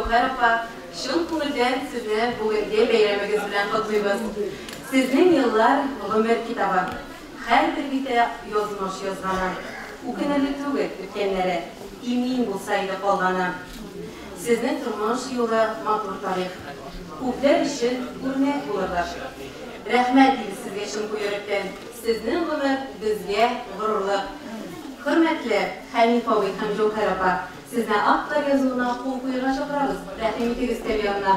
Jawhar apa, şun ko'ngildan sizni bugungi bayramingiz bilan qutlaymiz. Sizning yillar umr kitobi. Har bir bitta yozmoq yozgani, o'kinarli tug'ib o'tganlari, imin bo'lsaydi qolgani. Sizning turmush yo'li mat'ur tarix. Ko'plar uchun o'rnak bo'ladi. Rahmat deymiz sizga shun ko'yrakdan. Sizning umr bizga g'ururlik. Hurmatli Hanifoviy ham Jawhar apa, sizni aqtar yozuvini qo'l qo'yishga chaqiramiz. Rahim etingiz tabiatna.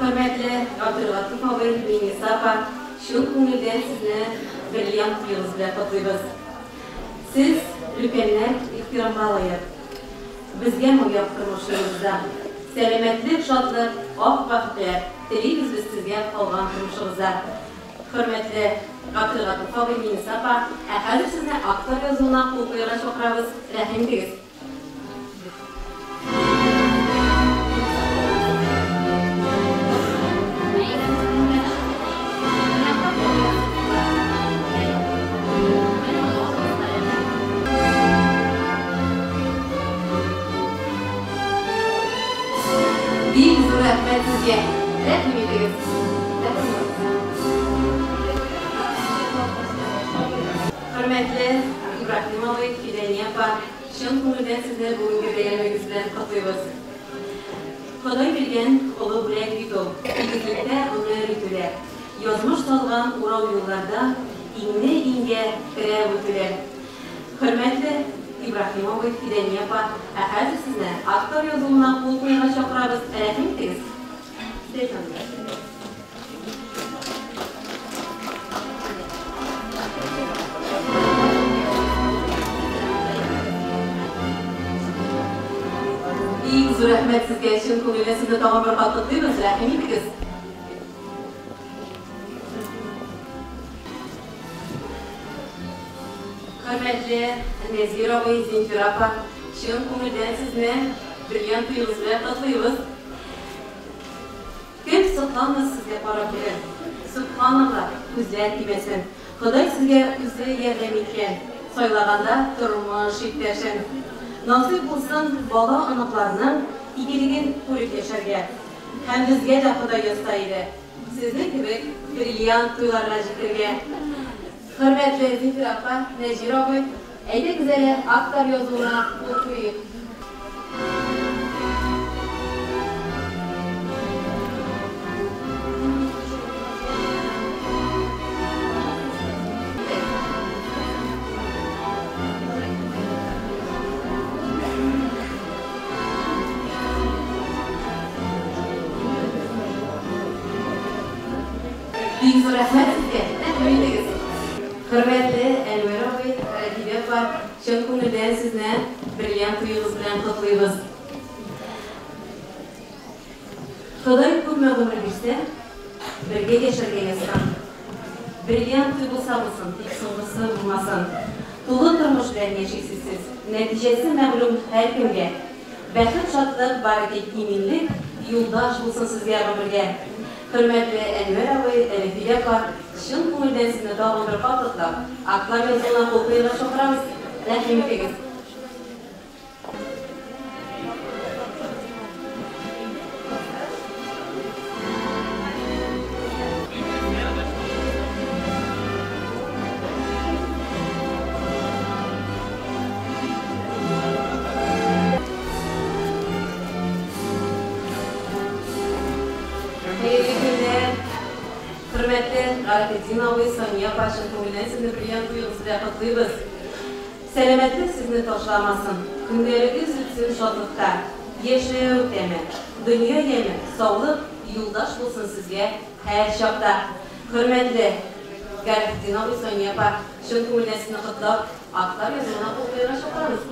Hürmetli Abdülhatif abi, Beynis apa, şu konuda sizni brilliant yıldız bilan qutlaymiz. Siz ulkanlar ehtiromga loyiq. Bizga muayyan turmushingizda salomatlik, shodlik, oq baxtlar tilaymiz biz sizga qolgan turmushingizda. Hürmetli Abdülhatif abi, Beynis apa, hozir sizni aktor yozuvini qo'l qo'yishga chaqiramiz. Rahim etingiz. Rahmet sizge. Rahim ediniz. Hürmetli İbrahim abi, Fidaniye apa, şun ko'ngildan sizni bugungi bayramingiz bilan qutlaymiz. Xudoy bergan qo'li bilan yutuq, egizlikda uni yutular. Yozmish solgan o'rov yo'llarda ingni-inga kirib o'tdilar. Hürmetli İbrahim abi, Fidaniye apa, hozir sizni aktor yozuvini qo'l qo'yishga chaqiramiz. Rahim etingiz. İyi zor rahmet sizge, şun ko'ngildan sizni tag'in bir qat qutlaymiz. Rahim etingiz. Hürmetli Nezir abi, Zinfir apa, şun ko'ngildan sizni brilliant yıldız bilan qutlaymiz. Ko'p sultonmiz sizga qarab kelin. Subhanallah, ko'zlar timesin. Xudoy sizga o'zi yordam etgan. So'ylaganda turmush yetishsin. Nasib bo'lsin bola onalarning igiligin ko'rib yasharga. Ham bizga da Xudoy yostaydi. Sizni gibi brilliant to'ylarga jitirga. Hurmatli Zinfir apa, Nezir abi, ayda güzeli aktor yozuvini qo'l qo'ying. Büyük bir rahmet sizge. Hürmetli Enver abi, Hidayet var. Şun ko'ngildan sizni brilliant yıldız bilan qutlaymiz. Xudoy ko'p umr bersa, birga yasharga yazgan. Brilliant bo'lsa bo'lsin, so'ng'isi bo'lmasin. To'liq turmush bilan yashaysiz siz. Natijasi ma'lum har kimga. Baxt, shodlik, barakat, iminlik yo'ldosh bo'lsin sizga umrga. Hürmetli Enver abi, Hidayet var. Şun ko'ngildan sizni tag'in bir qat qutlab, aktor yozuvini qo'l qo'yishga chaqiramiz. Rahim etingiz. Hürmetli Arpetinovi Sonya Paşın ko'ngildan sizni bilgan tuyg'usida qutlaymiz. Selamatlik sizni tashlamasın. Kunlaringiz o'tsin shodlikda. Yashayoq demi. Dunyo yemi, sog'lik, yo'ldosh bo'lsin sizga har chog'da. Hurmatli Arpetinovi Sonya Paşın ko'ngildan sizni qutlab, aqtar yozuvini o'qiyga chaqiramiz.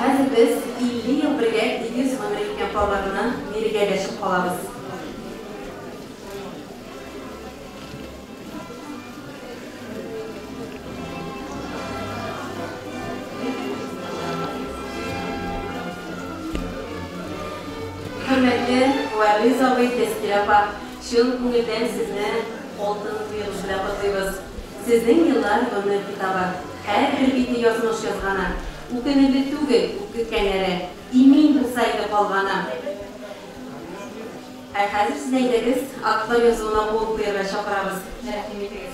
Hozir biz 50 yil birga 200 umr etgan parlarini birgalashib qolamiz. Hurmatli Valizoviy Teskilapa, shun ko'ngildan sizni oltin tuyg'u bilan qutlaymiz. Sizning yillar umr kitobi, har bir bitta yozmish yozgani, u kunida tug'ib, o'tganlari, imin bo'lsaydi qolgani. Hozir siz aytdingiz, aqlar yozuvini o'qib chaqiramiz. Rahmat.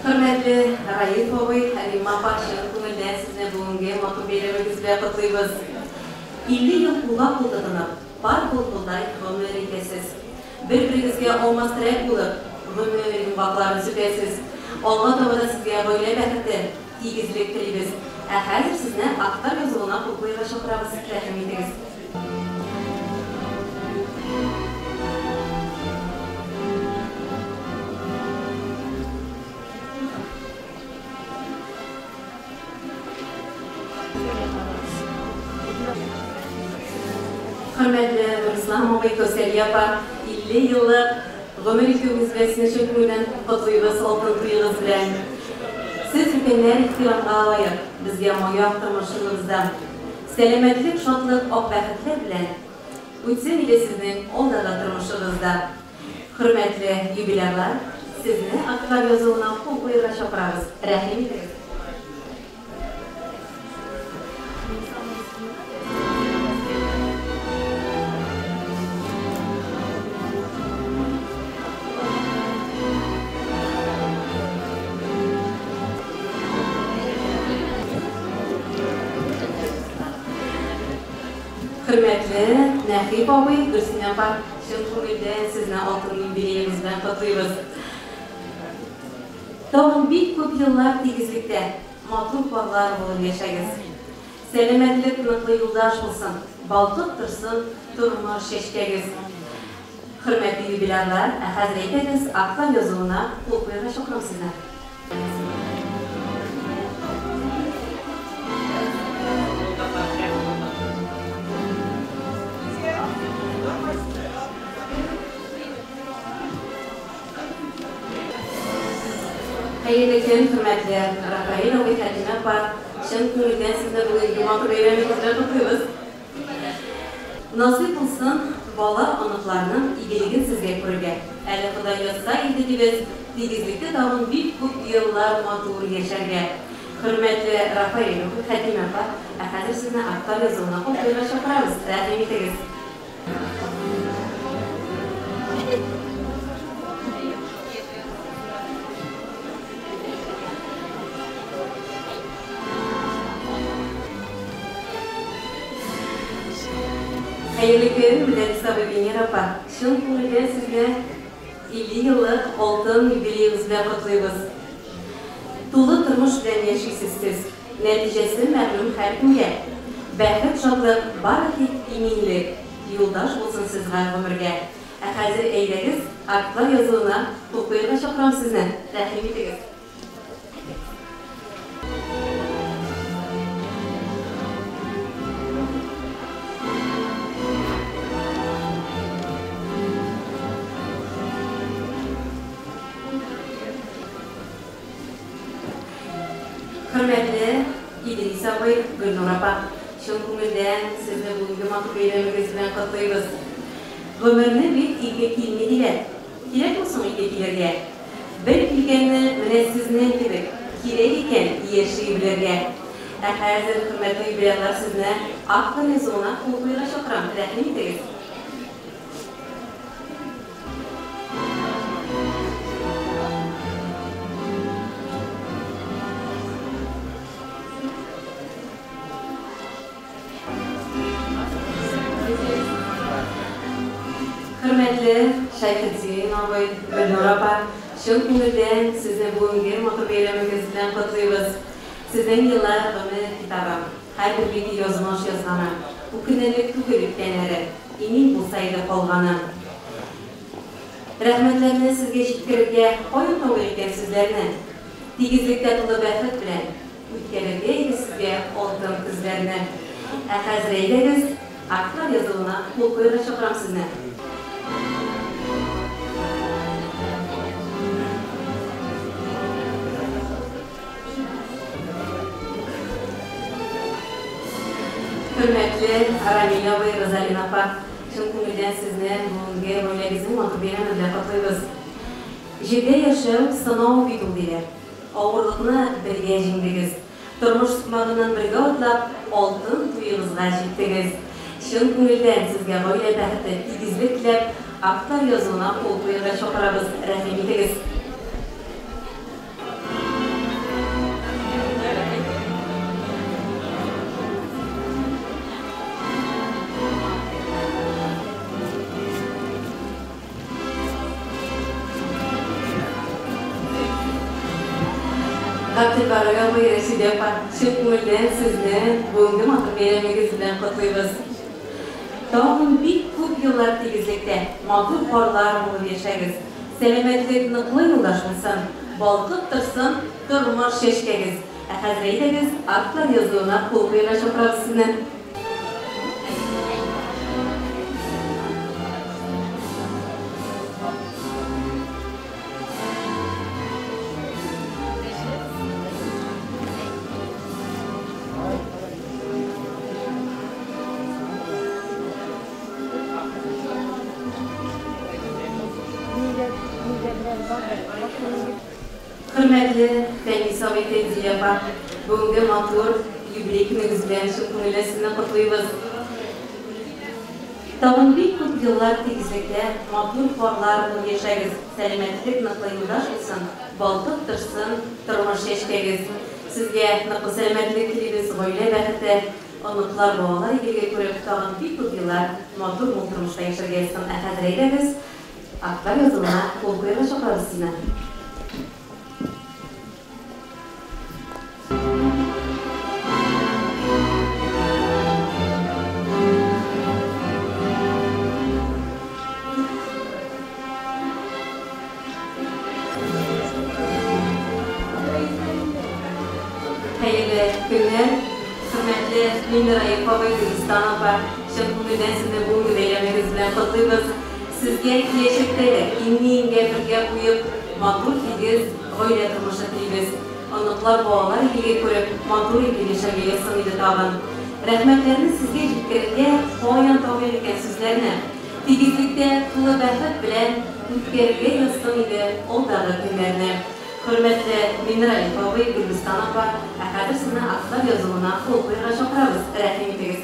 Hurmatli Raifoviy Halima Paşın ko'ngildan sizni bugungi maqbuliyatimiz bilan qutlaymiz. 50 yil qo'llab quvvatlanib, par bo'lg'day umr etasiz. Bir-biringizga olmastirib bo'lib, umring vaqtlarini sutasiz. Alloh taolo sizga oila baxti, tegizlik tilaymiz. Hozir sizni aqtar yozuvini o'qiyga chaqiramiz. Rahmat. Hurmatli Islamoviy Ko'selyapa, 50 yillik umr etganingizga sizni chin ko'ngildan qutlaymiz oltin tuyg'ungiz bilan. Siz kunlar ehtiromga loyiq, bizga mo'yoq turmushingizdan salomatlik, shodlik, oq-baxtlar bilan o'tsin edi sizning oldingi turmushingizda. Hurmatli yubilyarlar, sizni aqlar yozuvini o'qiyga chaqiramiz. Rahmat. Hurmatli Nahiboviy Gulsinapa, chin ko'ngildan sizni oltin yubileyingiz bilan qutlaymiz. Tog'inbek ko'p yillar tegizlikda motor bog'lar bo'lib yashaysiz. Salomatlik, mutli yo'ldosh bo'lsin, baltiq tursin turmush yashaysiz. Hurmatli yubilyarlar, hozir aytamiz, aqlar yozuvini o'qiyga chaqiramiz sizni. Hayırlı gün, hürmetli Rafaeloviy Halima, chin ko'ngildan sizni bugungi maqbuliyatimiz bilan qutlaymiz. Nasib bo'lsin, bola onalarning igiligini sizga ko'rga. Hali Xudo yozsa edi deb tegizlikda davom buyuk ko'p yillar motor yasharga. Hurmatli Rafaeloviy Halima, hozir sizni aqtar yozuvini o'qiyga chaqiramiz. Rahmat. Hayırlı gün, Müdahale Sabahbini Rapa. Şun ko'ngildan sizni 50 yillik oltin yubileyingiz bilan qutlaymiz. To'liq turmush bilan yashaysiz siz. Natijasi ma'lum har kunga. Baxt, shodlik, baraka, iminlik, yo'ldosh bo'lsin sizga umrga. Hozir aylangiz, aqlar yozuvini o'qiyga chaqiramiz sizni. Rahmat. Hürmetli İdris Abay, Gülnur Apa, şun көңілден sizni бүгінгі матур бейрәмегез белән котлыйбыз. Гомерне бит илгә килмәдиләр. Кирәк булсын илгә килергә. Бер килгәнне менә сезнең кебек кирәк икән яши белергә. Ә хәзер хөрмәтле биялар сезне акты зона кул куйга чакырам. Рәхим итегез. Hürmetli Şayxettin Abay, Gülnur Apa, şun көңілден sizni бүгінгі матур бейрәмегез белән котлыйбыз. Сезнең еллар гомер китабы, һәрбер бит язмыш язганы, үкенерлек түгел икәнләре, имин булса иде калганы. Рәхмәтләрне сезгә җиткерергә кайын табыр икән сүзләрне. Тигезлектә тулы бәхет белән үткәрергә иде сезгә алтын күзләрне. Ә хәзер әйдәгез, актлар язуына кул куйырга чакырам сезне. Hürmetli Aramil Abay, Rozalin Apa, şun көңілден sizне бүгінгі рөлегіздің матур бейрәме котлыйбыз. Җирдә яшәү сынау бит ул диләр. Авырлыкны бергә җиңдегез. Тормыш сукмагыннан бергә атлап, алтын туегызга җиттегез. Шун көңілдән сезгә гаилә бәхете, тигезлек теләп, актлар язуына кул куйырга чакырабыз. Рәхим итегез. Abdülbarag Abay, Reşid Apa, şun көңілден sizne бүгінгі матур бейрәмегез белән котлыйбыз. Тагын бик күп еллар тигезлектә, матур карлар булып яшәгез. Сәламәтлек ныклы юлдаш булсын, балкып торсын тормыш чәчкәгез. Ә хәзер әйдәгез, актлар язуына кул куйырга чакырабыз сезне. Hürmetli Fehmi Samet Tenzil Apa, бүгінгі матур юбилей күнегез белән шун көңелдән сезне котлыйбыз. Тагын бик күп еллар тигезлектә матур карлар булып яшәгез. Сәламәтлек ныклы юлдаш булсын, балкып торсын тормыш чәчкәгез. Сезгә ныклы сәламәтлек телибез, гаилә бәхете, оныклар, балалар игелеге күреп, тагын бик күп еллар матур тормышта яшәргә исән. Ә хәзер әйдәгез, актлар язуына кул куйырга чакырабыз сезне. Hayırlı günler, hürmetli Münir Ayıpabay, Gülüstan Apa, şun көңілдән sizne бүгінгі бәйрәмегез белән котлыйбыз. Сезгә киләчәктә инне-ингә бергә куеп, матур тигез гаилә тормышы телибез. Оныклар, балалар игелеге күреп, матур итеп яшәргә язсын иде тагын. Рәхмәтләрне сезгә җиткерергә каян табыр икән сүзләрне. Тигезлектә тулы бәхет белән үткәрергә язсын иде алдагы көннәрне. Hürmetli Münir Ayıpabay, Gülüstan Apa, ә хәзер сезне актлар язуына кул куйырга чакырабыз. Рәхим итегез.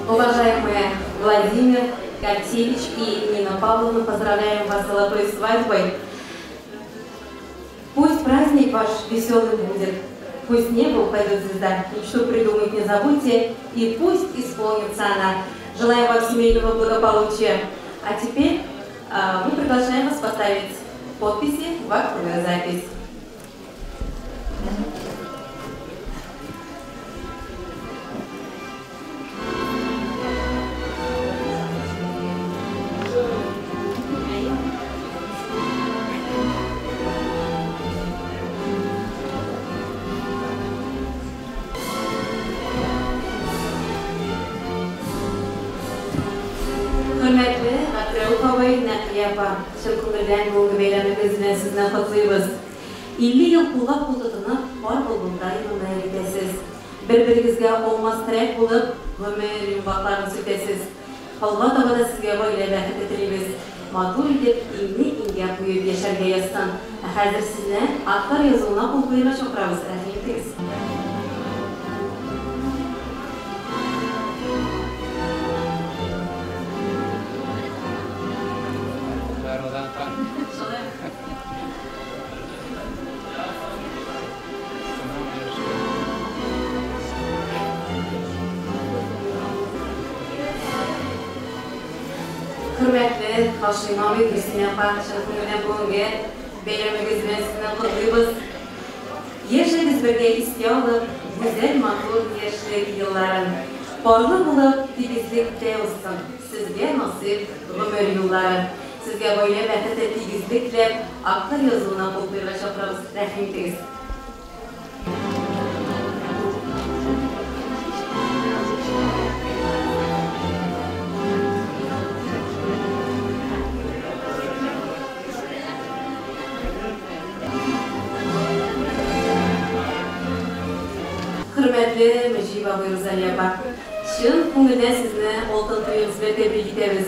Уважаемые Владимир Картевич и Нина Павловна, поздравляем вас с золотой свадьбой. Пусть праздник ваш веселый будет, пусть небо упадет звезда, мечту придумать не забудьте, и пусть исполнится она. Желаем вам семейного благополучия. А теперь мы приглашаем вас поставить подписи в актовую запись. апа, шын күңелден бүгінгі бейрәмегізбен сізden құттықтаймыз. 50 yıl kulak kulduğunu var bulunday ömür edesiz. Bir-birinizge olmaz terek bulup ömür yumvaklarını sütesiz. Allah tavada sizge böyle rahmet etilimiz. Matur edip inge buyup yaşarga yazsan. Hazır sizle aktar yazılına kulkuyla şokramız. Rahmetiniz. Hürmetli Haşimami Hüsnü Parçalıklarından bugünkü beyramımızdan sizden kutluyoruz. Yaşadığınız birlikte istiyorlar, güzel makul yaşlı yılların. Parlı bulup titizlikte olsun. Sizge nasip ömür yılları. Sizge böyle vəhdət titizlikle aktar yazılına kutluyorlar şapramız. Rahmetiniz. Hürmetli Müjiba Buyuruzaliyaba, şın күңелден sizne Oltun Toy'unuzla tebrik ederiz.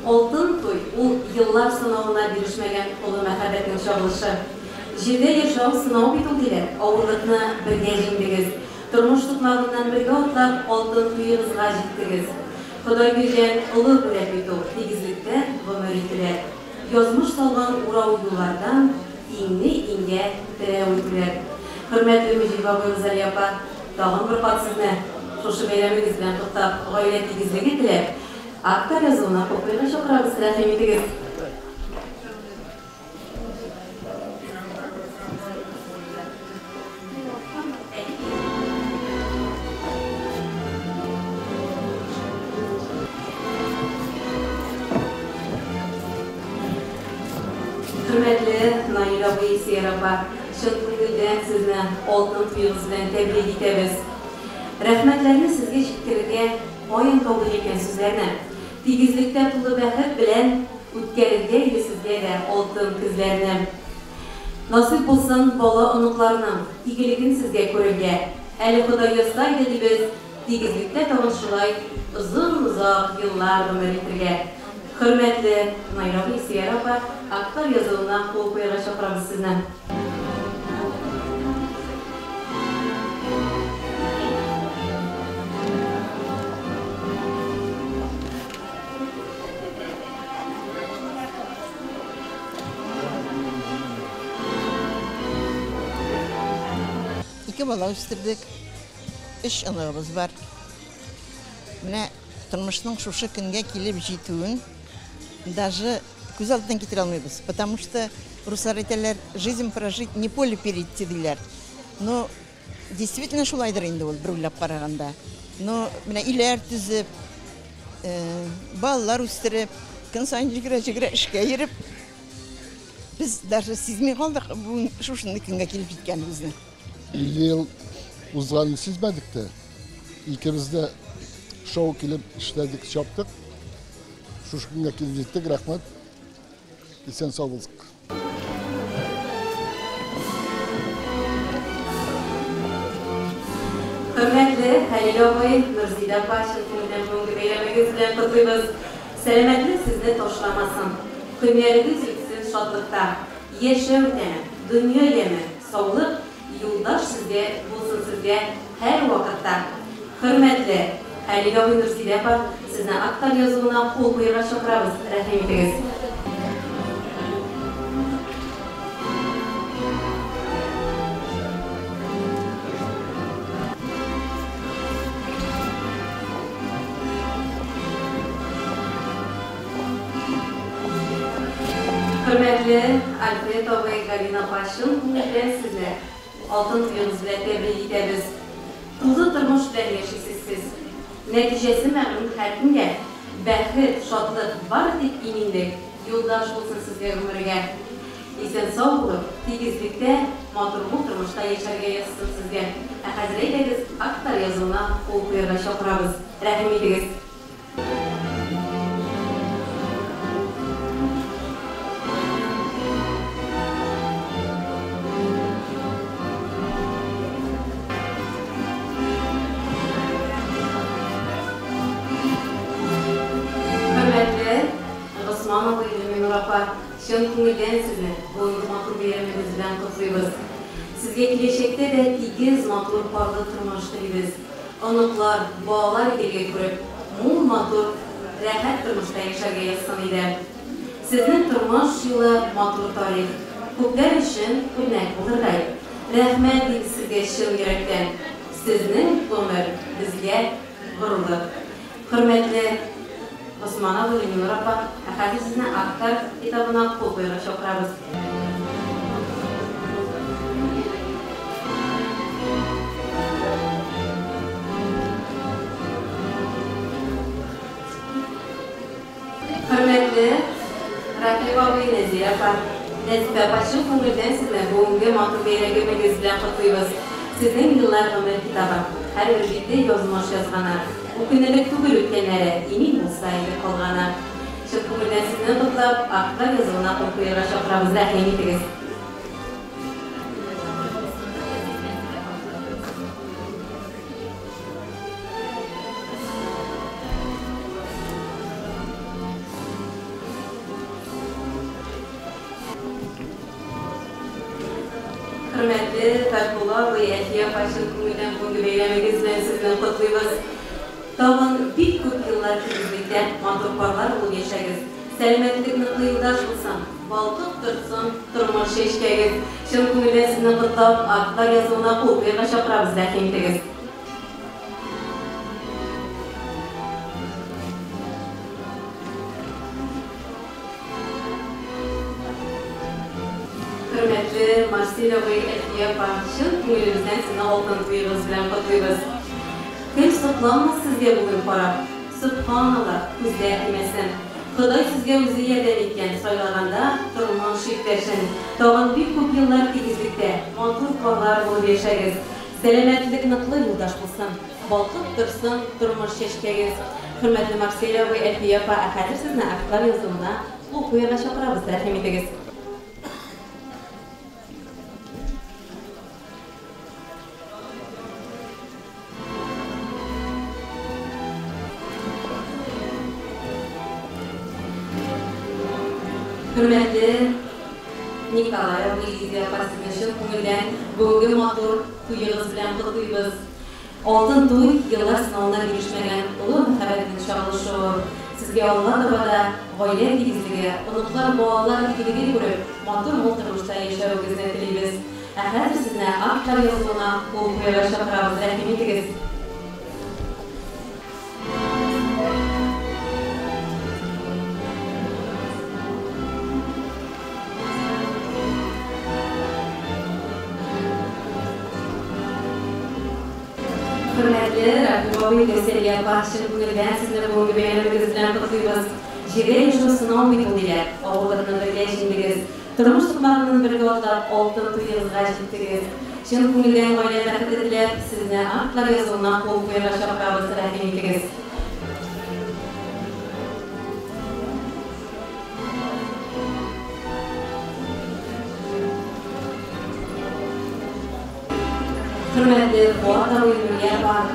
Oltun Toy, ул yıllar sınavına girişmegen ulu məhabbetin şabılışı. Jirde yaşam sınav bituldiler, ağırlıkını birge jingdigiz. Turmuş tutmağından birge otlap Oltun Toy'unuzga jitdigiz. Xudoy bergen ulu bülep bitul, tegizlikte ömür etiler. Yozmuş salgan urav yollardan inge tire uydular. Hürmetli Müjiba Buyuruzaliyaba, dağın bir pat sizne, şoşu beyramingizden tuttap, gayret tegizligi tilep, aktar yazılına kokuyla şokramız. Rahmetiniz. Hürmetli Naila Beyisiyaraba, şın күңелден sizne Oltun Toy'unuzdan tebrik ederiz. Rahmetlerini sizge şükürge oyun toğul eken sizlerine. Tegizlikte tulu bәхет bilen ütkeringe sizge de Oltun kızlarına. Nasip bulsun bala onuklarının igiligin sizge körünge. Eli Xudoy yazsaydı biz tegizlikte tanışılay uzun yıllar ömür etirge. Hürmetli Naila Beyisiyaraba, aktar yazılına kol koyuğa şapramız sizden. İki bala üstürdük, 3 anağımız var. Mine turmuşның şuşu künge kelip жетуін даже көз алдынан кетіре алмайбыз, потому что руслар айталар, жизнь прожить не поле перейти дейлер. Но действительно шулайдыр инде ол бір ойлап қарағанда. Но міне үйлер түзіп, балалар өстіріп, күн сайын жүгіре ішке еріп, biz даже сезмей қалдық шушынды күнге келіп жеткенімізді. 50 yıl uzağını sizmedik de ikimiz de şov kilip işledik, yaptık. Şu günge kilip gittik, rahmet. Esen sağ olduk. Hürmetli Halil Oğay, Nurzide Başı'nın bugünkü beyramımızdan kutluyoruz. Selametli sizni toşlamasın. Günleriniz yüksün şadlıkta. Yaşam temi, dünya yemi, sağlık, yoldaş sizge, bulsun sizge her vakitte. Hürmetli Halil Oğay, Nurzide Baş, sizden aktar yazılığına kol koyuğa şokramız. Rahmetiniz. Hürmetli Alfred ve Galina Paş'ın günlerden sizler Oltun Toy'unuzla tebrik ederiz. Tuzlu turmuş bilen yaşaysız siz. Neticesi məmnun hər günge, bәxet, şadlıq var deyip inindik, yoldaş olsun sizge ömürge. Esen sağ olun, tegizlikte, maturluq turmuşda yaşarga yazsın sizge. Hazır ederiz, aktar yazılına kol koyuğa şokramız. Rahmetiniz. Şun көңілден sizni бүгінгі матур бейрамыңыз bilen kutlayız. Sizge келешекте de тигез матур парлы тұрмыш тілейбіз. Онуqlar, bağlar edilge көріп, мул матур, рәхәт тұрмышта yaşarga yazsın еді. Sizin тұрмыш yılı матур tarih. Күпләр үшін örnek bulurlar. Рәхмәт дейді sizge шын yürekten. Sizin ömür bizge gururdur. Hürmetli Osman'a bölünüyor apa, әхәді sizin Akkar kitabına qol qoyuğa şoqırabız. Hürmetli Rakib abi Nezir apa, Nezir başın көңілден sizin бүгінгі матур бейрамыңыз bilen kutlayız. Sizin yıllar ömür kitabı, her bir bitti yazılmış yazğana. Bu günlük tügül ülkenlere emin olsaydı kalğana. Şu көңілден sizni kutlap, Akkar yazılına qol qoyuğa şoqırabız. Rəhim etiniz. Hürmetli Fatullah ve Etiye başın көңілден бүгінгі бейрамыңыз bilen sizni kutlayız. Tağın bir көп yıllar kimizlikte matruparlar olup yaşayız. Selametlik nıklı yıldaş olsan, baltık tutsun, turmuş eşkeğiz. Şun көңілден sizni kutlap, Akkar yazılına qol qoyuğa şoqırabız. Rəhim etiniz. Hürmetli Marsila ve Etiye başın көңілімізден sizni altın duyuğuz bilen kutlayız. Kim sıklanmaz sizge bugün para? Subhanallah, küzde emesin. Xudoy sizge o'zi yerden etken soylaganda turmuş yüklersin. Tağın bir көп yıllar tegizlikte matur parlar bulup yaşayız. Selametlik nıklı yoldaş bulsun. Balkıp dursun, turmuş eşkeğiz. Hürmetli Marsila ve Etiye әхәді sizni Akkar yazılına qol qoyuğa şoqırabız. Rəhim etiniz. Hürmetli Nikolay ve Lidia Pasignişin көңілден бүгінгі матур tuyuğuz bilen kutlayız. Altın tuy yıllar sınavına girişmegen ulu mühabbetin şağılışı. Sizge Allah tabada gayler tegizligi, unutlar bağlar ikiligi görüp матур mol turmuşta yaşarıgızını tileybiz. Әхәді sizne Akkar yazılına qol qoyuğa şoqırabız. Rəhim etiniz. Hürmetli Rakib abi Neseriye başın көңілден sizni бүгінгі beyramыңыз bilen kutlayız. Жебе yaşlı sınav bittiler, oğullarının birge işindigiz. Turmuş tutmağının birge otlap, altın tuyuğuzға жетtiniz. Şun көңілден gayret bərkət edilip, sizni Akkar yazılına qol qoyuğa şoqırabız. Rəhim etiniz. Hürmetli Fuat abi Nuriye var.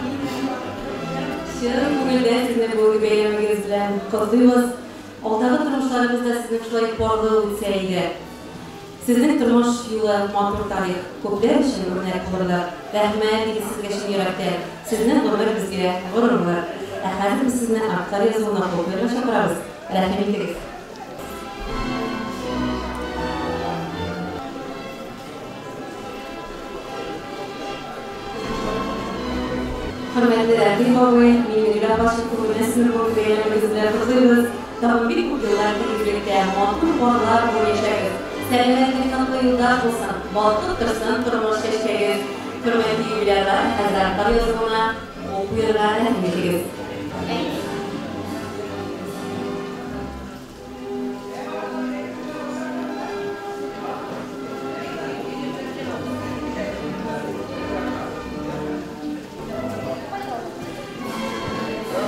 Şun көңілден sizni бүгінгі beyramыңız bilen kutlayız. Alдағы turmuşlarımızda sizin şulay parlı ötseydi. Sizin turmuş yılı matur tarih köpler için örnek olurlar. Rəhmət dedi sizge şun yürekten. Sizin ömür bizge gururlar. Әхәді sizni Akkar yazılına qol qoyuğa şoqırabız. Rəhim etiniz. Hürmetli Rakib abi, Minigüla başın көңілден sizni бүгінгі beyramыңız bilen kutlayız. Tağın bir көп yıllar tegizlikte matur parlar bulup yaşayız. Selametlik nıklı yıldaş olsun, balkıp dursun, turmuş eşkeğiz. Hürmetli yubilerler, Akkar yazılına qol qoyuğa rəhim etiniz.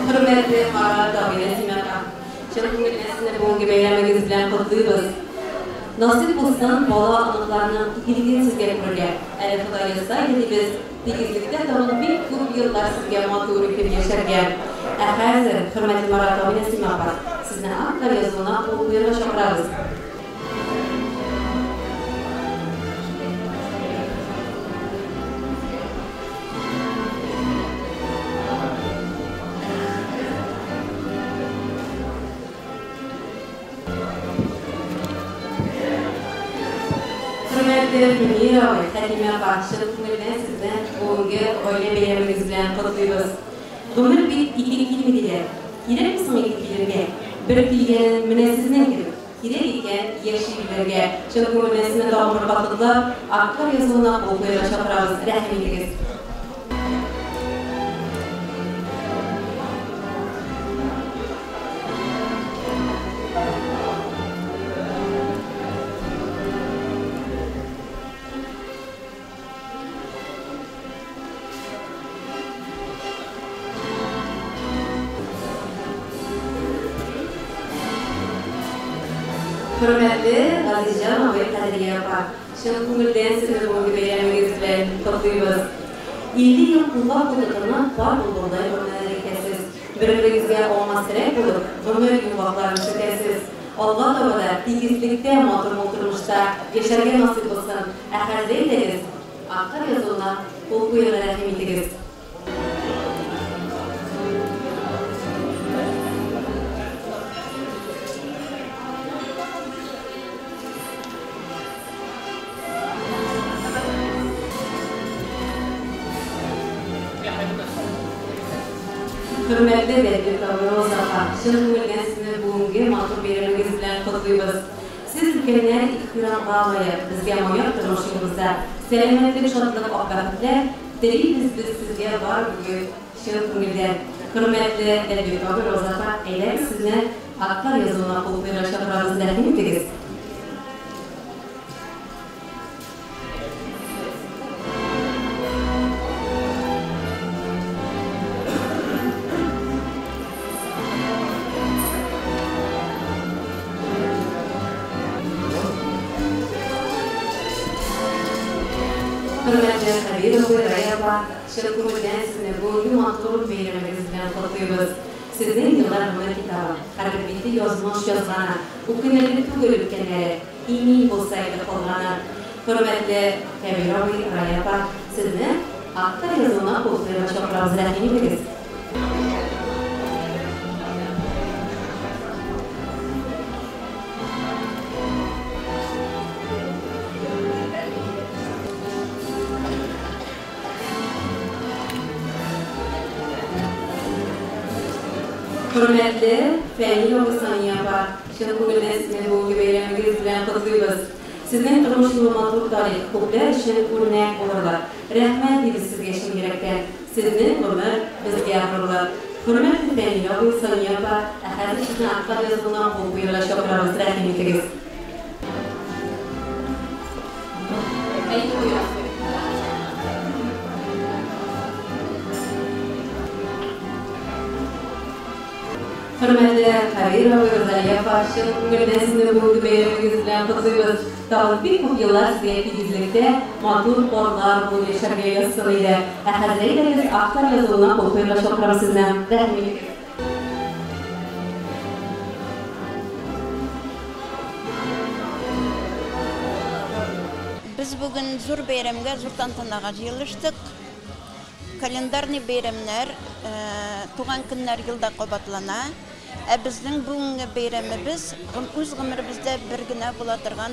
Hürmetli Mara Davide Simaka, şun көңілден sizni бүгінгі beyramыңız bilen kutlayız. Nasip olsun bala anıtlarının ikiligini sizge görürge. Əli Xuday yazsaydı biz tegizlikte tağın bir көп yıllar sizge matur ülkede yaşargen. Әхәзір, hürmetli Mara Davide Simaka, sizni Akkar yazılına qol qoyuğa şoqırabız. Hürmetli Münira ve Halime Bahçeli Tümür'den sizden bugünkü öyle beyramınız bilen kutluyoruz. Ömür bir iki kilimidiler. Girer misin ilgilerine? Bir bilgenin münessizden girip, girer iken yeşillerge, çünkü münessizine doğumur bakıldığında aktar yazılığına okuyla şapırağız, rahmetiniz. Hürmetli Azizcan ve Kadriye Apar, şın kümülden sizi bugün beyramınız bilen kutluyoruz. 50 yıl kullak bulutunu var bulduğunda harekətsiz, bir-birinizge olmaz gerek bulup, ömür yuvaklarını şüphesiz. Allah da tigizlikte motor oturmuşta yaşarga nasip olsun, ahirde ederiz. Aktar yazılına kul kuyuna rahim ederiz. Hürmetli Devlet Rozaka, şın kümülden sizi bugünkü matur beyramınız bilen kutluyoruz. Siz ülkeler ikram bağlayıp, bizge moyak durmuşumuzda, selametlik, şatlık, okaratlar, deliliz biz sizge var bugün şın kümülden. Hürmetli Devlet Rozaka, eğer sizler aktar yazılına kutluyorlar şapırağınızı rahim ediniz. Hürmetli Kabiroğlu Rayaba, şirkumulden sizinle bugün matur beyramınız bilen kutluyoruz. Sizin yıllar hürmet kitabı, harbiyyeti yazmış yazgana, okuneleri tügül ülkenlere, iyi olsaydı kollanır. Hürmetli Kabiroğlu Rayaba, sizinle aktar yazılına kutluyoruz şapırağınızı rahim ediniz. Hürmetli Fehmi Oğuzhan Yapar, şın kümülden sizinle bugünkü beyramınız bilen kutluyoruz. Sizin turmuş yolu matur tarih, köpler için örnek olurlar. Rahmet ediniz sizge şın gerekten. Sizin ömür bizge yapırlar. Hürmetli Fehmi Oğuzhan Yapar, ahazı sizin aktar yazılığına okuyla şapırağınızı rahim ediniz. Hürmetli Kabiroğlu Rayaba, şın kümülden sizinle bugünkü beyramınız bilen kutluyoruz. Dağılıp bir көп yıllar size tigizlikte matur orlar bu yaşarga yazısıyla ahazeyleriniz aktar yazılığına okuyla şapırağınızı sizden rahim ediniz. Biz bugün zor beyramga, zor tantanaga jyylışdyk. Kalendarny beyramlar, tugan günler yılda qobatlana. Bizning bugungi beyramimiz o'z g'imirimizda birgina bo'la turgan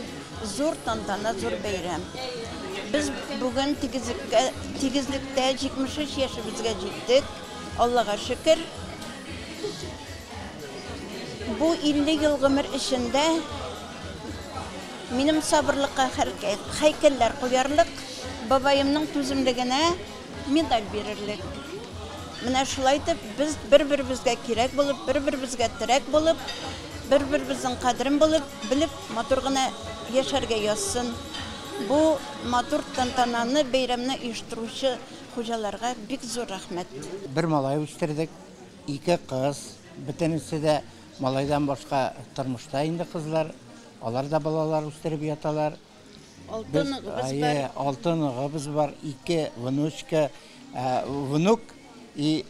zo'r tantana, zo'r bayram. Biz bugun tigizlikda 73 yaşımızga yetdik. Allah'a şükür. Bu 50 yıl g'imir ishinde benim sabırlıkka haykeller koyarlık, babayımның tüzümlüğüne medal verirlik. Mine şulaydı, biz bir-birimizge kerek bulup, bir-birimizge terek bulup, bir-birimizin kadrin bulup, bilip maturgına yaşarga yazsın. Bu matur tantananı, beyramını uyuşturucu hocalarga bek zor rahmet. Bir malay üstürdük, iki kız, bir tanesi de malaydan başka turmuşta indi kızlar. Onlar da balalar üstürüp yatalar. Altın ığımız var, iki внучка, внук и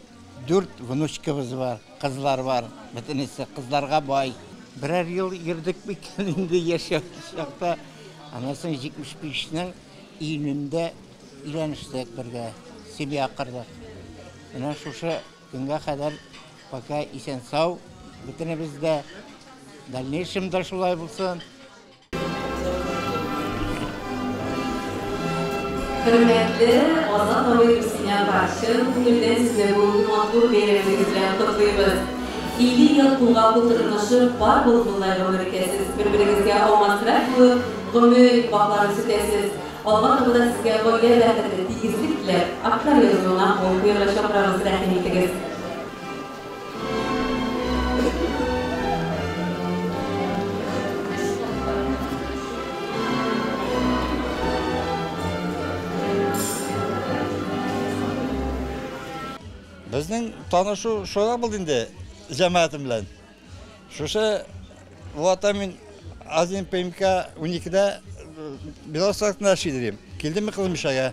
4 внучкамыз var, kızlar var. Bir tanesi kızlarga bay. Birer yıl girdik bir kendinde yaşakta. Anasının 75'nin iyininde ileniştik birge, semya kırdık. Ana şuşu günge kadar пока isen sağ, bütün bizde дальнейшем да şulay bulsun. Hürmetli Azat Havayursiyan Başın, bugünden size bu matbur beyramımızdan kutlayırız. 50 yıl kulga kulturnaşı var bulgunlar ömürkesiz, birbirinizge olmasırak bu gömül baklarını sütesiz. Alman da sizge böyle vəhdədə tiyizliklə aktar yazılına buyurlaşa bırakırız rəhimlikləriz. Bizning tanışu şoya buldu indi cemaatim bilen. Şuşa vatamin Azim PMK 12'de biraz saatinde şeydireyim. Kildim mi kılmış işe.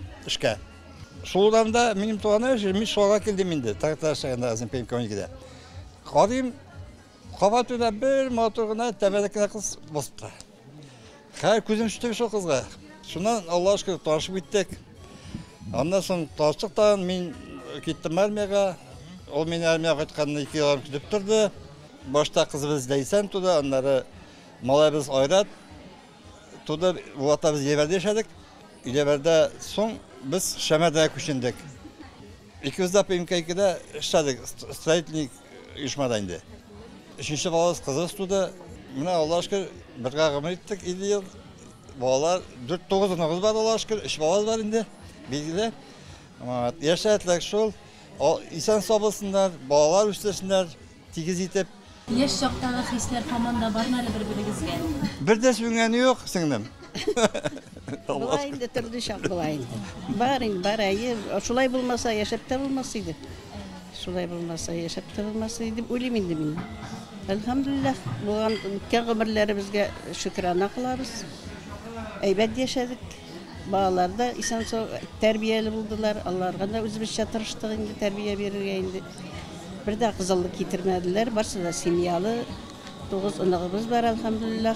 Şuldamda benim tuğanı yaşaymış, sonra kildim indi. Taktar aşağında Azim PMK 12'de. Kadim kafatüde bir motoruna tepedekine kız basıptı. Her gözüm şütü şu kızga. Şundan Allah aşkına tanışıp gittik. Ondan sonra tanıştıktan ben gittim armiyaga. O beni armiyaga gitkanında 2 yıllar kütüp durdu. Başta kızımız deysen tudu, onları malayımız ayrat. Tudu bu hafta biz Yever'de yaşadık. Yever'de son biz Şemer'de küçündük. 200 da PMK2'de işledik, stratejik uyuşmada indi. 3. balası kızımız tudu. Buna Allah aşkına bir kağımır ettik 50 yıl. Bağlar 4-9 nağız var Allah aşkına, 3 balası var indi. Bilgili. Ama yaşayatlar şol, insan sabırsınlar, bağlar üstesinler, tigiz yitip. Yaş çoktağı hisler komanda barlar birbirinizge. Bir de süngeni yok singlim. Bulayında türlü şak bulayında. Barın barayı, şulay bulmasa yaşap da bulmasıydı. Şulay bulmasa yaşap da bulmasıydı, ölüm indi benim. Elhamdülillah, bu bütün ömürlerimizge şükrana kılarız. Eybet yaşadık. Bağlarda insan terbiyeli buldular. Allah'a da özümüz çatırıştık indi, terbiye verirge indi. Bir de kızıllık getirmediler. Barsa da simyalı 9 ınığımız var elhamdülillah.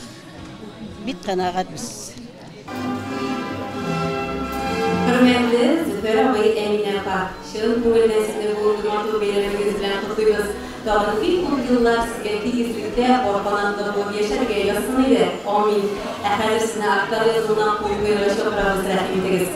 Bit kanaat biz. Hürmetli Züfer Ağabey Emine Apa, şığın kömürden sizinle bulundurmadığı belirlememizden tutuyoruz. Dağın ilk yıllar sizge tiyizlikte orpanatlı bu yaşarıge yazısınıydı. Amin. Efendisine aktar yazılından koyu buyurlaşa bırakırız rahimdiriz.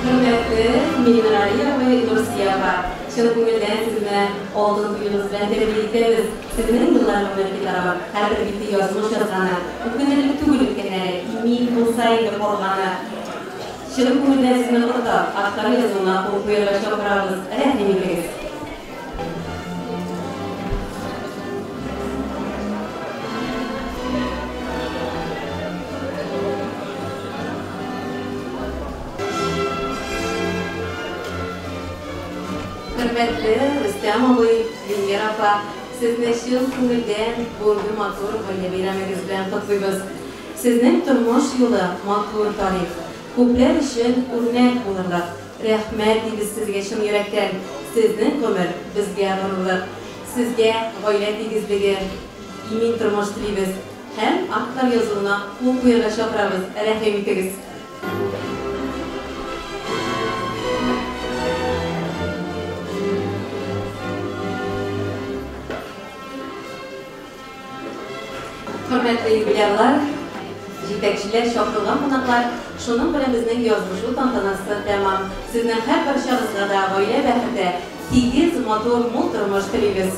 Hürmetli Minraliya ve Nursiya var. Şıl gününden sizinle olduğunuz gününüzden birlikteniz. Sizin yıllarımdaki tarafı her bir bitti yazmış yazana. Bu günlük tügülükene, imin bulsaydı korgana. Şıl gününden sizinle burada aktar yazına okuyulaşa bırakırız. Rahimdiriz. Hürmetli Rüstem Ağabey, Dilger Apa, sizin şıl gününden bu matur böyle beyramınızdan kutluyoruz. Sizin turmuş yolu matur tarih. Köpler için örnek olurlar. Rahmet deybiz sizge şın yürekten. Sizin kömür bizge varılır. Sizge gayret egizligi, imin turmuş dileybiz. Hem aktar yazılına okuyulaşa bırakırız. Rahimdiriz. Hürmetli yubilerler, yetekçiler, şoktulgan konaklar, şunun birimizin yazmışı tantanası tamam. Sizin her bir şahısına da böyle vəhdədə tigiz motor mul turmuş dileybiz.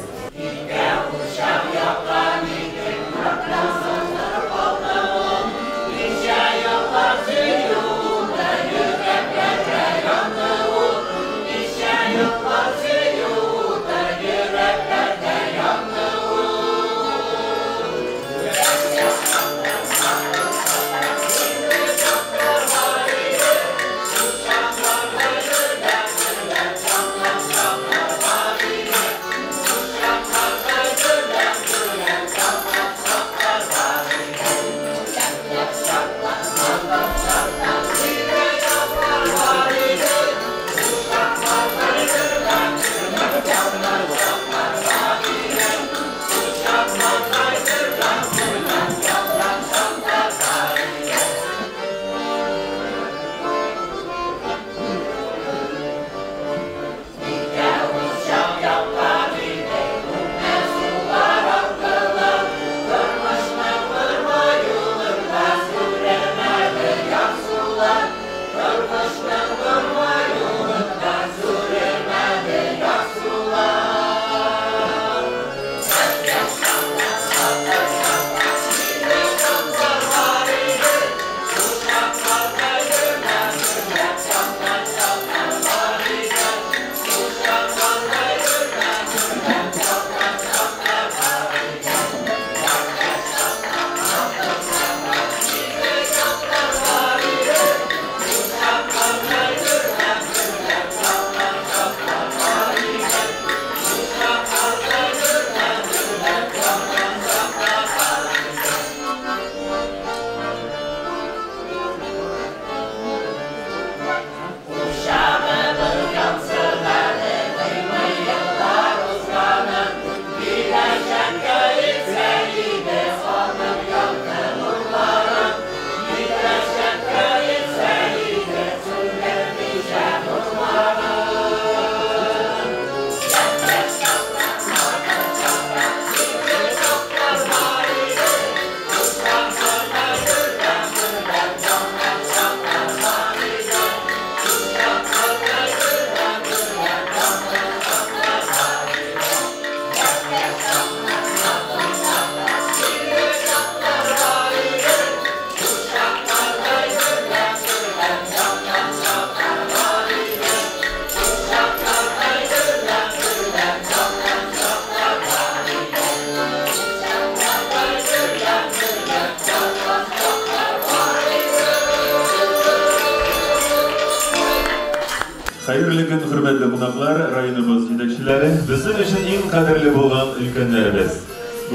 Hayırlı gün hürmetli konaklar, rayonumuz yetekçilari, bizim için en kadirli bo'lgan ülkenlerimiz.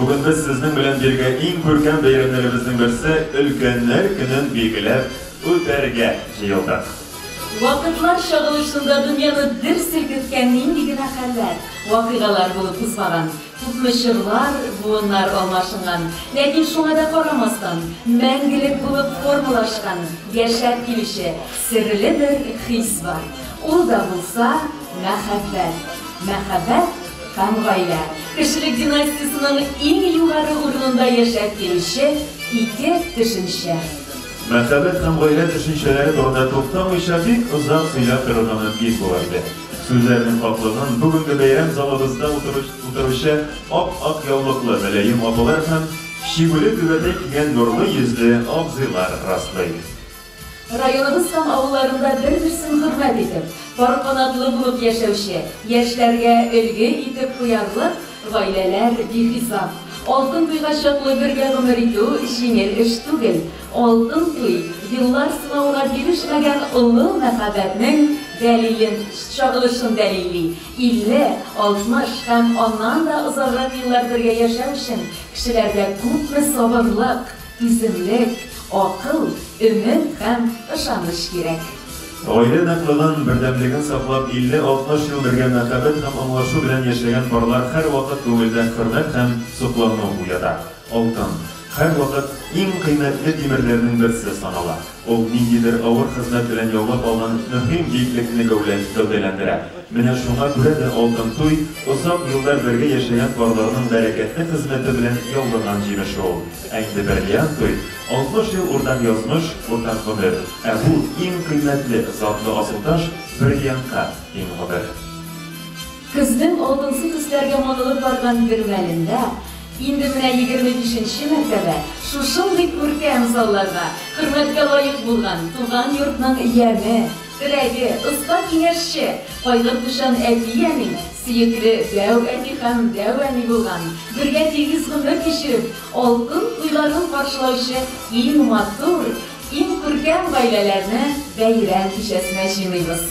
Bugün biz sizin bilen birge en көркем bayramlarımızın birisi Ülkenler Günün belgilep o'targa jiyildik. Vakıtlar şağılışında dünyanı dir silkitken indigine haller, vakıgalar bulup uzmagan, tutmuşırlar, buğunlar olmaşıngan. Lakin şuna da koramasdan, мәңгілік bulup formulaşkan, yaşap gelişi, sirlidir his var. O da bulsa, мәхәббәт. Мәхәббәт һәм гаилә. Кешелек династиясының иң югары урынында yaşap gelişi iki düşünce. Мәхәббәт һәм гаилә төшенчәләре турында туктамыйча бик озак сөйләп торганы бик буларды. Сүзләрнең хаклыгын бүгенге бәйрәм залыбызда утыручы ап-ак яулыклы мөлаем апалар һәм шигүле түбәдә кигән нурлы йөзле абзыйлар раслый. Rayonumuz һәм авылларында бер-берсен хөрмәт итеп, пар канатлы булып яшәүче, яшьләргә өлге итеп куярлык гаиләләр бихисап. Алтын туйга чаклы бергә гомер итү җиңел эш түгел. Алтын туй еллар сынауга бирешмәгән олы мәхәббәтнең дәлилен, чагылышын дәлилли. 50, 60 һәм аннан да озакрак еллар бергә яшәү өчен кешеләрдә күпме сабырлык, түземлек, акыл, өмет һәм ышаныч кирәк. Гаилә ныклыгын, бердәмлеген саклап 50-60 ел бергә мәхәббәт һәм аңлашу белән яшәгән парлар һәрвакыт күңелдә хөрмәт һәм соклану уята. Алтын һәрвакыт иң кыйммәтле тимерләрнең берсе санала. Ул ниндидер авыр хезмәт белән яулап алган мөһим биеклекне гәүдәләндерә. Менә шуңа күрә дә алтын туй озак еллар бергә яшәгән парларның бәрәкәтле хезмәте белән яуланган җимеше ул. Әйтте бриллиант туй 60 ел уртак язмыш, уртак гомер. Ә бу иң кыйммәтле затлы асылташ бриллиантка иң гомер. Кызның алтынсы төсләргә манылып барган бер мәлендә инде менә 25-нче мәртәбә шушындый күркәм залларга хөрмәткә лаек булган туган йортның яме, терәге, оста киңәшче, кайгыр төшән әти-әни, сөекле дәү әти һәм дәү әни булган, бергә тигез гомер кичереп, алтын туйларын каршылаучы иң матур, иң күркәм гаиләләрне бәйрәм кичәсенә җыйнабыз.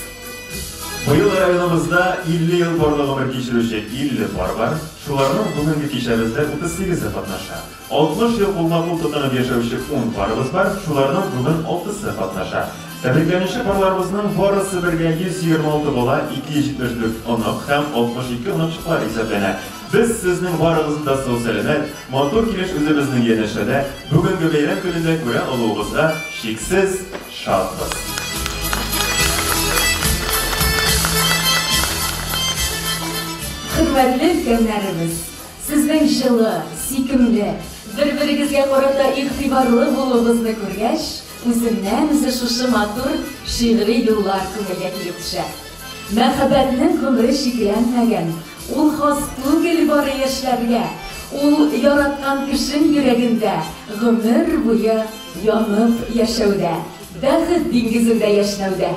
Быел районымызда 50 ел барлык гомер кичерүче 50 пар бар. Шуларның бүгенге кичәбездә 38-е катнаша. 60 ел кулма-кул тотынып яшәүче 10 парыбыз бар. Шуларның бүген 6-сы катнаша. Тәбрикләнүче парларыбызның барысы бергә 126 бала, 274 онок һәм 62 онокчыклар исәпләнә. Без сезнең барыгызны да сау-сәламәт, матур килеш үзебезнең янәшәдә бүгенге бәйрәм көнендә күрә алуыбызга шиксез шатбыз. Hürmetli ülkenlerimiz, sizden жылы, сикімлі, bir-birigizге карата игътибарлы булуыгызны күргәч, үземнән-үзе шушы матур шигъри юллар күңелгә килеп төшә. Мәхәббәтнең гомере шикләнмәгән, ул хас түгел бары яшьләргә, ул яраткан кешенең йөрәгендә гомер буе янып яшәүдә, бәхет диңгезендә яшнәүдә.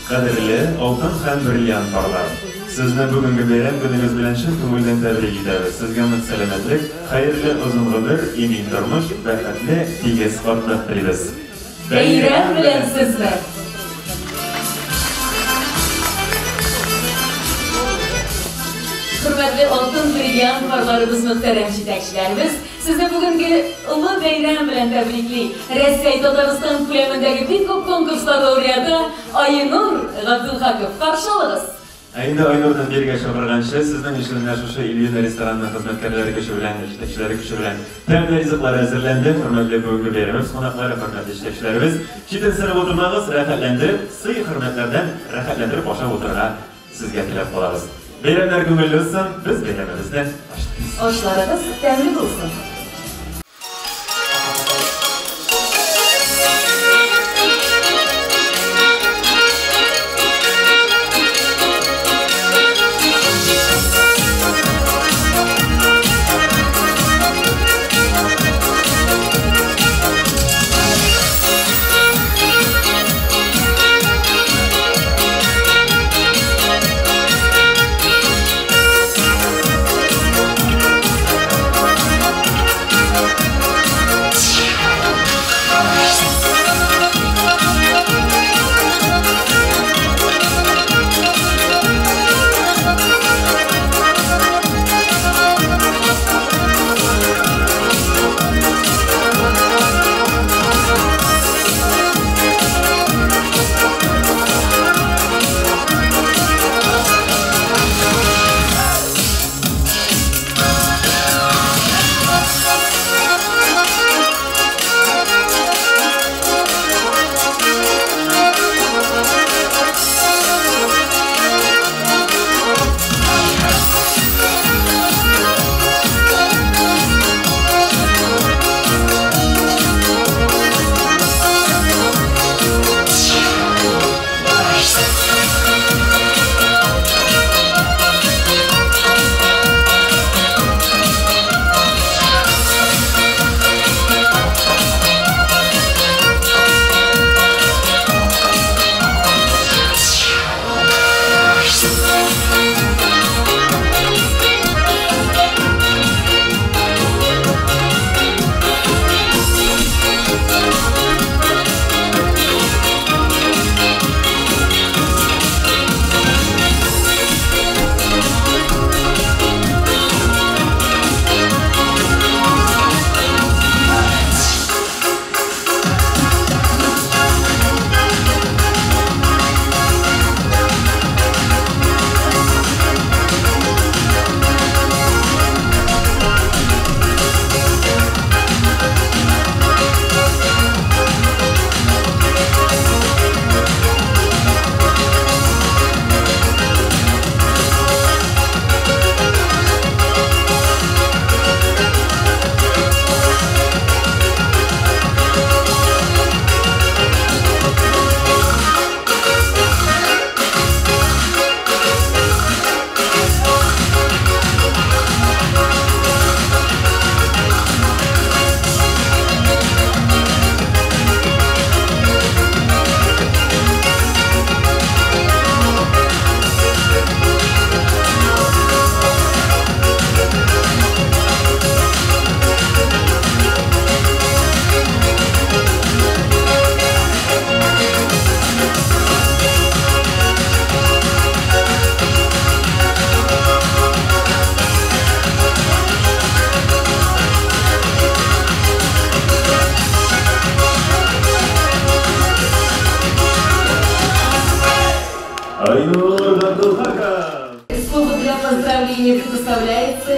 Кадерле алтын һәм бриллиант парлар. Сезне бүгенге бәйрәм көнегез белән чын күңелдән тәбрик итәбез. Сезгә нык сәламәтлек, хәерле озын гомер, имин тормыш, бәхетле, тигез картлык телибез. Бәйрәм белән сезне! Hürmetli altın brilliyant pарларыбыз, мөхтәрәм җитәкчеләребез, сезне бүгенге улы бәйрәм белән тәбрикли. Россия Татарстан күләмендәге бик күп конкурслар лауреаты Айнур Габдулхаков. Каршы алыгыз. Инде Айнурдан бергә чакырганчы, сезнең өчен шушы Илья ресторанының хезмәткәрләре кеше белән, җитәкчеләре кеше белән тәмле ризыклар әзерләнде. Хөрмәтле бүгенге бәйрәмебез кунаклары, хөрмәтле җитәкчеләребез, читен сынып утырмагыз, рәхәтләндереп, сый-хөрмәтләрдән рәхәтләндереп ашап утырырга сезгә теләп калабыз. Бәйрәмнәр күңелле булсын, без бәйрәмебездән башлыйбыз. Ашларыгыз тәмле булсын.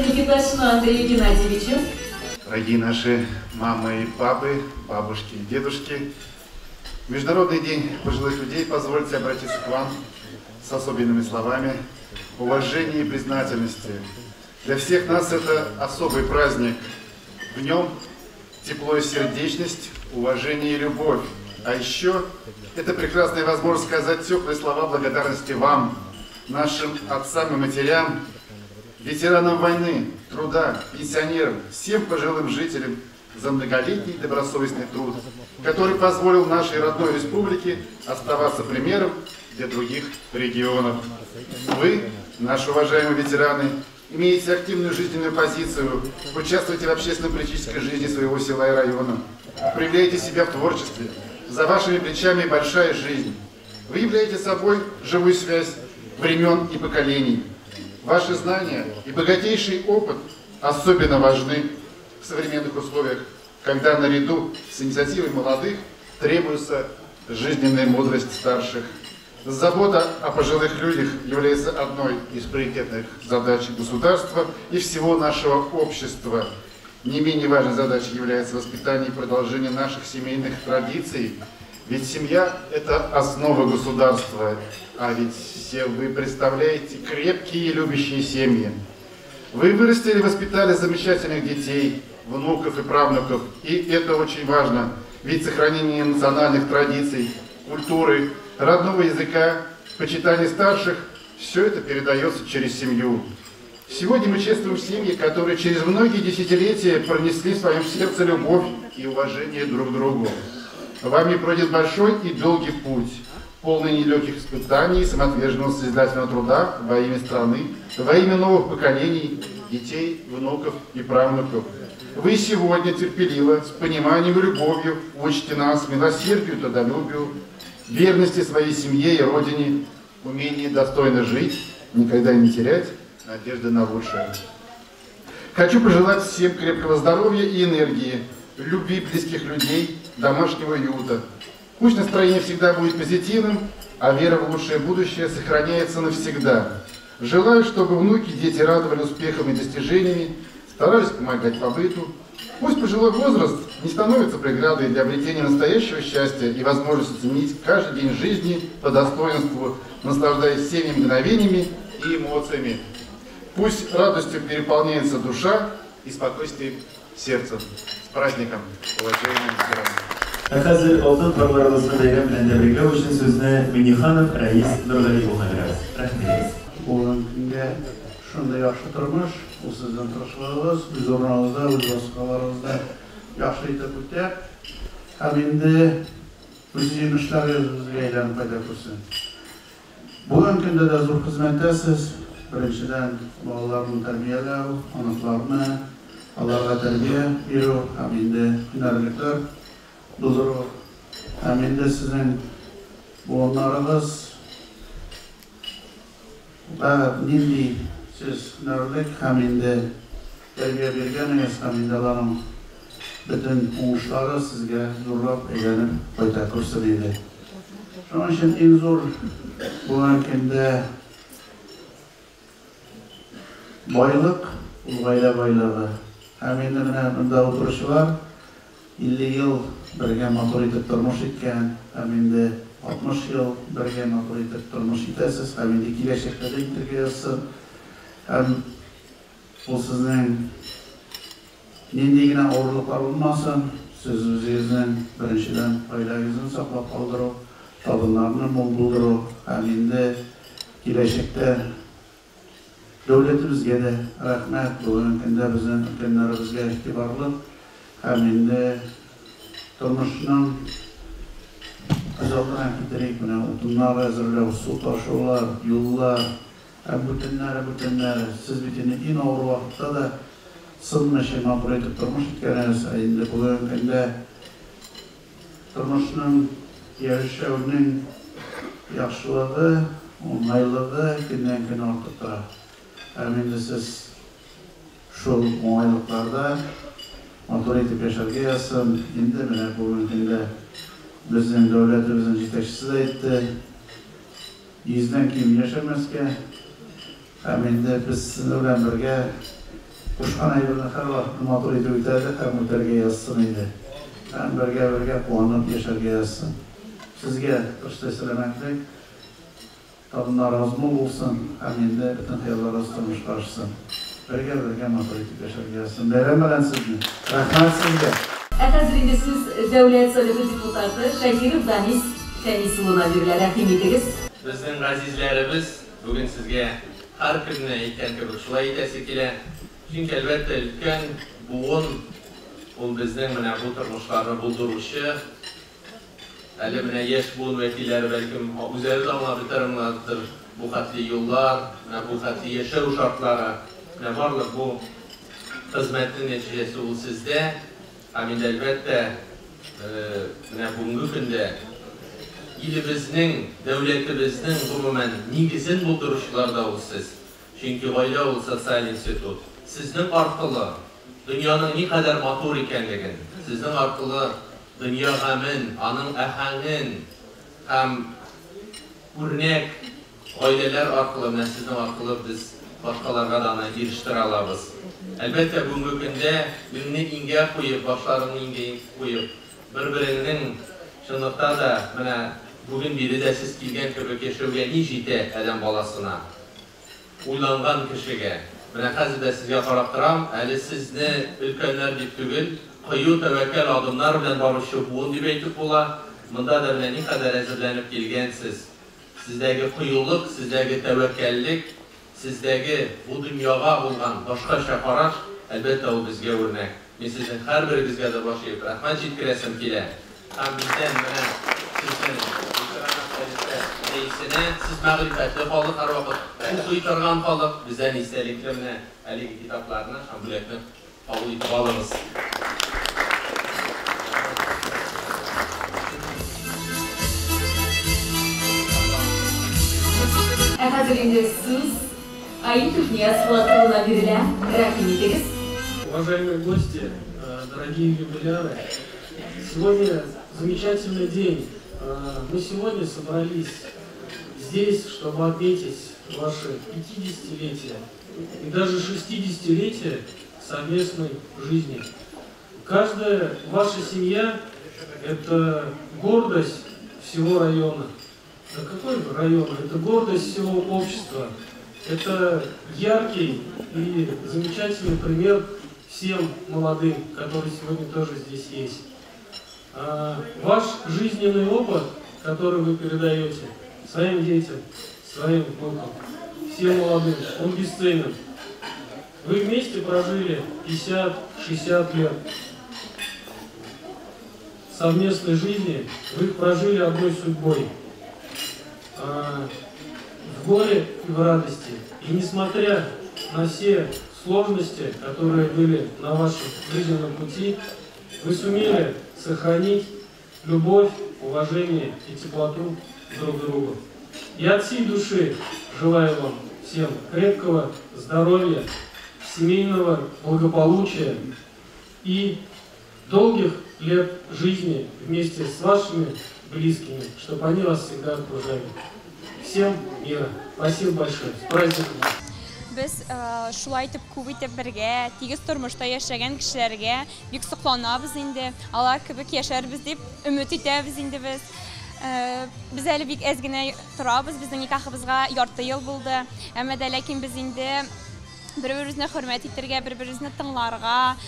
Никиташину Андрею Геннадьевичу. Дорогие наши мамы и папы, бабушки и дедушки, Международный день пожилых людей, позвольте обратиться к вам с особенными словами уважения и признательности. Для всех нас это особый праздник. В нем тепло и сердечность, уважение и любовь. А еще это прекрасная возможность сказать теплые слова благодарности вам, нашим отцам и матерям, ветеранам войны, труда, пенсионерам, всем пожилым жителям за многолетний добросовестный труд, который позволил нашей родной республике оставаться примером для других регионов. Вы, наши уважаемые ветераны, имеете активную жизненную позицию, участвуете в общественно-политической жизни своего села и района, проявляете себя в творчестве, за вашими плечами большая жизнь. Вы являете собой живую связь времен и поколений. Ваши знания и богатейший опыт особенно важны в современных условиях, когда наряду с инициативой молодых требуется жизненная мудрость старших. Забота о пожилых людях является одной из приоритетных задач государства и всего нашего общества. Не менее важной задачей является воспитание и продолжение наших семейных традиций. Ведь семья – это основа государства, а ведь все вы представляете крепкие и любящие семьи. Вы вырастили и воспитали замечательных детей, внуков и правнуков, и это очень важно, ведь сохранение национальных традиций, культуры, родного языка, почитание старших – все это передается через семью. Сегодня мы чествуем семьи, которые через многие десятилетия пронесли в своем сердце любовь и уважение друг к другу. Вами пройден большой и долгий путь, полный нелегких испытаний, самоотверженного созидательного труда во имя страны, во имя новых поколений, детей, внуков и правнуков. Вы сегодня терпеливо, с пониманием и любовью учите нас милосердию, трудолюбию, верности своей семье и родине, умении достойно жить, никогда не терять надежды на лучшее. Хочу пожелать всем крепкого здоровья и энергии, любви близких людей, домашнего уюта. Пусть настроение всегда будет позитивным, а вера в лучшее будущее сохраняется навсегда. Желаю, чтобы внуки, дети радовали успехами и достижениями, старались помогать по быту. Пусть пожилой возраст не становится преградой для обретения настоящего счастья и возможности ценить каждый день жизни по достоинству, наслаждаясь всеми мгновениями и эмоциями. Пусть радостью переполняется душа и спокойствием сердца. С праздником, уважаемые ветераны! Хәзер алтын парларыбызны бәйрәм белән тәбрикләү өчен сүзне Миңнеханов Рәис Нургалиевка бирәбез. Рәхмәт. Бүгенге көндә шундый яхшы тормыш, ул сезнең тырышлыгыгыз, үз урыныңызда, үз вазифаларыгызда яхшы итеп үтә. Һәм инде үз җиңешләрегезгә әйләнеп кайта күрсен. Бүгенге көндә дә зур хезмәттәсез. Беренчедән, балаларны тәрбияләү, аныкларны, аларга тәрбия бирү, һәм инде һөнәрлекләр булдыру, һәм инде сезнең буыннарыгыз нинди сез һөнәрлек һәм инде тәрбия биргәнегез, һәм инде аларның бөтен уңышлары сезгә зурлап әйләнеп кайта күрсен иде. Шуның өчен иң зур бүгенге көндә байлык, ул гаилә байлыгы. Һәм инде менә монда утыручылар 50 ел бергә матур итеп тормыш иткән, һәм инде 60 ел бергә матур итеп тормыш итәсез, һәм инде киләчәктә дә итәргә язсын. Һәм ул сезнең нинди генә авырлыклар булмасын, сез үзегезнең беренчедән гаиләгезне саклап калдыру, табыннарны мул булдыру, һәм инде киләчәктә дәүләтебезгә дә рәхмәт, бүгенге көндә безнең өлкәннәребезгә игътибарлы, һәм инде тормышның азалдыран китерик, менә утыннар әзерләү, су ташулар, юллар, һәм бүтәннәре, сез бит инде иң авыр вакытта да сынмыйча матур итеп тормыш иткәнегез, инде бүгенге көндә тормышның яшәүнең яхшылыгы, уңайлыгы көннән-көн артып тора. Һәм инде сез шул уңайлыкларда матур итеп яшәргә язсын. Инде менә бүгенге көндә безнең дәүләтебезнең җитәкчесе дә әйтте, йөздән ким яшәмәскә. Һәм инде без сезнең белән бергә Kuşkan aylarını her vakit matur edip ötedi, hem öterge yazsın idi. Hem birge kuanıp yaşarge yazsın. Sizge işte söylemeklik, tadınlar razı olsun, hem de bütün hayallar ısıtılmış karşısın. Birge matur edip yaşarge yazsın. Beğenmeden sizni. Rahmet sizge. Hazırında siz Devlet Sovetı Deputatı Şakirov Danis Şenisulu'na verilere rahim ediniz. Bizning azizlarimiz bugün sizge har kunni aytgan kabi shulay aytasi kela. Chunki albatta ulkan bugun ul bizning mana bu turmushlarni bulduruvchi hali mana yosh bugun vakillari balkim o'zlari anglab o'tirganlardir bu xatli yo'llar, bu xatli yashash shartlari, barliq bu xizmatning natijasi u sizda. Endi albatta mana bugungi kunda ilimizning, davlatimizning umuman negizini bulduruvchilarda siz. Chunki oila ul sotsial institut sizning orqali dunyoning ne qadar motor ekanligini, sizning orqali dunyo g'amin, aning ahangin ham o'rnak oilalar orqali, sizning orqali biz boshqalarga da erishtira olamiz. Albatta bugungi kunda kunni inga qo'yib, boshlarini inga qo'yib, bir-birining shundoqda da mana bugün biri de siz kelgan kabi yashashga nijita adam bolasına o'ylangan kishiga mana hozirda sizga qarab turam, hali sizni ulkanlar deb tugul, qo'yu tavakkal odamlar bilan borishni bu deb aytib bo'la. Bunda da mana ne qadar hazırlanib kelgansiz. Sizdagi qo'yuqlik, sizdagi tavakkallik, sizdagi bu dunyoga bo'lgan boshqacha qarash albatta u bizga o'rnak. Men sizning har biringizga da boshlayib rahmat yetkazim kelar. Ham bizdan mana sizdan siz ma'rifatli qolib, har vaqt o'qiy turgan qolib, bizdan istaliklarni, haligi kitoblarni, hambulatni qabul etib olamiz. Hazırında siz Aitov Niyazовна verilen rahim ediniz. Уважаемые гости, дорогие юбиляры, сегодня замечательный день. Мы сегодня собрались здесь, чтобы отметить ваше 50-летие и даже 60-летие совместной жизни. Каждая ваша семья – это гордость всего района. Да какой район? Это гордость всего общества. Это яркий и замечательный пример всем молодым, которые сегодня тоже здесь есть. Ваш жизненный опыт, который вы передаете своим детям, своим внукам, всем молодым, он бесценен. Вы вместе прожили 50-60 лет совместной жизни, вы прожили одной судьбой, в горе и в радости. И несмотря на все сложности, которые были на вашем жизненном пути, вы сумели сохранить любовь, уважение и теплоту друг к другу. Я от всей души желаю вам всем крепкого здоровья, семейного благополучия и долгих лет жизни вместе с вашими близкими, чтобы они вас всегда окружали. Всем мира. Спасибо большое. С праздником! Biz şulay itib күп итеп бергә, тигез тормышта яшәгән кешеләргә бик сокланабыз инде. Алар кебек яшәрбез дип өмет итәбез инде без. Без әле бик әз генә торабыз, безнең никахыбызга ярты ел булды. Әмма дә ләкин без инде бер-беребезне хөрмәт итәргә, бер-беребезне тыңларга,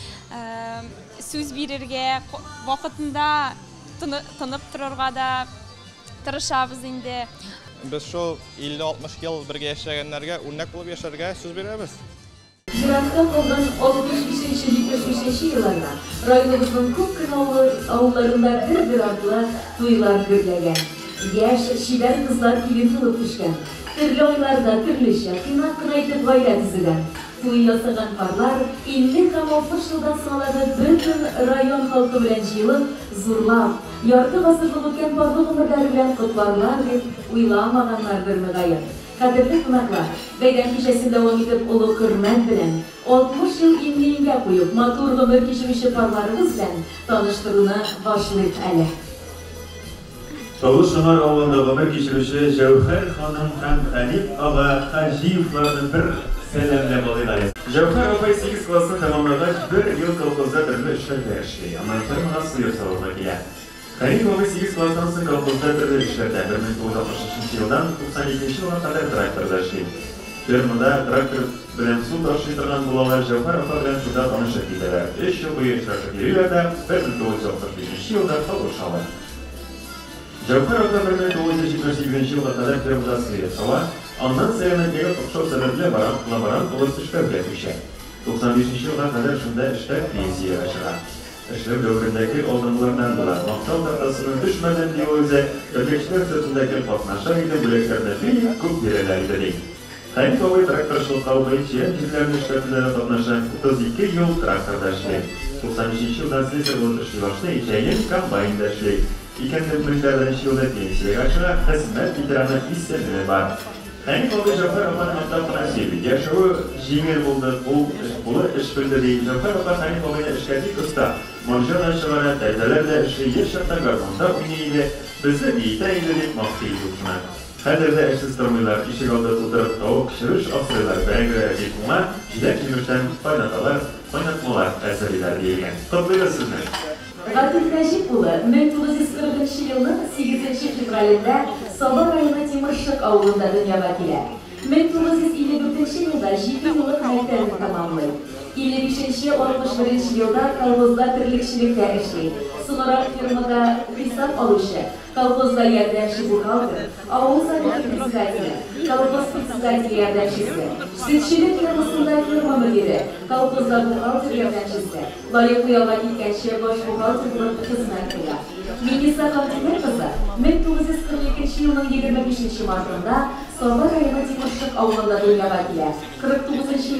сүз бирергә, вакытында тынып торырга да тырышабыз инде. Biz şu 50-60 yıl birge yaşayanlarga örnek bulup yaşarga söz beremiz. Jiratda kalgan 65-75 yıllarda rayonumuzun köpkün avullarında bir adlı toylar gürlegen. Yaş, şiber kızlar kilin kılıp düşken. Türlü oylarda türlüşe, kıymak kınaytıp gayret izleden. Toy yasagan parlar 50-60 yıldan sonra bütün rayon halkı bilen jıyılıp, zurlap, yartı gazırlık ötken barlık ömürler bilen kutlarlar ve uylamaganlardır mıgayın. Kadirli kınaklar, beyden kişesi devam edip ulu hürmet bilen, 60 yıl imliğinge koyup matur ömür kişimişi parlarımız bilen tanıştırını başlayıp ele. Tavuz Şınar avlunda ömür kişirişi Cevher Hanım hem Halip Ağa Haciyevlarını bir Selamlamalılar. Cevher Opay 8 klasını tamamladık. Bir yıl kolkozda türlü işlerle işleyi. Anlatırım nasıl yursalına gelen. Karim Opay 8 klasından sonra kolkozda türlü işlerde 1963 yıldan 92 yıla kadar traktörda işleyi. Firmada traktör bilen su taşıytırgan bulalar Cevher Opay bilen şurada tanışıp giderler. 3 yıl boyu işlerşip yürüyor da 1965 yılda kavuşalar. Cevher Opay 1978 yıla kadar firmada sıyırsalar. Ondan seyirmekleri okşov sebeple varan olası işler üretmişler. 95 yılına kadar şunda işler pensiye aşılar. İşler dövründeki oldumlarından dolayı maktal takasının düşmeden diye özü, ötekiler sırtındaki patnaşlar ile büleklerine büyük kub birelerde değil. Kayın kovayı traktörçılık kavgayı çiğen cillerinin işletmelere patnaşan 32 yıl traktörda işleyip, 93 yıldan sesir oluşu başta içeyin kambayında işleyip, 2000 yılda pensiye aşılar, hizmet bitiranı hissetmeye var. Kayın kovayı Cevher Opay Maktabına sevdi. Yaşağı jingel buldu, bu iş bildi değil. Cevher Opay Kayın kovayı işledik usta. Monjör aşılara teyzelerle işi yer şartta garmanda oynayıyla bizi iyide eyledik maktiyi tutma. Kadirde eşsiz durumuylar, işi kaldı tutup tavuk pişiriş asırlar beğengiler yıkma, jilek yürüşten oynatmalar eseriler diyilgen. Kutluyor sizler. Latif Rajip ulu 1940 yılının 8 fevralinde Soba rayonu Timurşık avlunda dünyaya gelir. 1954 yılda 7 yıllık mektebini tamamlayıp, 55-61 yılda kolxozda tirlikçilikte işleyip, sonra firmada hesap alışı, kolxozda yardımcı buhalter, avul sanatı председателі, kolxoz председателі yardımcısı, sütçülük firmasında firma müdürü, kolxozda buhalter yardımcısı, layıklı yola gitkençe boş buhalter bulup hizmet kılar. Melisa Fatime kızı 1942 yılın 25 Mart'ında Soba rayonu Timurşık avlunda dünyaya gelir.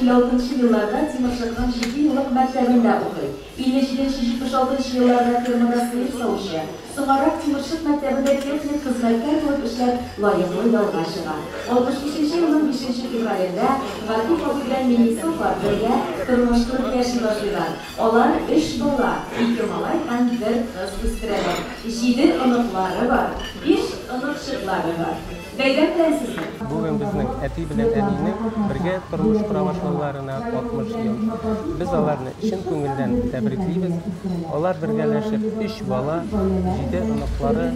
49-56 yıllarda Timurşık'ın 7 yıllık mektebinde okuyup, 57-76 yıllarda firmada sıyır savuşu, sonra Timurşık mektebinde teknik hizmetler bulup işler layıklı yolga çıkar. 65 yılın 5 fevralinde Latif Opay bilen Melisa Fatime turmuşluk yaşadılar. Onlar 3 bala, 2 malay hem 1 kız üstüreler. 7 ınıkları var, 5 ınıkşıkları var. Beyden bilənsizmi? Bugün bizning әти bilan әнине birga turmush qura boshlaganlarına 60 yil. Biz ularni chin ko'ngildan tabriklaymiz. Ular birgalashib 3 bola, 7 iniqlari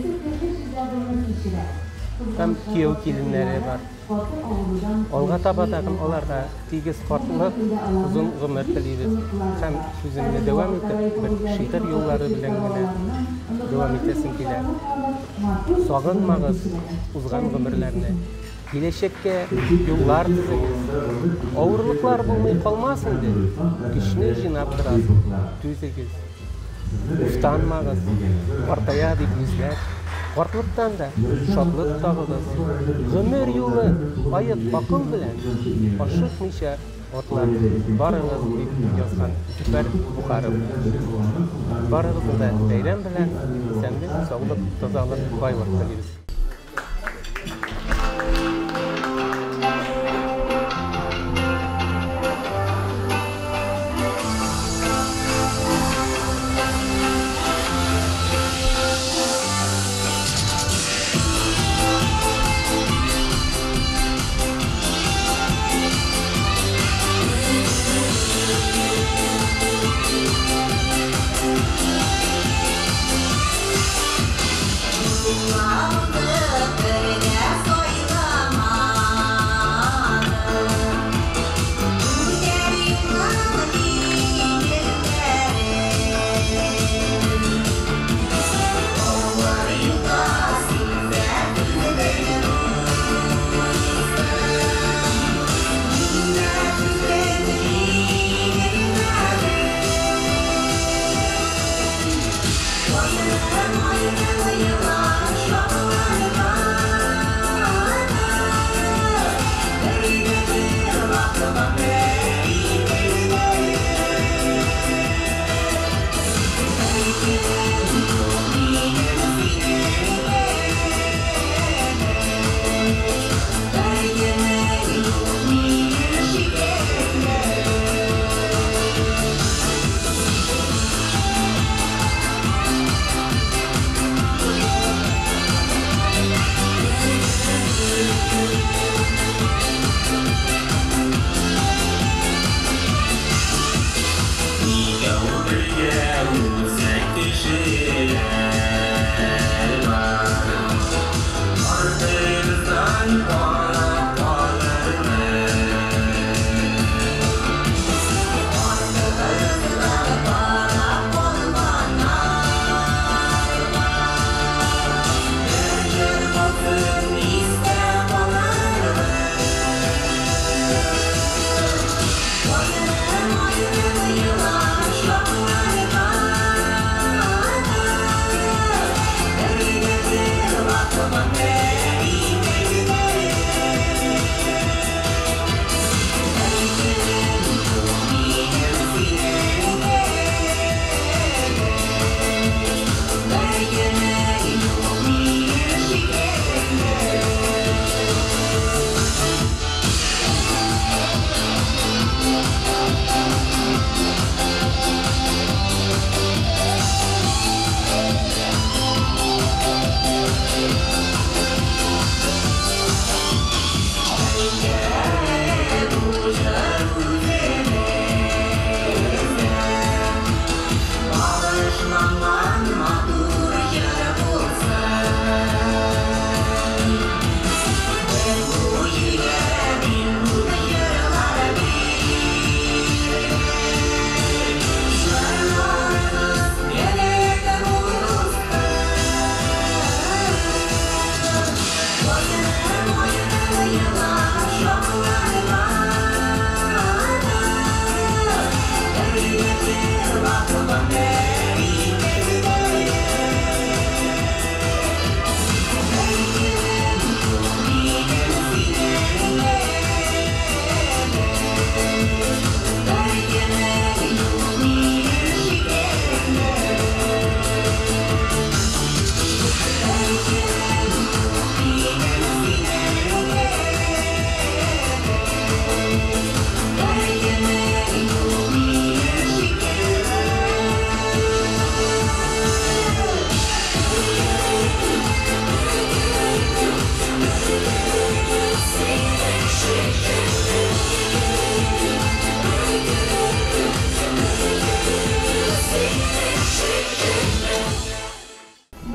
ham kuyov kelinlari bor. Olga tabataqim ularga tegiz farqliq, uzun umr tilaymiz. Ham so'zimni davom etib, bir shitir yo'llari bilan davom etasin kelar. Sog'inmag'iz uzgan umrlarni. Gelecekka yo'llar tuzaymiz. Og'irliklar bo'lmay qolmasin deb kuchni jinob turasiz. Tuzigiz. Ustanmag'iz. Ortaya deb yuzlar. Qorqliqdan da shodlik tog'iz. Umr yo'li oyat aql bilan oshiqmisha otlar barimiz deb yozgan bir Buxarov. Barimizda bayram bilan senlik, sog'lik, tozalik, boylik tilaymiz. Wow.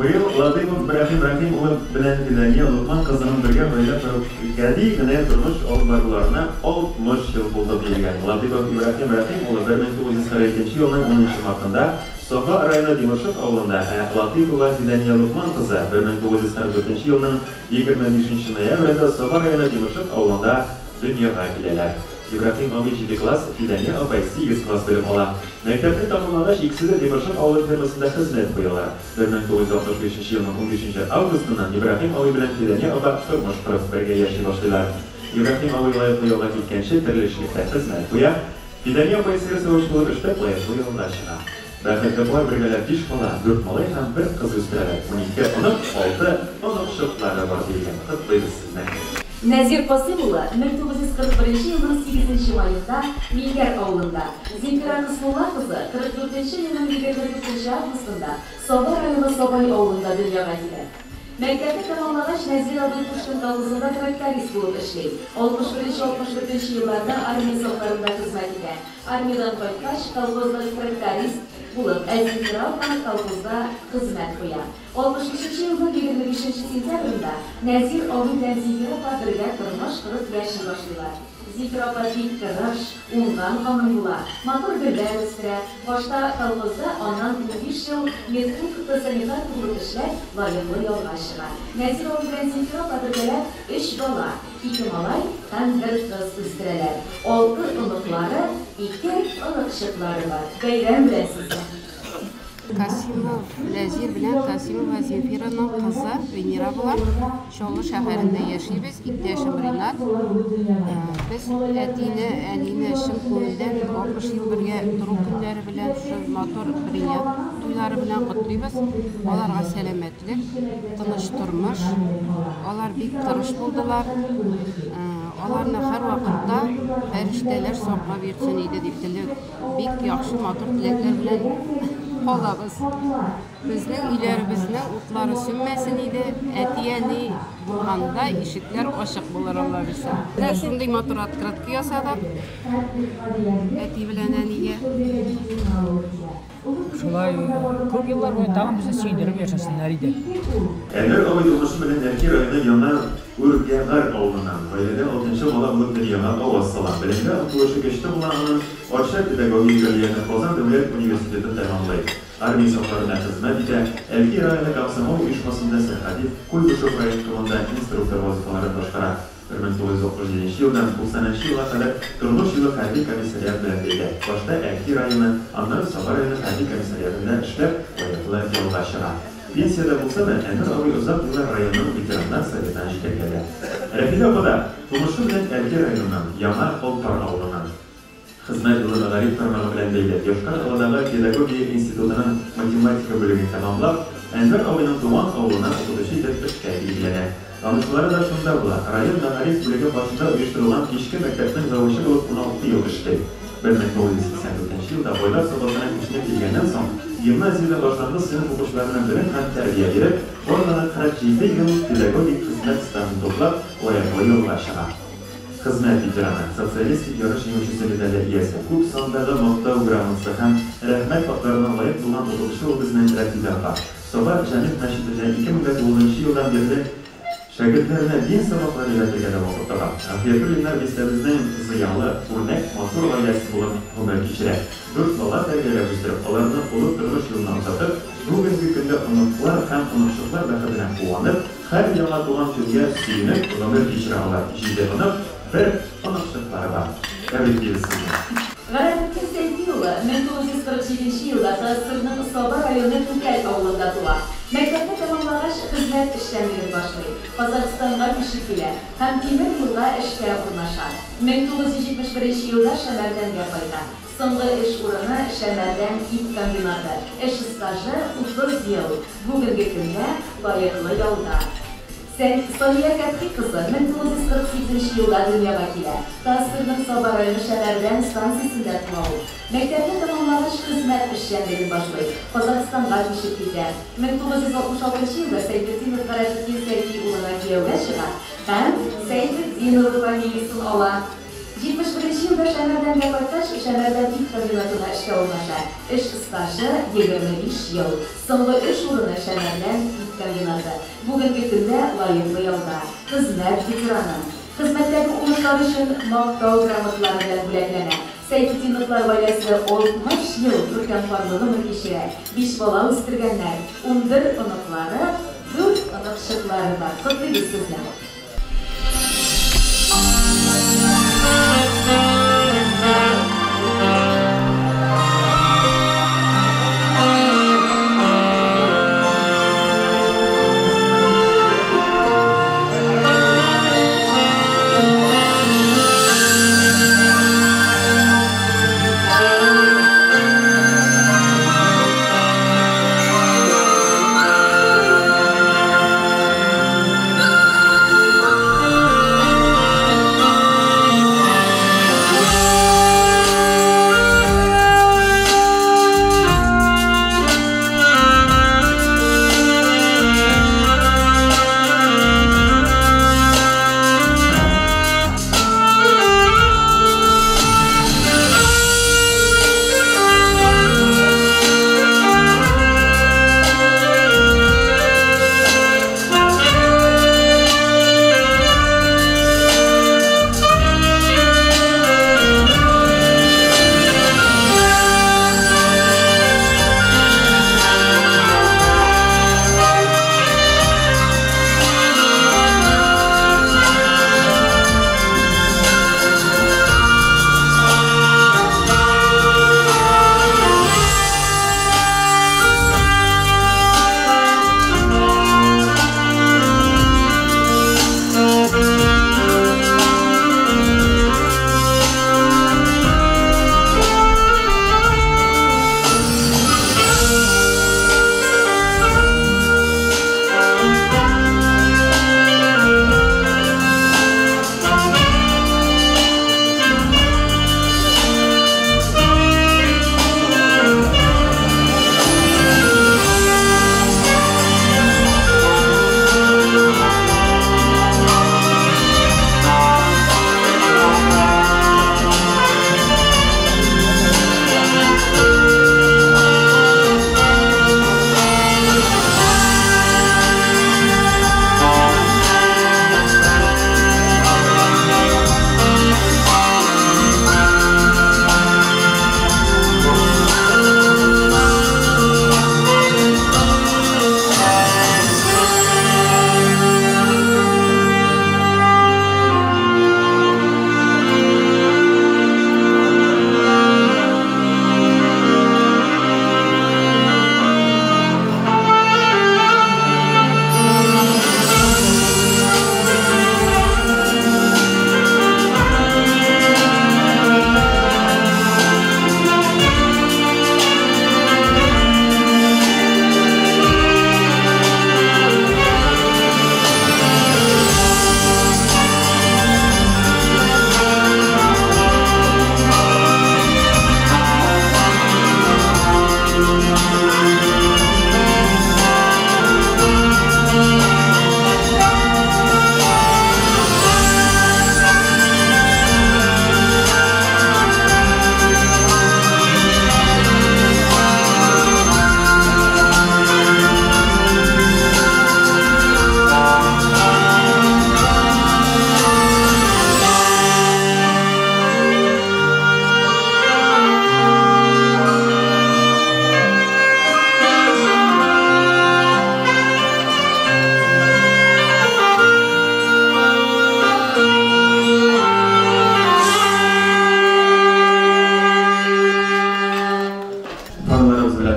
Быйыл Ладыймов Ибрахим улы белән Фидания Лукман кызының бергә гаилә корып гади генә тормыш алып баруларына 60 ел булды диелгән. Ладыймов Ибрахим улы 1942 елның 10 мартында Соха районы Димашев авылында, Латыйпова Фидания Лукман кызы 1944 елның 25 ноябрендә Соха районы Димашев авылында дөньяга киләләр. Ибрахим абый 7 класс, Фидания апай 8 класс белем ала. Мәктәпне тәмамлагач икесе дә Димашев авыл фермасында хезмәт куялар. 1965 елның 15 августыннан Ибрахим абый белән Фидания апа тормыш корып бергә яши башлыйлар. Ибрахим абый лаеклы ялга киткәнче төрле эшләрдә хезмәт куя. Фидания апай сәясәт булып эштә лаеклы ялга чыга. Бәхетле бай бергәләр 5 бала, 4 малай һәм 1 кыз үстерәләр. 12 онық, 6 онық шыклары бар дигән. Котлыйбыз сезне. Нәзир Касыймулла 1941 елның 8 майында Милгәр авылында, Зинфира Кысмулла кызы 44 елның 24 августында Сабай районы Сабай авылында дөньяга килә. Мәктәпне тәмамлагач Нәзир абый Кушкин колхозында тракторист булып эшли. 61-64 елларда армия сафларында хезмәт итә. Армиядан кайткач колхозда тракторист булып, Зинфира колхозда хезмәт куя. 63 елның 25 сентябрендә Нәзир абый белән Зинфира бергә тормыш корып яши башлыйлар. Зинфира бик тырыш, уңган ханым була, матур гөлләр үстерә. Башта колхозда аннан 15 ел медпунктта булып эшләп, лаеклы ялга чыга. Нәзир абый белән Зинфира бергәләп 3 бала, 2 малай һәм 1 кыз үстерәләр. 6 оныклары, 2 оныкчыклары бар. Бәйрәм белән сезгә. Касимов Нәзир белән Касимова Зинфираның кызы Венера була. Шолы шәһәрендә яшибез, иптәшем Ринат. Без әнине шын күңелдән 60 ел бергә туру көннәре белән шу мотор бриллиант туйлары белән котлыйбыз. Аларга сәламәтлек, тыныч тормыш. Алар бик тырыш булдылар. Аларны һәр вакытта фәрештәләр саклап йөрсен иде дип теләк. Бик яхшы мотор теләкләр белән Халабыз. Безнең өйләребезнең утлары сүнмәсен иде. Әтияне булганда ишекләр ачык булыр Алла белсә. Шундый мотор открытка ясадык. Әти белән әнигә. Шулай күп еллар буе тагын безне сөйдереп яшәсеннәр иде. Әнвәр абый тормышы белән Әрки районы яңа Үргәгар авылыннан гаиләдә 6нчы бала булып дөньяга аваз сала. Белемгә омтылышы көчле булганын Арча педагогик Казан дәүләт университетын тәмамлый. Армия сафларында хезмәт итә. Әрки районы комсомол оешмасында сәхәди Куйбышев проектында инструктор вазифаларын башкара. 1937 елдан 90 елга кадәр тормыш юлы хәрби комиссариат белән бергә. Башта Әрки районы, аннан Сабай районы хәрби комиссариатында эшләп, лаеклы ялга чыга. Пенсияда булса да, Әнвәр абый озак еллар районның ветераннар советына җитәкләде. Рәфидә апа тормышы белән Әрки районыннан, Яңа Алпар авылыннан хезмәт юлы гарип тармагы белән бәйле. Йошкар авылдагы педагогия институтының математика бүлеген тәмамлап, Әнвәр абыйның туган авылына укытучы итеп эшкә килгән. Танышлары да шунда була. Район мәгариф бүлеге башында оештырылган кичке мәктәпнең завучы булып 16 ел эшли. 1984 елда Бойлар сабатына күченеп килгәннән соң, гимназиядә башлангыч сыйныф укучыларының белем һәм тәрбия биреп, барлыгы 47 ел педагогик хезмәт стажын туплап, лаеклы ялга чыга. Хезмәт ветераны, социалистик ярыш җиңүчесе медале иясе, күп сандагы мактау грамотасы һәм рәхмәт хатларына лаек булган укытучы ул безнең Рәфидә апа. Сабар Җәмит мәчетендә 2009 елдан бирле шәкертләренә дин сабаклары өйрәтергә дәвам итә. Ахиятуллиннар бистәбезнең зыянлы, үрнәк, матур гаиләсе булып гомер кичерә. 4 бала тәрбияләп үстереп, аларны олы тормыш юлына озатып, бүгенге көндә оныклар һәм оныкчыклар бәхетенә куанып, һәр яңа туган көнгә сөенеп гомер кичерә алар. 7 онык, 1 оныкчыклары бар. Тәбрикләйбез сезне. Гарәпкин Сәйди улы 1947 елда Касырның Сабай районы Түкәл авылында туа. Мәктәпне тәмамлагач хезмәт эшләмәген башлый. Казакъстанга күчеп килә һәм тимер юлга эшкә урнаша. 1971 елда Шәмәрдәнгә кайта. Соңгы эш урыны Шәмәрдән ит комбинаты. Эш стажы 30 ел. Бүгенге көндә лаеклы ялда. Сания Кәтки кызы 1948 елда дөньяга килә. Касырның Сабай районы Шәмәрдән станциясендә туа. Мәктәпне тәмамлагач хезмәт эшчәнлеген башлый. Казакъстанга күчеп китә. 1966 елда Сәйдетдинов Гарәпкин Сәйди улына кияүгә чыга һәм Сәйдетдинов фамилиясын ала. 71 yılda şəhərdən departaj, şəhərdən ilk koordinatına işə olmaşa. İş stajı 25 yıl. Soğlu iş uğruna şəhərdən ilk koordinatı. Bugünkü gündə layıqlı yolda. Hizmet veteranı. Hizmetteki uğurlar için maqtav gramatları bilen büləklənə. Seyfettinliklar ailesinde 60 yıl Türkan varlığı mülkişire. 5 bala üstürgenler. 11 ınıkları, 4 ınıkşıkları var. Kutlu sizler.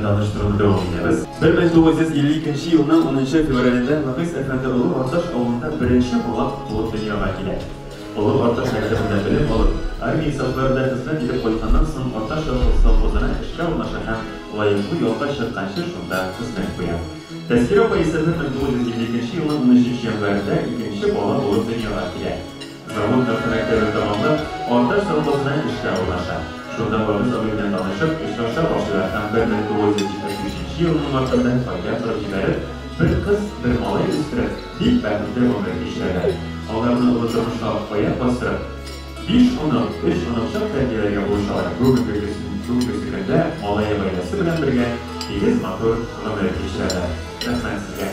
tanıştırıldı olmayız. 1952 yılının 10. fevralinde Nafis Efendi Ulu Ortaş Oğlu'nda birinci bulak bulup dünyaya geldi. Ulu Ortaş Mektebi'nde bilim olup, armiya saflarında hizmet edip koykandan soň Ortaş Oğlu'na işe olmaşı hem layıklı yolda çıkkanşı şunda hizmet koyan. Tezkere Paysa'nın 1952 yılının 10. yanvarında ikinci bulak bulup dünyaya geldi. Zavod Nafis Mektebi'nin tamamda Ortaş Oğlu'na işe olmaşı. Şundan varız alıyla tanışıp, İştaşa başlarından 1973 yılının martında fayda tarafçıları bir kız, bir malay üstürüp, ilk bərdə devam edir işlərə. Onların ılıtırmış hafifaya bastırıp, 5 ondan 3 ondan tәрбиеләргә булышалар. Бүгенге көндә малай гаиләсе белән бергә 8 матур гомер кичерәләр. Рәхмәт сезгә.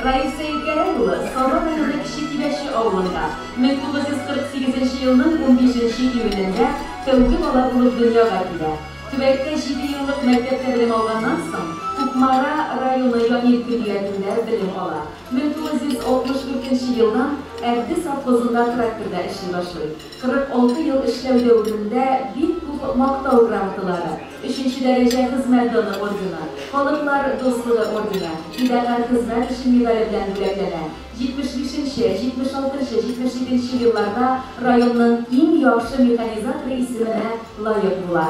Раиса Егәрәйұлы Сабан районы Кіші Кибәші ауылында 1948 елның 15 июлендә тәүге бала булып дөньяга килә. Төбәктә 7 еллык мәктәптә белем алганнан соң Кукмара районы Янир көллиятендә белем ала. 1964 елдан Әрді совхозында тракторда эшли башлый. 46 ел эшләү дәврендә бик күп мактау грамоталары, 3-нче дәрәҗә хезмәт даны ордены, халыклар дуслыгы ордены, фидакар хезмәт өчен медале белән бүләкләнә. 75-нче, 76-нче, 77-нче елларда районның иң яхшы механизаторы исеменә лаек була.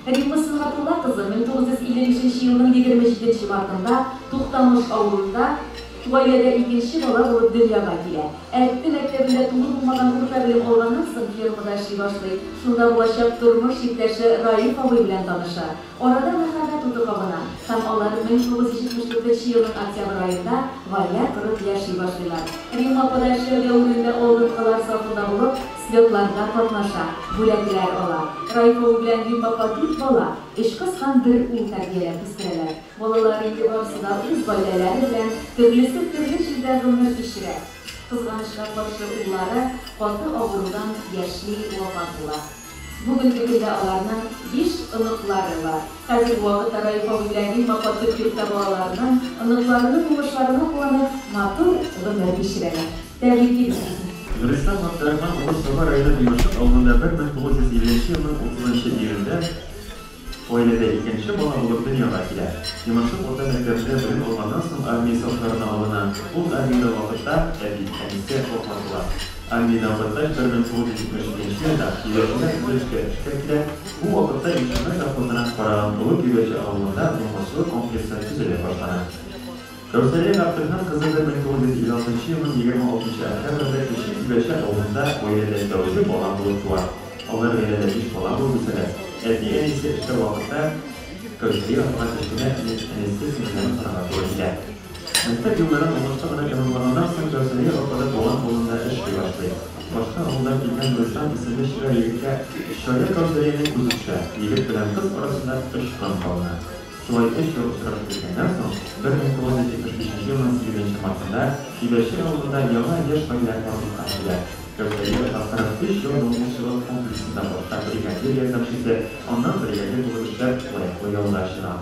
Римма Сынгатулла кызы 1953 елның 27 мартында Туктамыш авылында гаиләдә икенче бала булып дөньяга килә. Әтте мәктәбендә тугры булмаган урта белем алганнан соң фермада эшли башлый. Шунда булачак тормыш иптәше Раиф абый белән таныша. Арада мәхәббәт уты кабына. Һәм алар 1974 елның октябрь айында гаилә корып яши башлыйлар. Римма подәшләр дәврендә алдынгылар сафында булып, слетларда катнаша, бүләкләр ала. Раиф абый белән Римма патик бала, 3 кыз һәм 1 ул тәрбияләп үстерәләр. Балалар инде барысы да үз гаиләләре белән төрле җирдә гомер кичерә. Кызганычка каршы уллары каты авырудан яшьли вафат була. Бүгенге көндә аларның 5 оныклары бар. Хәзерге вакытта Раиф абый белән Римма патик йортта балаларның оныкларының уңышларына куанып, матур гомер кичерәләр. Тәбрик Нуристан Абдрахман улы Саба районы Димашык авылында 1950 елның 30 июлендә гаиләдә икенче бала булып дөньяга килә. Димашык урта мәктәбендә белем алганнан соң армия сафларына алына. Ул армиядә вакытта әнисе вафат була. Армиядә вакытта 1972 елда Киевдә эшкә килә. Бу вакытта инженер сафларына караган булып Киевдә авылында мохаслык комплексы төзелә башлана. Кәүсәрия Абдрахман кызы 1956 елның 26 октябрендә Киевдә авылында гаиләдә тәүге бала булып туа. Алар гаиләдә 5 бала булып үсә. Әти әнисе эшкә вакытта Кәүсәрия Абдрахман әнисе сыннан карага туры. Мәктәп елларын уңышлы гына тәмамлаганнан соң Кәүсәрия апада туган авылында эшли башлый. Башка авылдан килгән Рөстәм исемле шигырь егеткә Шәрия Кәүсәрияның күзе төшә. Егет белән кыз арасында 3 көн калына. Шулай 3 ел очрашып килгәннән соң 1975 елның 8 мартында Кибәши авылында яңа яшь гаилә барлыкка килә. Кәүсәрия 45 ел муниципаль комплексында башка бригадир ярдәмчесе, аннан бригадир булып эшләп, лаеклы ялда чыга.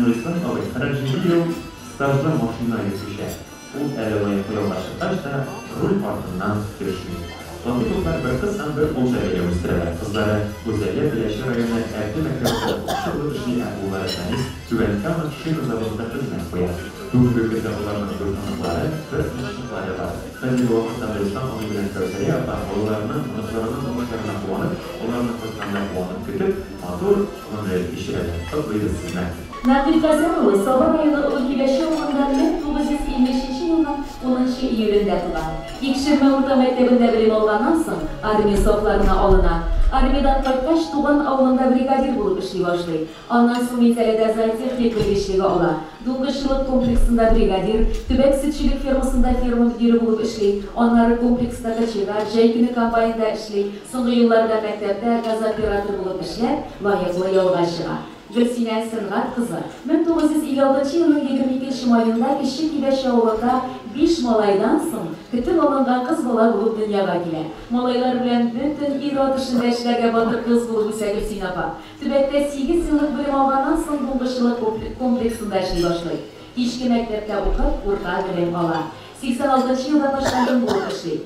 Нуристан абый 40 ел стажлы машина йөртүче. Ул әле лаеклы ялда чыккач та руль артыннан төшми. Латыклар бер кыз һәм 1 ул тәрбияләп үстерәләр. Кызлары Гүзәлия Яши районы Әрби мәктәбендә укучы эшли, уллары Фәнис Түбән Кама шина заводында хезмәт куя. Бүгенге көндә аларның дөртләре, бер мөмкинлекләре бар. Хәзерге вакытта Рөстәм абый белән Кәүсәрия апа балаларның оныкларының уңышларына куанып, аларны кайтканда куанып көтеп, матур гомер кичерәләр. Котлыйбыз сезне. Нәкъ Казанова Сабан районы Улкибәши авылында 1953 елның 10 июлендә туган. Икшермә урта мәктәбендә белем алганнан соң армия сафларына алына. Армиядан кайткач туган авылында бригадир булып эшли башлый. Аннан соң Митәләдә зоотехник белгечлеге ала. Дуңгышлык комплексында бригадир, төбәк сөтчелек фермасында ферма мөдире булып эшли. Аннары комплекста качыга, җәй көне комбайнда эшли. Соңгы елларда мәктәптә газ операторы булып эшләп, лаеклы ялга чыга. Гөлсинә Сынгат кызы 1956 елның 22 майында Кече Кибәш авылында 5 малайдан соң көтеп алынган кыз бала булып дөньяга килә. Малайлар белән бөтен ир-ат эшендә эшләргә батыр кыз булып үсә Гөлсинә апа. Төбәктә 8 еллык белем алганнан соң дуңгышлык комплексында эшли башлый. Кичке мәктәптә укып, урта белем ала. 86 елда башланган булып эшли.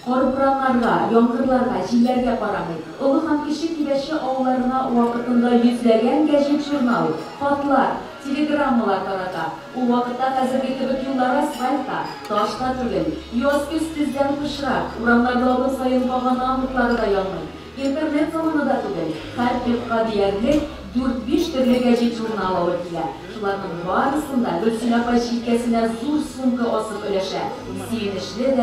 Корбуранларга, яңгырларга, җилләргә карамый. Олы һәм Кече Кибәши авылларына вакытында йөзләгән гәҗит журнал, хатлар, телеграммалар тарата. Ул вакытта хәзерге кебек юллар асфальтта, ташта түгел, яз көз төздән пычрак, урамнарда алган саен баганалыклары да янмый. Интернет заманында түгел, һәр йортка диярлек 4-5 төрле гәҗит журнал алып килә. Шуларның барысында Гөлсинә апа җилкәсенә зур сумка асып өләшә. Сөенечле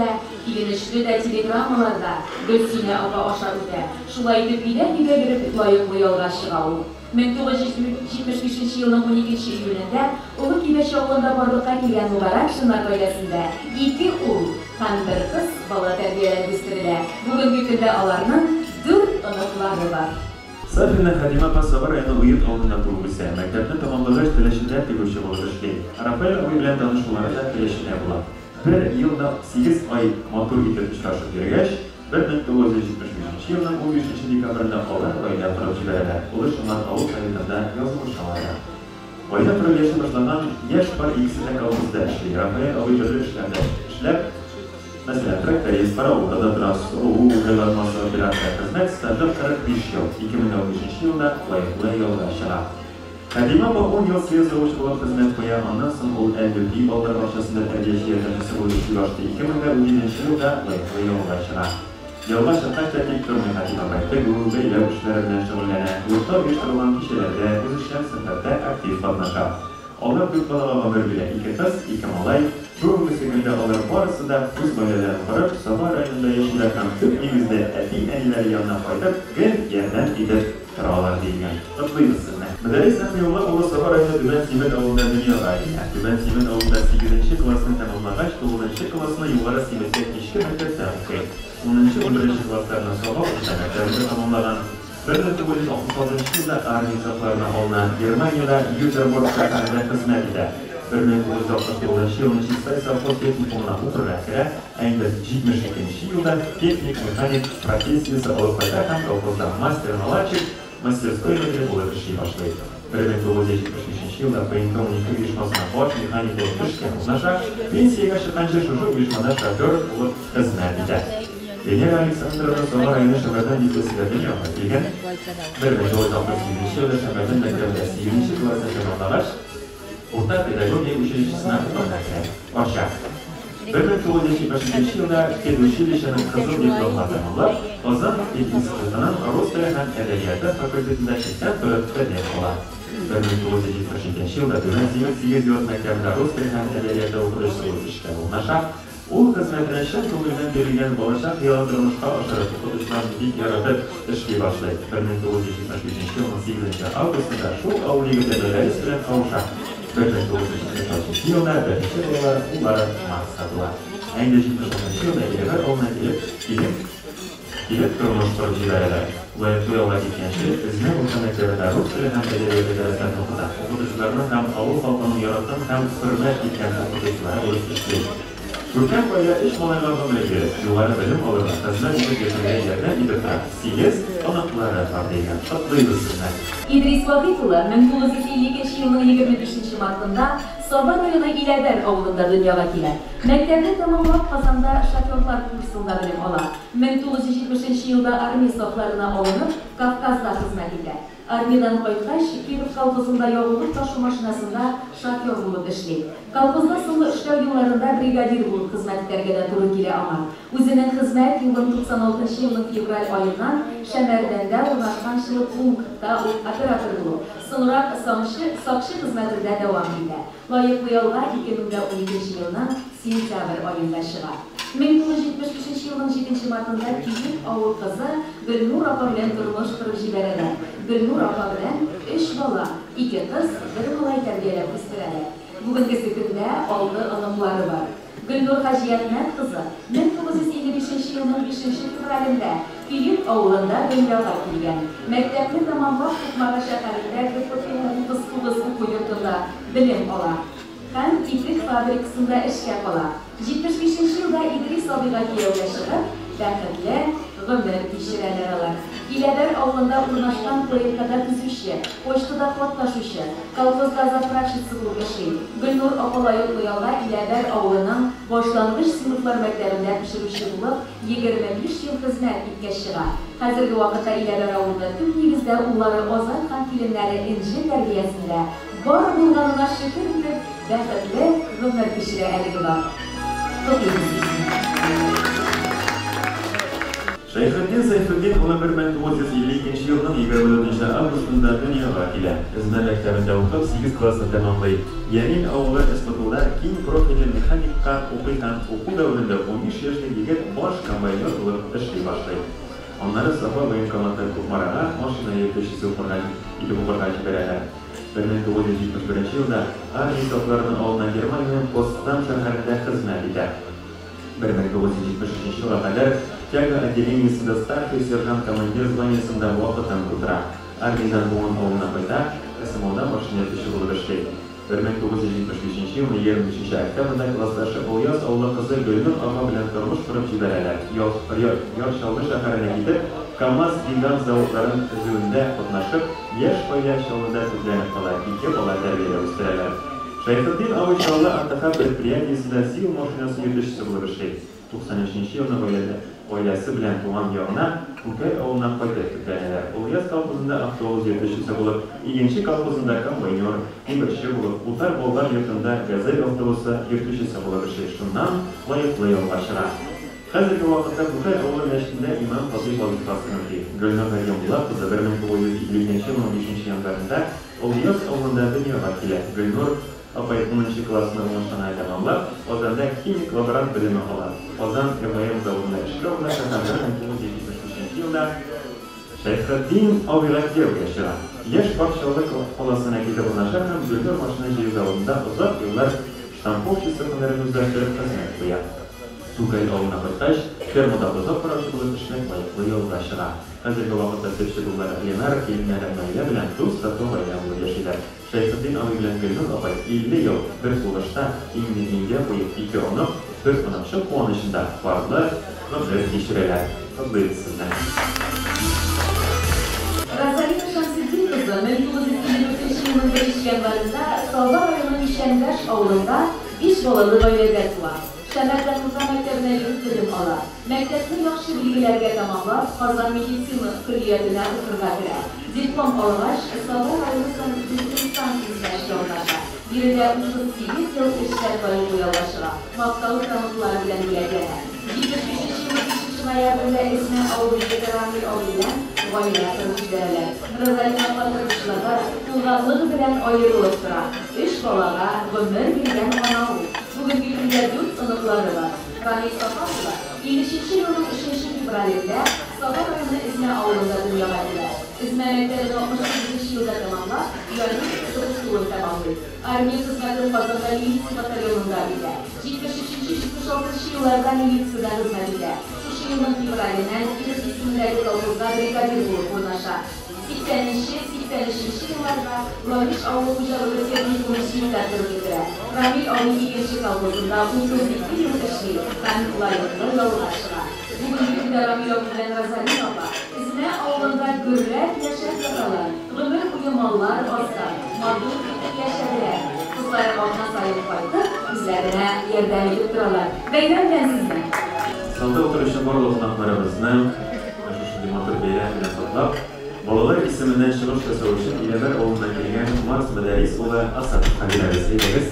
дә телеграммаларда Гөлсинә апа аша үтә. Шулай итеп билә-билә йөреп лаеклы ялга чыга ул. 1975 елның 12 июлендә Улы Кибәш авылында барлыкка килгән Мубарак Шынар гаиләсендә 2 ул һәм 1 кыз бала тәрбияләп үстерелә. Бүгенге көндә аларның ыныклары бар. Сафина Хадима Пасова районы уйын ауылында туып үсә. Мәктәпне тамамлагач теләшендә тегүче булып эшли. Рафаэль абый белән танышулары да теләшендә була. Бер елда 8 ай матур итеп очрашып йөргәч, 1975 елның 15 декабрендә алар гаилә корып җибәрәләр. Ул шуннан авыл советында язылыш алалар. Гаилә корып яши башлаган яшь пар икесе дә колхозда эшли. Рафаэль абый төрле эшләрдә эшләп, mesela тракторист, паровода да драс, угылармасы операция хезмәт стажы 45 ел, 2015 елда лайыклы ялга чыга. Хадима по 10 ел связывач булып хезмәт куя, аннан соң ул әлбәттә балдар бакчасында тәрбияче ярдәмчесе булып эшли. 2017 елда лайыклы ялга чыга. Ялга чыккач та тик тормый Хадима байтты гүл бәйләү эшләре белән шөгыльләнә. Урта оештырылган кичәләрдә үз эшләр сәфәрдә актив катнаша. Алар күп балага гомер бирә. 2 кыз, 2 малай. Бүгенге көндә алар барысы да үз гаиләләрен корып, Саба районында яшиләр һәм төп нигездә әти-әниләре янына кайтып, гел ярдәм итеп торалар дигән. Котлыйбыз сезне. Мөдәррис Әхмиулла улы Саба районы Түбән Симет авылында дөньяга килә. Түбән Симет авылында 8нче классны тәмамлагач, 9нчы классны югары Симеткә кичке мәктәптә укый. 10нчы-11нче классларны Саба мәктәбендә тәмамлаган. 1966 елда армия сафларына алына, Германияда Ютерборг шәһәрендә хезмәт итә. 1969 елның Чистай совхоз техникумына укырга керә, ә инде 72 елда техник-механик профессиясе алып кайта һәм колхозда мастер-наладчик, мастерской мөдире булып эшли башлый. 1973 елда военкомнеке оешмасына баш механик булып эшкә урнаша, пенсиягә чыкканчы шушы оешмада шофер булып хезмәт итә. Венера Александровна Саба районы Шәмәрдән җитәкчеләре дөньяга килгән. 1968 елда Шәмәрдән мәктәбендә 8нче классны тәмамлагач, Урта педагогия училищесына укырга баша. 1975 елда педучилищеның кызыл дипломын тәмамлап, Казан институтының рус теле һәм әдәбияты факультетында читтән торып тәдбир ала. 1972 елда Түбән Симет 8 йорт мәктәбендә рус теле һәм әдәбияты укытучысы булып эшкә урнаша. Ул хезмәтенә чын күңелдән бирелгән балачак хыялын тормышка ашырып укытучыларны бик яратып эшли башлый. 1975 елның 8 августында шул авыл егете Рәис белән кавыша. 1976 елда беренче уллары максатыла. Әйдә 79 елда Ереван авылына килеп тормыш корып җибәрәләр. Лаеклы ялга киткәнче, Эзмә урта мәктәбендә рус теле һәм әдәбияты дәресләрен укыта. Укытучыларны һәм авыл халкының яраткан һәм хөрмәт иткән укытучылар булып эшли. Күркәм гаилә эш малайларга белгере, югары белем алырга, хезмәт итеп яшәргә ярдәм итеп тора. 8 анаклары бар дигән. Котлыйбыз сезне. Идрис Вахитулла 1952 елның 25 мартында Саба районы Иләбәр авылында дөньяга килә. Мәктәпне тәмамлап Казанда шоферлар курсында белем ала. 1970 елда армия сафларына алынып, Кавказда хезмәт итә. Армиядан кайткач, Киров колхозында ягулык ташу машинасында шофер булып эшли. Колхозда соңгы эшләү елларында бригадир булып хезмәт итәргә дә туры килә аңа. Үзенең хезмәт юлын 96 елның февраль аеннан Шәмәрдәндә урнашкан шул пунктта оператор булып, соңрак сакчы хезмәтендә дәвам итә. Лаеклы ялга 2012 елның сентябрь аенда чыга. 1975 елның 7 мартында Киев авыл кызы Гөлнур апа белән тормыш корып җибәрәләр. Гөлнур апа белән 3 бала, 2 кыз, 1 малай тәрбияләп үстерәләр. Бүгенге көндә 6 анаклары бар. Гөлнур Хаҗиятнәт кызы 1955 елның 5 февралендә Киев авылында дөньяга килгән. Мәктәпне тәмамлап Кукмара шәһәрендә ГПТУ уку йортында белем ала. Һәм итек фабрикасында эшкә кала. 75 елда Идрис абыйга кияүгә чыгып, бәхетле гомер кичерәләр алар. Иләбәр авылында урнашкан ТРКда төзүче, почтада катнашучы, колхозда заправщица булып эшли. Гөлнур апа лаеклы ялга Иләбәр авылының башлангыч сыйныфлар мәктәбендә пешерүче булып, 25 ел хезмәт иткәч чыга. Хәзерге вакытта Иләбәр авылында төп нигездә уллары Азат һәм киленнәре Энҗе тәрбиясендә бар булганына шөкер итеп, бәхетле гомер кичерә әлеге бар. Шәйхетдин Сайфетдин улы 1952 елның 24 августында дөньяга килә. Эзмә мәктәбендә укып 8 классны тәмамлый. Ярин авылы СПТУда киң профильле механикка укый һәм уку дәверендә 15 яшьлек егет баш комбайнер булып эшли башлый. Аннары Сафа военкоматы Кукмарага машина йөртүчесе укырга җибәрәләр. 1971 елда армия сафларының алына Германиянең Постдам шәһәрендә хезмәт итә. 1973 елга кадәр тяга отделениясында старший сержант-командир званиясында вакытын тутыра. Армиядан буын авылына кайта, СМОда машина төші булып эшләй. 1975 елның 23 октябрьдә классташы Ильяс авылы кызы Гөлнур ага белән тормыш корып җибәрәләр. Яр-Чаллы шәһәренә китеп, КАМАЗ дигән заводларын төзүендә катнашып, яшь гаилә чаллыда төзелгән кала 2 бала тәрбияләп үстерәләр. Шәйхетдин авыл Чаллы АТХ предприятиесендә сил машинасы йөртүчесе булып эшли. 93 елның гаиләсе белән туган ягына Күкәй авылына кайтып киткәннәр. Ильяс колхозында автобус йөртүчесе булып, игенче колхозында комбайнер, тимерче булып, Утар Болгар йортында газель автобусы йөртүчесе булып эшли. Шуннан лаеклы ялга чыга. Хәзерге вакытта Күкәй авылы мәчетендә имам хатыйп вазифасын үти. Гөлнур Гаҗибулла кызы 1950 елның 5 январында Ильяс авылында дөньяга килә. Гөлнур апай 10 классны уңышлана тәмамлап, Казанда химик лаборант белеме ала. Казан КММ заводында эшкә урнаштырган 1973 елда Шәйхетдин авылга кияүгә чыга. Яшь Бакчалы каласына китеп урнаша һәм Гөлнур машина җыю заводында озак еллар штамповщица һөнәрен үзләштереп хезмәт куя. Күкәй авылына кайткач, фермада озак караучы булып эшләп лаеклы ялга чыга. Хәзерге вакытта төпче булган Ленар киленнәр белән дус тату гаилә булып яшиләр. Шәйхетдин авыл белән Гөлнур апай 50 ел бер сулышта иңгә куеп 2 онып, 4 онакчы куанычында барлы гомер кичерәләр. Кызлыйсыз сезне. Розалина Шамсетдин кызы 1953 елның 1 январында Салва районының Шәңгәш авылында 5 балалы гаиләдә туа. Шәһәрдән узган мәктәбенә йөреп белем ала. Мәктәпне яхшы билгеләргә тәмамлап, Казан медицина көллиятенә укырга керә. Диплом алгач, Салва районы санэпидстанциясында эшкә урнаша. Биредә 38 ел эшләп буялашыга. Мактау грамоталары белән бүләкләнә. 75 елның 3 ноябрендә Эсмә авылы ветераны авылдан гаилә торып җибәрәләр. Розалина патрончыларга туганлыгы белән аерылып тора. 3 балага гомер биргән ана ул. Бүгенге көндә 4 оныклары бар. Рамил Сафаева 53 елның 3 февралендә Салва районы Эсмә авылында дөньяга килә. Эсмә мәктәбен 68 елда тәмамлап, ярым укытуын тәмамлый. Армия хезмәтен Казанда милиция батальонында итә. 73-76 елларда милицияда хезмәт итә. Шушы елның февраленнән Киров исемендәге колхозда бригадир булып урнаша. 80-83 елларда Лавиш авыл хуҗалыгы техникумын җитәкчелек итә. Рамил авыл игенче колхозында 32 ел эшли һәм лаеклы ялга чыга. Бүгенге көндә Рамил авыл белән Розалина апа Эсмә авылында гөрләп яшәп торалар. Гомер буе маллар аста, матур итеп яшәделәр. Кызлар атна саен кайтып, үзләренә ярдәм итеп торалар. Бәйрәм белән сезне. Залда утыручы барлык кунакларыбызны шушы матур бәйрәм белән котлап, балалар исеменнән чыгыш ясау өчен Иләбәр авылына килгән Марс Мәдәрис улы Асад кабиләбез әйдәгез.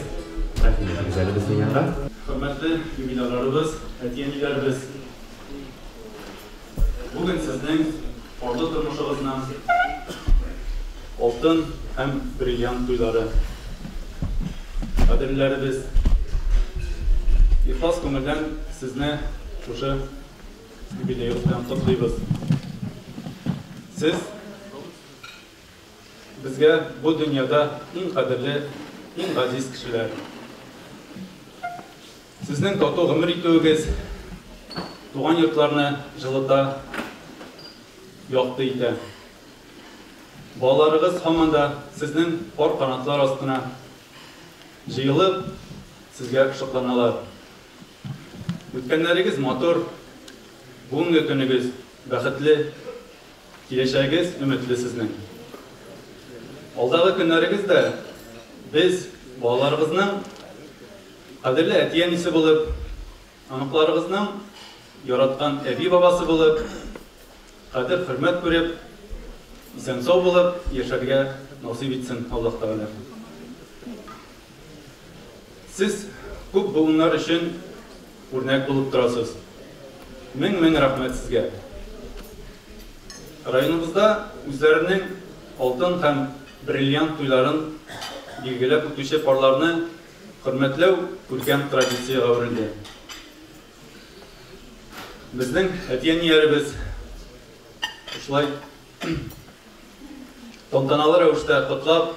Рәхмәт безнең янга. Хөрмәтле юбиляларыбыз, әтиәниләребез. Бүген сезнең фарлы тормышыгызның алтын һәм бриллиант туйлары. Кадерләребез, ихлас күңелдән сезне шушы юбилей белән котлыйбыз. Сез безгә бу дөньяда иң кадерле, иң газиз кешеләр. Сезнең тату гомер итүегез туган йортларны җылыта, якты итә. Балаларыгыз һаман да сезнең пар канатлар астына җыелып, сезгә шатланалар. Үткәннәрегез матур, бүгенге көнегез бәхетле, киләчәгегез өметле сезнең. Алдагы көннәрегездә без балаларыгызның кадерле әти-әнисе булып, аныкларыгызның яраткан әби бабасы булып, кадер хөрмәт күреп, исән-сау булып яшәргә насыйп итсен Аллаһ Тәгалә. Сез күп буыннар өчен үрнәк булып торасыз. Мең рәхмәт сезгә. Районыбызда үзләренең алтын һәм бриллиант туйларын билгеләп үтүче парларны хөрмәтләү күркәм традициягә әверелде. Безнең әти-әниябез шулай тантаналы рәвештә котлап,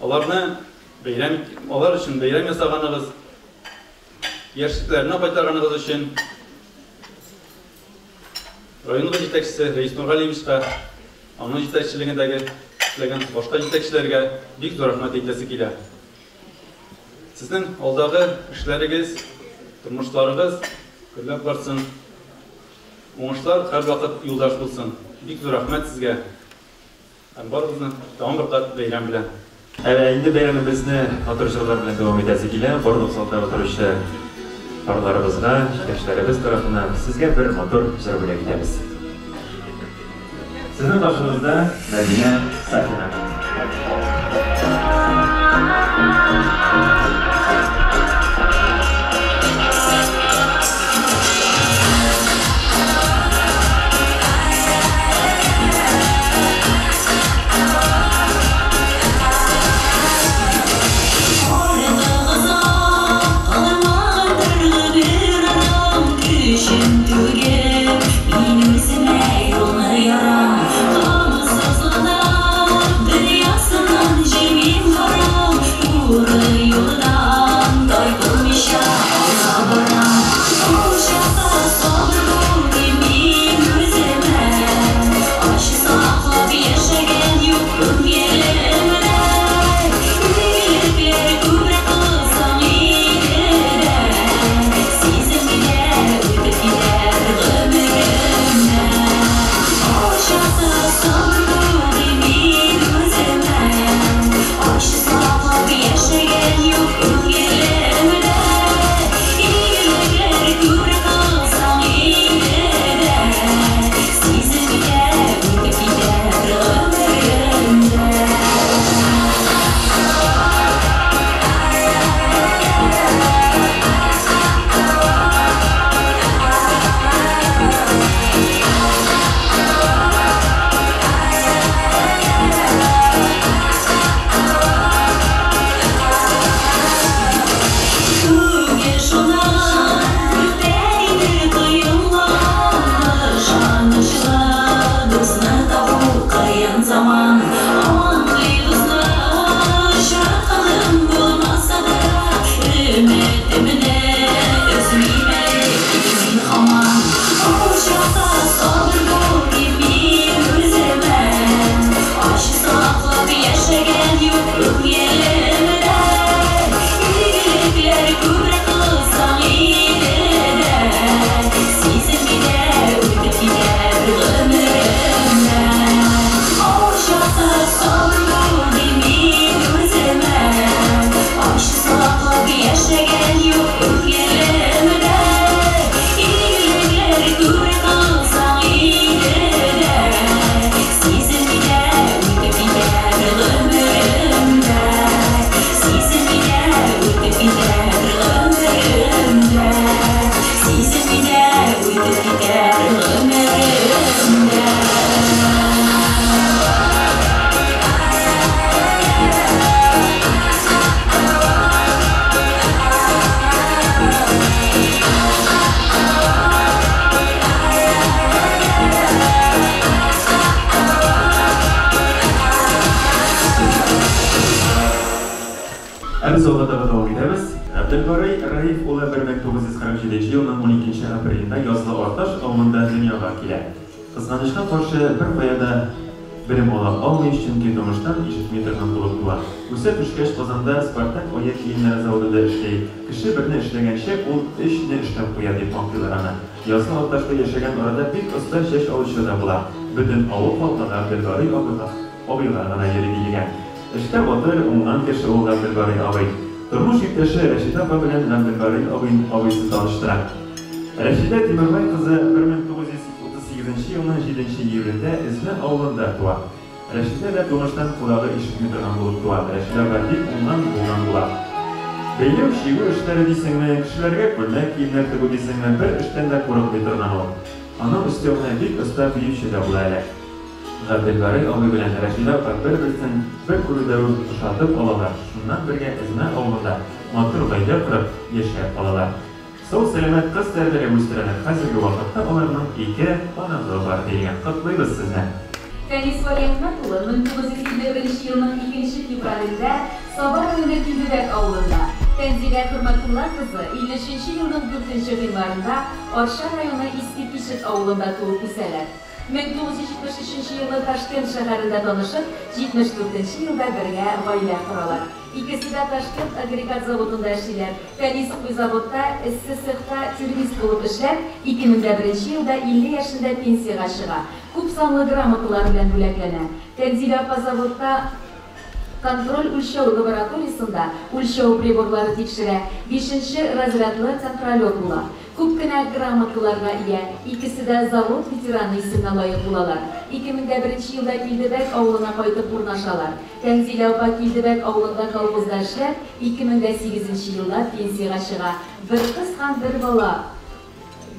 алар өчен бәйрәм ясаганыгыз, яшьлекләренә кайтарганыгыз өчен районга җитәкчесе Рәис Нургалиевичка, аның җитәкчелегендәге эшләгән башка җитәкчеләргә бик зур рәхмәт әйтәсе килә. Сезнең алдагы эшләрегез, тормышларыгыз көйләп барсын. Уңышлар һәр вакыт юлдаш булсын. Бик зур рәхмәт сезгә. Һәм барыгызны тагын бер кат бәйрәм белән. Инде бәйрәмебезне матур җырлар белән дәвам итәсе килә. Барлык салта утыручы парларыбызга, җитәкчеләребез тарафыннан сезгә бер матур җыр бүләк итәбез. Сезнең каршыгызда Мәдинә Сафина. Biz orada davam ederiz. Abdülbari Raif ola 1947 yılının 12 aprelinde yazılı ortaş avında dünyaya kile. Kızganışka karşı bir bayada bilim ola almayış çünkü doğuştan işitmeye tırnan bulup duvar. Üse düşkeş kazanda Spartak oya kiyimler zavudada işleyip, kişi birine işlegen şey ol işini işlem koya deyip maktilarına. Yazılı ortaşta yaşayan orada bir usta şeş alışıda bular. Bütün avuk halkada Abdülbari abiylarına yeri değilgen. İşte odur ondan kişi oğul Abdülbari ağabey. Durmuş yüktaşı Reşit Abba bilen Abdülbari ağabeysiz tanıştıran. Reşide Timirbay kızı 1938 yılının 7. yılında İzmi avlunda tuvar. Reşide de doğuştan kulağı işitme durgan bulup tuvar. Reşide verdik ondan boğulan bular. Beylem şiir işleri deysenme, kişilerge külmek kiyimler tıgı deysenme bir işten de kurup bitirgan ol. Anam üstüne dik usta büyük şeyde bulayla. Abdülbari ağabey bilen Reşide bir kuruyda uşatıp alalar. Şundan birge İzmi avlunda matır gayda kırıp yaşayıp alalar. Sol selamet kız terbiye gösteren hazırgi vakitte onlarının iki anamlığı var deyen katlıyız sizden. Fənis Valiyatmatoğlu 1921 yılının 2. fevralında Sabah Önü Küldübək avlunda Тәнзилә Хөрмәтулла кызы 53 елның 4 гыйнварында Арча районы Иске Пишет авылында туып үсәләр. 1973 елда Ташкент шәһәрендә танышып, 74 елда бергә гаилә коралар. Икесе дә Ташкент агрегат заводында эшлиләр. Фәнис заводта эссе цехта термист булып эшләп, 2001 елда 50 яшендә пенсияга чыга. Күп санлы грамоталар белән бүләкләнә. Тәнзилә заводта контроль үлчәү лабораториясында үлчәү приборлары тикшерә, 5-нче разрядлы контролер була. Күп кенә грамоталарга ия, икесе дә завод ветераны исеменә лаек булалар. 2001 елда Килдебәк авылына кайтып урнашалар. Тәнзилә апа Килдебәк авылында колхозда эшләп, 2008 елда пенсияга чыга. Бер кыз һәм бер бала.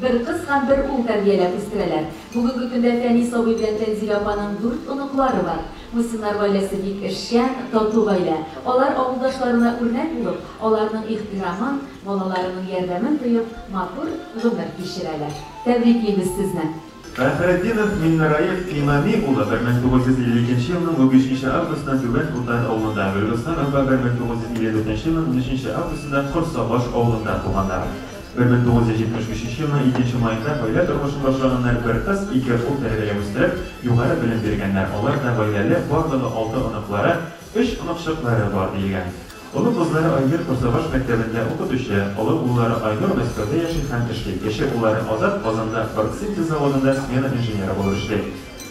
Бер кыз һәм бер ул тәрбияләп үстерәләр. Бүгенге көндә Фәнис абый белән Тәнзилә апаның 4 оныклары бар. Мусиннар гаиләсе бик эшчән, тату гаилә. Алар авылдашларына үрнәк булып, аларның ихтирамын, балаларының ярдәмен тоеп, матур гомер кичерәләр. Тәбриклибез сезне. Фәхретдинов Миннәраев Имами улы 1952 елның 15 августында Түбән Утар авылында, Гөлбастан апа 1954 елның 13 августында Корсабаш авылында туганнар. 1973 елның 2 майында гаилә тормышын башлаганнар, бер кыз, 2 ул тәрбияләп үстереп, югары белем биргәннәр. Алар да гаиләле, барлыгы 6 оныклары, 3 оныкчыклары бар диелгән. Олы кызлары Айгыр Корсабаш мәктәбендә укытучы, олы уллары Айнур Мәскәүдә яши һәм эшли. Кече уллары Азат Казанда Барксинтез заводында смена инженеры булып эшли.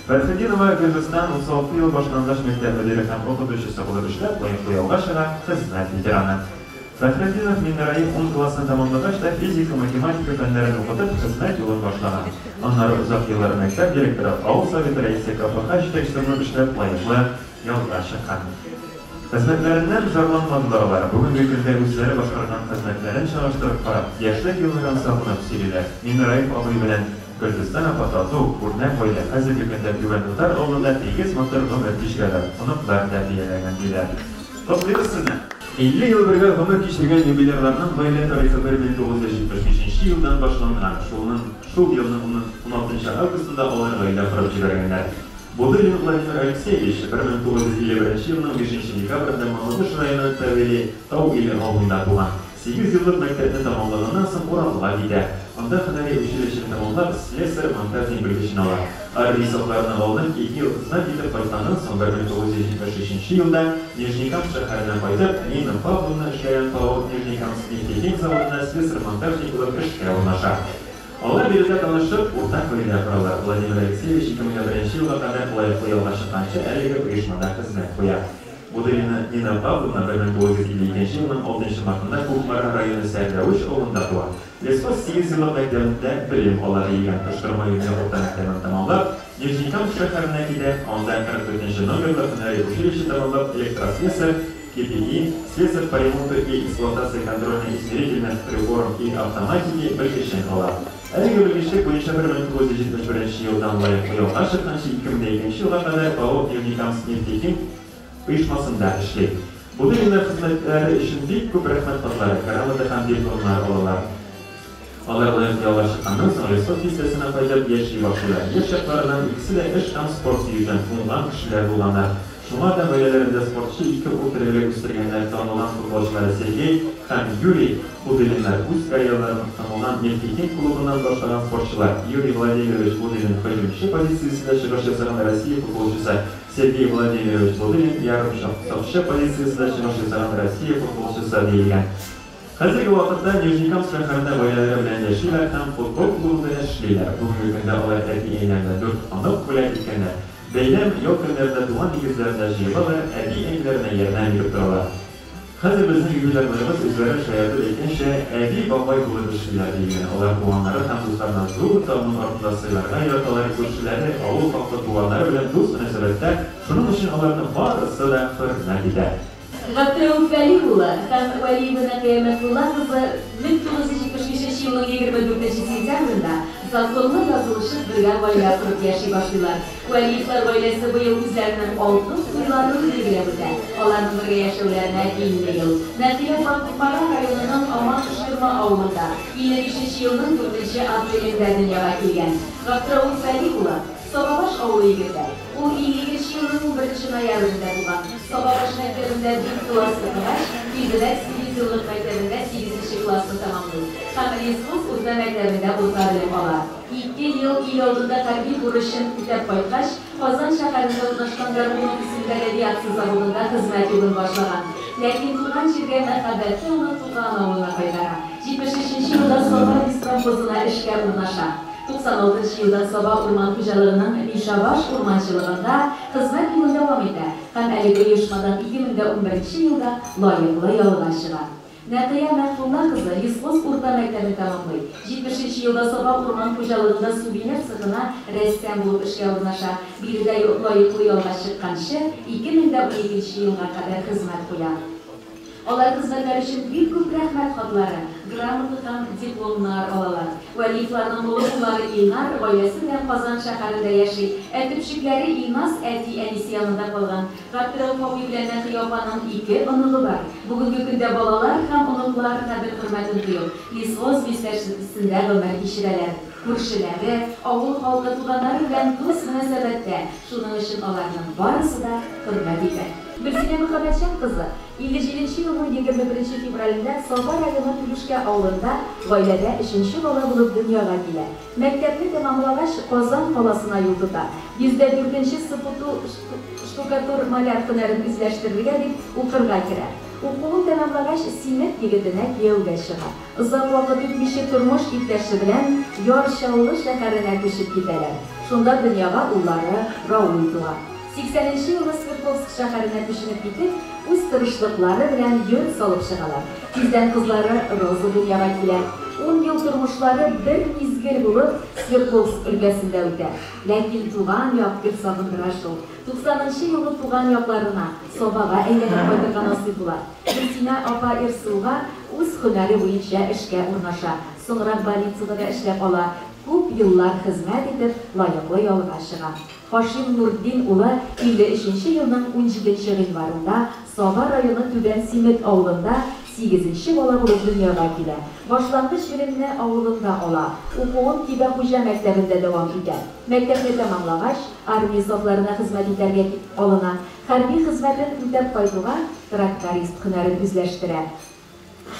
Фәхретдинова Гөлбастан 36 ел башлангыч мәктәп мөдире һәм укытучысы булып эшләп, лаеклы ялга чыга, хезмәт ветераны. Фәхретдинов Миннәраев 10 классын тәмамлагач та физика, математика фәннәрен укытып, хезмәт юлын башлаган. Аннары озак еллар мәктәп директоры, авыл советы рәисе КФХ җитәкчесе булып эшләп, лаеклы ялга чыккан. Хезмәтләреннән зарланмадылар алар. Бүгенге көндә үзләре башкарган хезмәтләрен чагыштырып карап, яшьлек елларын сагынып сөйлиләр. Миннәраев абый белән Гөлбастан апа тату, үрнәк гаилә. Хәзерге көндә Түбән Утар авылында тигез матур гомер кичерәләр. Оныклар тәрбияләгән диләр. Топлыйбыз сезне. 50 ел бергә гомер кичергән юбилейларның гаилә тарихы 1975 елдан башланган. Шул елның 16 августында алар гаилә корып җибәргәннәр. Будылин Владимир Алексеевич 1951 елның 5 декабрендә Молодыш районы Тавели Тау иле авылында туган. 8 еллык мәктәпне тәмамлаганнан соң Уралга китә. Анда һөнәри училищены тәмамлап, слесарь-монтажник белгечлеген ала. Армия алынып 2 ел хезмәт итеп кайтканнан соң 1973 елда Нижнекамск шәһәренә кайтып, Нина Павловна эшләгән Павел Нижнекамск нефтехимик заводында слесарь-монтажник булып эшкә урнаша. Алар биредә танышып, уртак гаилә коралар. Владимир Алексеевич 2001 елга кадәр лаеклы ялга чыкканчы әлеге оешмада хезмәт куя. Будылина Нина Павловна 1952 елның 6 мартында Кукмара районы Сәрдәвиш авылында туа. Лесхоз 8 еллык мәктәбендә белем ала дигән Кыштырма юнәлеш орта мәктәбен тәмамлап, Нижнекамск шәһәренә китә, анда 44-нче номерлы һөнәри училище тәмамлап, электрослесарь, КПИ, слесарь по ремонту и эксплуатации контрольно-измерительных приборов и автоматики белгечлеген ала. Әлеге белгечлек буенча 1971 елдан лаеклы ялга чыкканчы 2002 елга кадәр ПАО Нижнекамск нефтехимик оешмасында эшли. Будылина хезмәтләре өчен бик күп рәхмәт хатлары, грамота һәм дипломнар алалар. Алар лаеклы ялга чыкканнан соң Лесхоз кистәсенә кайтып яши башлыйлар. Яшь чакларыннан икесе дә эш һәм спорт сөйгән, уңган кешеләр булганнар. Шуңа да гаиләләрендә спортчы 2 ул тәрбияләп үстергәннәр танылган футболчылар Сергей һәм Юрий Будылиннар үз карьераларын тәмамлаган нефтехимик клубыннан башлаган спортчылар. Юрий Владимирович Будылин һөҗүмче позициясендә чыгыш ясаган Россия футболчысы, Сергей Владимирович Будылин ярым сакчы позициясендә чыгыш ясаган Россия футболчысы диелгән. Хәзерге вакытта Нижнекамск шәһәрендә гаиләләре белән яшиләр һәм футбол клубында эшлиләр. Бүгенге көндә алар әти-әниләргә 4 анық бүләк иткәннәр. Бәйләм ял көннәрендә туган нигезләрендә җыелалар, әти-әниләренә ярдәм биреп торалар. Хәзер безнең юбилейларыбыз үзләре шаяртып әйткәнчә, әби-бабай булып эшлиләр дигән. Алар туганнары һәм дусларына зур таңның артында сыйларга яраталар, күршеләре, авыл халкы туганнары белән дус мөнәсәбәттә, шуның өчен аларның барысы да хөрмәт итә. Габдрәүф Вәлиулла һәм Вәлиевна Кыямәтулла кызы 1975 елның 24 сентябрендә законлы язылышып бергә гаилә корып яши башлыйлар. Вәлиевләр гаиләсе быел үзләренең алтын туйларын билгеләп үтә. Аларның бергә яшәүләренә 50 ел. Нәтиҗә Кукмара районының Аман-Ширма авылында 55 елның 4 апрелендә дөньяга килгән. Габдрәүф Вәлиулла Сабабаш авылы егете. Ул 52 елның 1 ноябрендә туган. Сабабаш мәктәбендә мәктәбендә 1 класс укыгач, Килдебәк 8 еллык мәктәбендә 8-нче классны тәмамлый. Һәм Лесбус урта мәктәбендә урта белем ала. 2 ел ил алдында хәрби бурычын үтәп кайткач, Казан шәһәрендә урнашкан Гармонов исемендәге авиация заводында хезмәт юлын башлаган. Ләкин туган җиргә мәхәббәте уны туган авылына кайтара. 73 елда Саба леспромхозына эшкә урнаша. 96 елда Саба урман хуҗалыгының Мишабаш урманчылыгында хезмәт юлын дәвам итә. Һәм әлеге оешмадан 2011 елда лаеклы ялга чыга. Нәкыя Мәхфулла кызы Лесбус урта мәктәбен тәмамлый. 70 елда Саба урман хуҗалыгында сувенир цехына рәссам булып эшкә урнаша. Биредә лаеклы ялга чыкканчы 2012 елга кадәр хезмәт куя. Алар хезмәтләр өчен бик күп рәхмәт хатлары, грамота һәм дипломнар алалар. Вәлифларның уллары Илнар гаиләсе белән Казан шәһәрендә яши. Әтүпчекләре Илназ әти-әнисе янында калган. Габдрәүф абый белән Нәхия апаның 2 оныгы бар. Бүгенге көндә балалар һәм оныклар кадер-хөрмәтен тоеп, Лесбус бистәсендә гомер кичерәләр. Күршеләре, авыл халкы туганнары белән дус мөнәсәбәттә. Шуның өчен аларның барысы да хөрмәт итә. Берсенә Мөхәммәтҗан кызы 57 елның 21 февралендә Саба районы Түлешкә авылында гаиләдә 3нче бала булып дөньяга килә. Мәктәпне тәмамлагач Казан каласына юл тота. 104нче сыпыту штукатур маляр һөнәрен үзләштерергә дип укырга керә. Укуын тәмамлагач Симет егетенә кияүгә чыга. Озак вакыт үтмичә тормыш иптәше белән Ярчаллы шәһәренә күчеп китәләр. Шунда дөньяга уллары Раул туа. 80нче елда Свердловск шәһәренә күченеп китеп, үз тырышлыклары белән йорт салып чыгалар. Тиздән кызлары Роза дөньяга килә. 10 ел тормышлары бер мизгел булып Свердловск өлкәсендә үтә. Ләкин туган як бик сагындыра шул. 90нчы елда туган якларына, Сабага әйләнеп кайтырга насыйп була. Гөлсинә апа Ирсулга үз һөнәре буенча эшкә урнаша. Соңрак больницада эшләп ала. Күп еллар хезмәт итеп, лаеклы ялга чыга. Хашим Нурдин улы 53 елның 17 гыйнварында Саба районы Түбән Симет авылында 8нче бала булып дөньяга килә. Башлангыч белемне авылында ала. Укуын Кибә хуҗа мәктәбендә дәвам итә. Мәктәпне тәмамлагач, армия сафларына хезмәт итәргә алына. Хәрби хезмәтен үтәп кайтуга тракторист һөнәрен үзләштерә.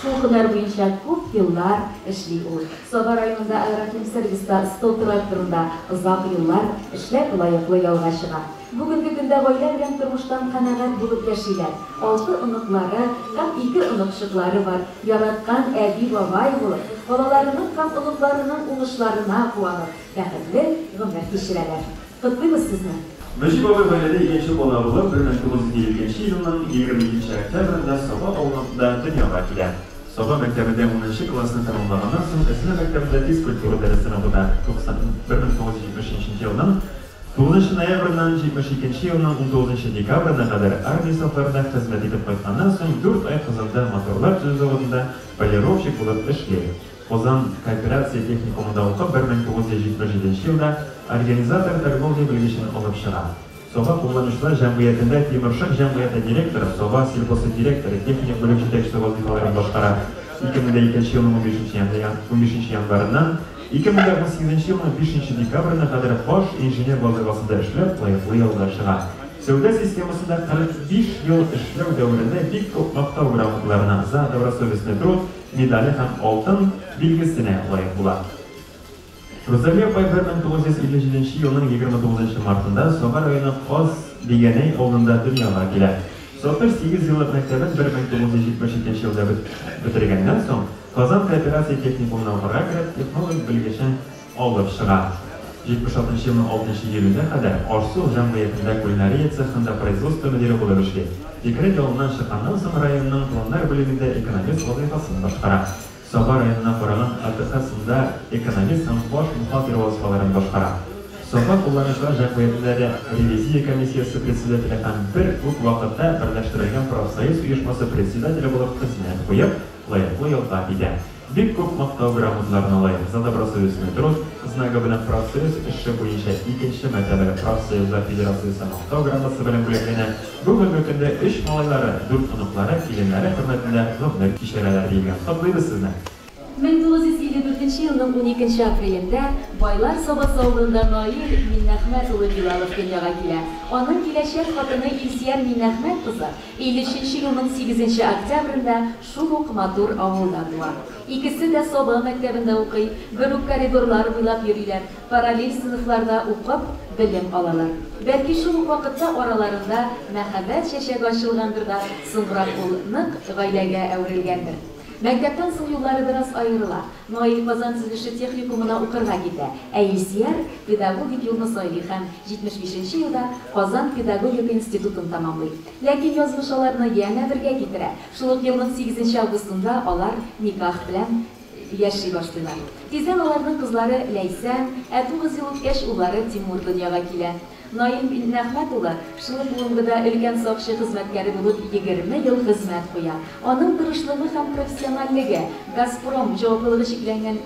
Шул һөнәр буенча күп еллар эшли ул. Саба районында аэротем сервиста стол тракторында озак еллар эшләп лаеклы ялга чыга. Бүгенге көндә гаилә белән тормыштан канәгать булып яшиләр. 6 оныклары һәм 2 оныкчыклары бар. Яраткан әби бабай булып, балаларының һәм оныкларының уңышларына куанып, бәхетле гомер кичерәләр. Котлыйбыз сезне. Мәҗит бабай гаиләдә 2нче бала булып 1952 елның 22 октябрендә Саба авылында дөньяга килә. Саба мәктәбендә 10нчы классны тәмамлаганнан соң Әсмә мәктәбендә физкультура дәресләрен укыта. 1973 елның 9 ноябрьннән 72 елның 19 декабрына кадәр армия сафларында хезмәт итеп кайтканнан соң 4 ай Казанда моторлар төзү заводында полировщик булып эшли. Казан кооперация техникумында укып 1977 елда организатор торговля белгечлеген алып чыга. Саба кулланучылар җәмгыятендә Тимершин җәмгыяте директоры, Саба сельхозы директоры, техник бүлек җитәкчесе вазифаларын башкара. 2002 елның 15 январыннан 2018 елның 5 декабрына кадәр баш инженер вазифасында эшләп, лаеклы ялга чыга. Сәүдә системасында 45 ел эшләү дәверендә бик күп мактау грамоталарына, за добросовестный труд медале һәм алтын билгесенә лаек була. Розалия апай 1957 елның 29 мартында Саба районы Каз дигәнәй авылында дөньяга килә. Сафыр 8 еллык мәктәбен 1972 елда бетергәннән соң Казан кооперация техникумына укырга кереп, технолог белгечлеген алып чыга. 76 елның 6 июлендә кадәр Арсу җәмгыятендә кулинария цехында производство мөдире булып эшли. Декрет ялыннан чыкканнан соң районның планнар бүлегендә экономист вазифасын башкара. Саба районына караган АТХ-сында экономист һәм баш бухгалтер вазифаларын башкара. Саба кулланучылар җәмгыятендә ревизия комиссиясе председателе һәм бер үк вакытта берләштерелгән профсоюз оешмасы председателе булып хезмәт куеп, лаеклы ялга китә. Бик күп мактау грамоталарына лаек. За добросовестный труд, знагы белән профсоюз эше буенча 2нче мәртәбәле профсоюзлар федерациясе мактау грамотасы белән бүләкләнә. Бүгенге көндә 3 малайлары, 4 оныклары, киленнәре хөрмәтендә гомер кичерәләр дигән. Котлыйбыз сезне. 1954 елның 12 апрелендә Байлар Сабасы авылында Наил Миннәхмәт улы Билалов дөньяга килә. Аның киләчәк хатыны Илсияр Миннәхмәт кызы 53 елның 8 октябрендә шул ук матур авылда туа. Икесе дә Саба мәктәбендә укый, бер үк коридорлар буйлап йөриләр, параллель сыйныфларда укып, белем алалар. Бәлки шул ук вакытта араларында мәхәббәт чәчәге ачылгандыр да, соңрак ул нык гаиләгә әверелгәндер. Мәктәптән соң юллары бераз аерыла. Наил Казан төзелеше техникумына укырга китә. Ә Илсияр педагогик юлны сайлый һәм 75 елда Казан педагогика институтын тәмамлый. Ләкин язмыш аларны янә бергә китерә. Шул ук елның 8 августында алар никах белән яши башлыйлар. Тиздән аларның кызлары Ләйсән, 9 ел үткәч уллары Тимур дөньяга килә. Наил Миннәхмәт улы шул булымда өлкән сакчы хезмәткәре булып 20 ел хезмәт куя. Аның тырышлыгы һәм профессионаллыгы Газпром җаваплылыгы шикләнгән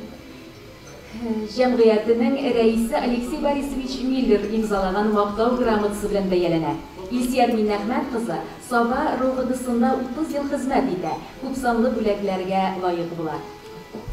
җәмгыятенең рәисе Алексей Борисович Миллер имзалаган мактау грамотасы белән бәяләнә. Илсияр Миннәхмәт кызы Саба РОВДсында 30 ел хезмәт итә, күпсанлы бүләкләргә лаек була.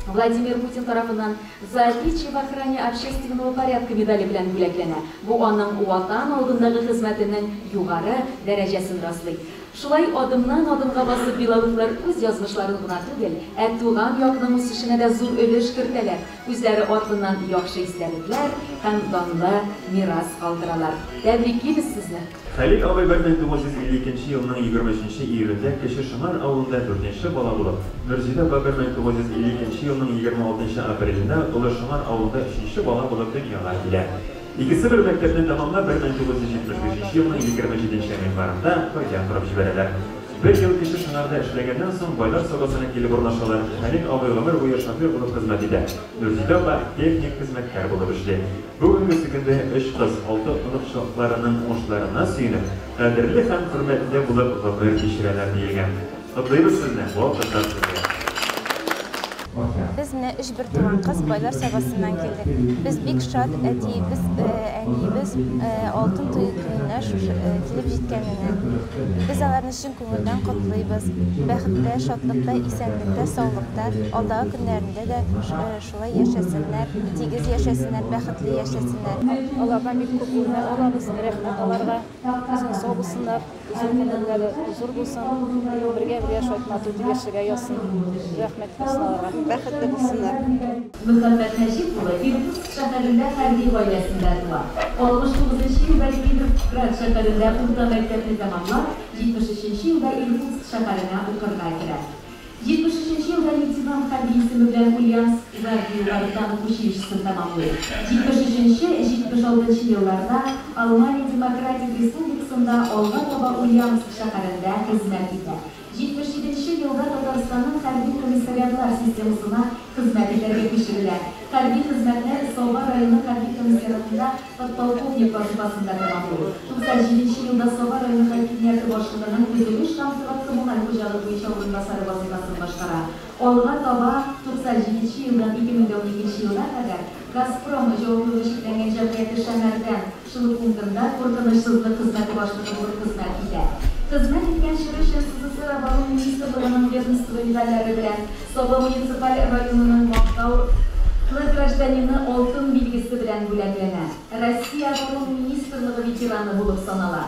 Владимир Путин тарафынан за отличие в охране общественного порядка медали белән бүләкләнә. Бу аның ватан алдындагы хезмәтенең югары дәрәҗәсен раслый. Шулай адымнан-адымга басып Билаловлар үз язмышларын гына түгел, ә туган якның үсешенә дә зур өлеш кертәләр. Үзләре артыннан яхшы истәлекләр һәм данлы мирас калдыралар. Тәбриклибез сезне. Хәлил абый 1952 елның 23 июлендә Кече Шыңар авылында 4нче бала булып, Мөрзидә апа 1952 елның 26 апрелендә Олы Шыңар авылында 3нче бала булып дөньяга килә. Икесе бер мәктәпне тәмамлап 1975 елның 27 январында Казан торып җибәрәләр. Бер ел Кече Шыңарда эшләгәннән соң Байлар Сабасына килеп урнашалар. Хәлил абый гомер буе шофер булып хезмәт итә. Мөрзидә апа техник хезмәткәр булып эшли. Бүгенге көндә 3 кыз 6 онытшыларының уңышларына сөенеп, кадерле һәм хөрмәтле булып гомер кичерәләр диелгән. Котлыйбыз сезне, вакытта сезгә. Biz менә 3 туган кыз Байлар Сабасыннан килдек. Biz бик шат, әтиебез, әниебез алтын туй көненә килеп җиткәненә. Без аларны чын күңелдән котлыйбыз. Бәхеттә, шатлыкта, исәнлектә, саулыкта, алдагы көннәрендә дә шулай яшәсеннәр, тигез яшәсеннәр, бәхетле яшәсеннәр. Аларга бик күп үрнәк алабыз, рәхмәт аларга. Безнең сау булсыннар, үзләренең көннәре зур булсын, бергә шат матур яшәргә язсын. Рәхмәт булсын аларга. Бәхетле булсыннар. Мөхәммәд Нәҗип улы Иркутск шәһәрендә хәрби гаиләсендә туа. 69 елда Иркутск шәһәрендә урта мәктәпне тәмамлап, 73 елда Иркутск шәһәренә укырга керә. 73 елда лейтенант хәрби исеме белән Ульяновск гвардияләреннән училищесын тәмамлый. 73-76 елларда Алмания Демократик Республикасында алга таба Ульяновск шәһәрендә хезмәт итә. 77 елда Татарстанның хәрби комиссариатлар системасына хезмәт итәргә күчерелә. Хәрби хезмәтне Саба районы хәрби комиссариатында подполковник вазифасында тәмамлый. 97 елда Саба районы хакимияте башлыгының төзелеш һәм коммуналь хуҗалык буенча урынбасары вазифасын башкара. Алга таба 97 елдан 2012 елга кадәр Газпром җаваплылыгы шикләнгән җәмгыяте Шәһәрдән шул пунктында куркынычсызлык хезмәте башлыгы булып хезмәт итә. Хезмәт иткән Шырыш СССР оборона министрлыгының ведомство медальләре белән Саба муниципаль районының мактау гражданины алтын билгесе белән бүләкләнә. Россия оборона министрлыгы ветераны булып санала.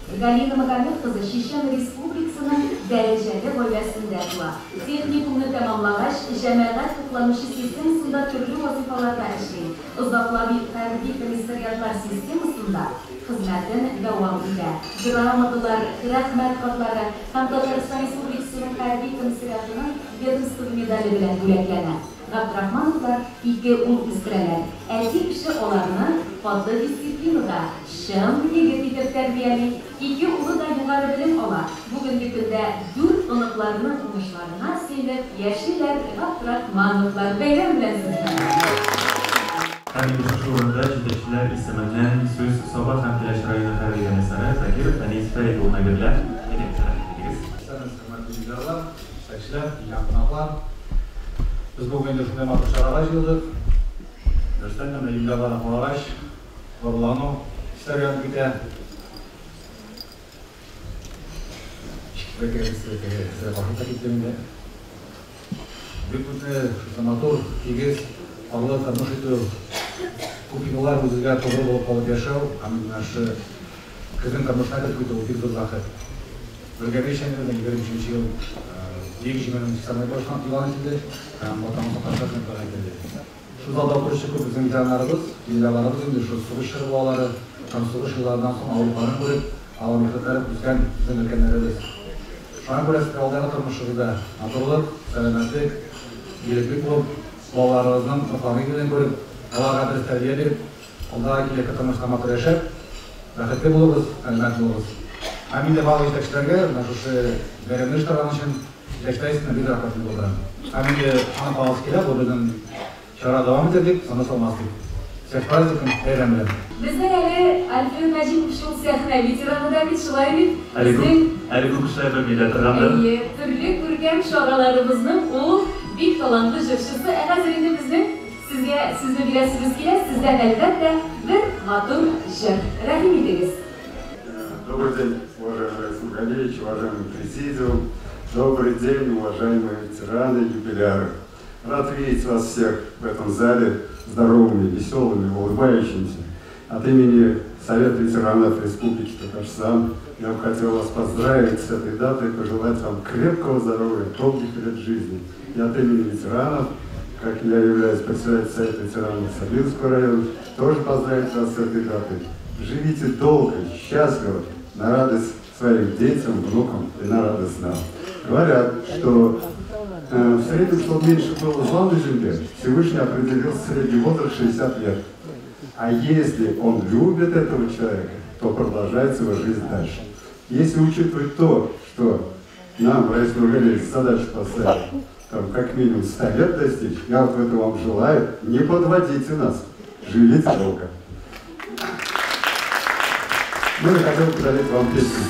Галина Магомед кызы Чечен Республикасының дәрәҗәле гаиләсендә туа. Техникумны тәмамлагач, җәмәгать тукланучы системасында төрле вазифаларда эшли. Озаклап хәрби комиссариатлар системасында хезмәтен дәвам итә. Грамоталар, рәхмәт хатлары һәм Татарстан Республикасының хәрби комиссариатының ведомство медале белән бүләкләнә. Габдрахмановлар 2 ул үстерәләр. Әти кеше аларны каты дисциплинада, чын егет итеп тәрбияли. 2 улы да югары белем ала. Бүгенге көндә 4 оныкларның уңышларына сөйләп яшиләр. Габдрахмановлар бәйрәм белән сезне. Хәрби шурында җитәкчеләр исеменнән сүз Саба һәм Теләш районы хәрби комиссары Закиров Фәнис Фәридуллына бирелә. Biz bugün de şundan matır şarara jıldık. Dörsten de imzalarına koyarış, korulanı işler yanı biten. Size vakit gittiğimde Бекутне саматур, тигез, алла тармышиту, купинулар үзгә тогры булып калып яшәү, һәм нашы кызын тармышына көтү бик зур бәхет. Белгәнчә инде 23 ел җиң җиңен самай башкан план ителде, һәм ватанга каршы хезмәт ителде. Шу залда күрүче күп безнең җаннарыбыз, илаларыбыз инде шу сугыш чыгулары, һәм сугыш еллардан соң авылларын күреп, алар мөхәттәр үзгән безнең өлкәннәребез. Шуңа күрә алдағы тормышыбызда матурлык, сәламәтлек, игелек булып, балаларыбызның рухани белән күреп, аларга без тәрбия биреп, алда киләчәк тормышта матур яшәп, бәхетле булыгыз, сәламәт булыгыз. Һәм инде барлык җитәкчеләргә шушы бәйрәмне оештырган өчен җитәкчеләргә бик рәхмәт белдерәм. Һәм инде аны калгыз килә, бу безнең чара дәвам итәдек, саны салмаслык. Всех праздником, бәйрәм белән. Безнең әле Альфред Мәҗитов шул сәхнә ветераны да бит шулай бит. Әле күп кешеләр белмиләр торганда. Төрле күркәм шараларыбызның ул бик талантлы җырчысы. Хәзер инде безнең сезгә сүзне бирәсебез килә. Сездән әлбәттә бер матур җыр. Рәхим итегез. Добрый день, уважаемый Расул Галеевич, уважаемый президиум. Добрый день, уважаемые ветераны, юбиляры. Рад видеть вас всех в этом зале здоровыми, веселыми, улыбающимися. От имени Совета ветеранов Республики Татарстан я бы хотел вас поздравить с этой датой, пожелать вам крепкого здоровья, долгих лет жизни. И от имени ветеранов, как я являюсь председателем Совета ветеранов Сабинского района, тоже поздравить вас с этой датой. Живите долго, счастливо, на радость своим детям, внукам и на радость нам. Говорят, что в среднем, чтобы меньше было зла на земле, Всевышний определил средний возраст 60 лет. А если он любит этого человека, то продолжается его жизнь дальше. Если учитывать то, что нам, Раиса Нургалиевич, задачу поставили, там, как минимум 100 лет достичь, я вот этого вам желаю, не подводите нас, живите долго. Ну и хотел подарить вам песню.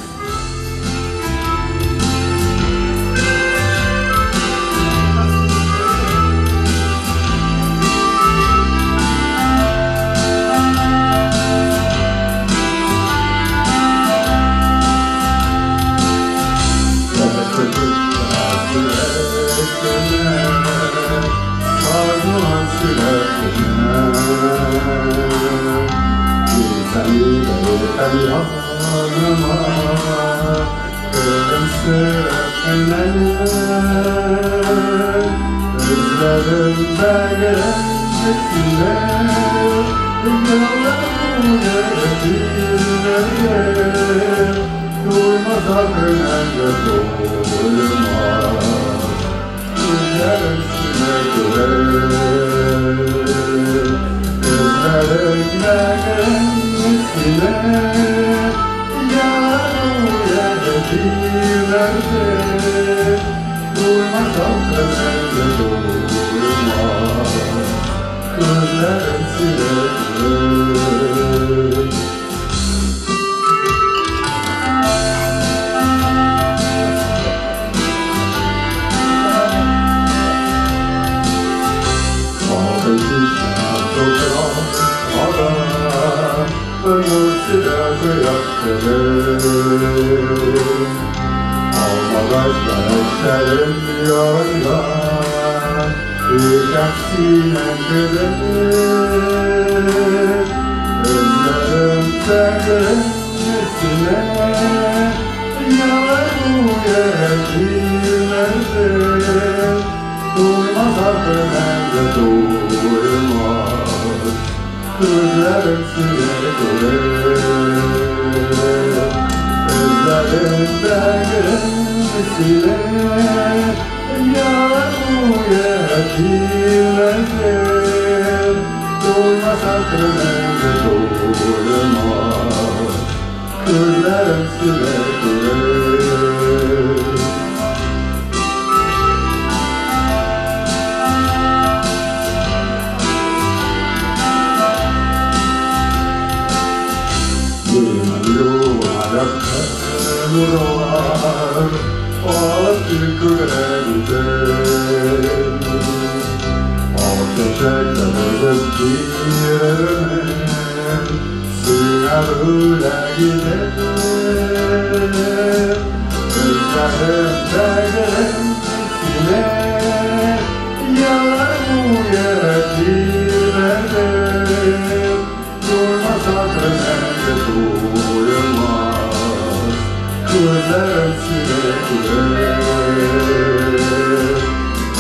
gözlerim sile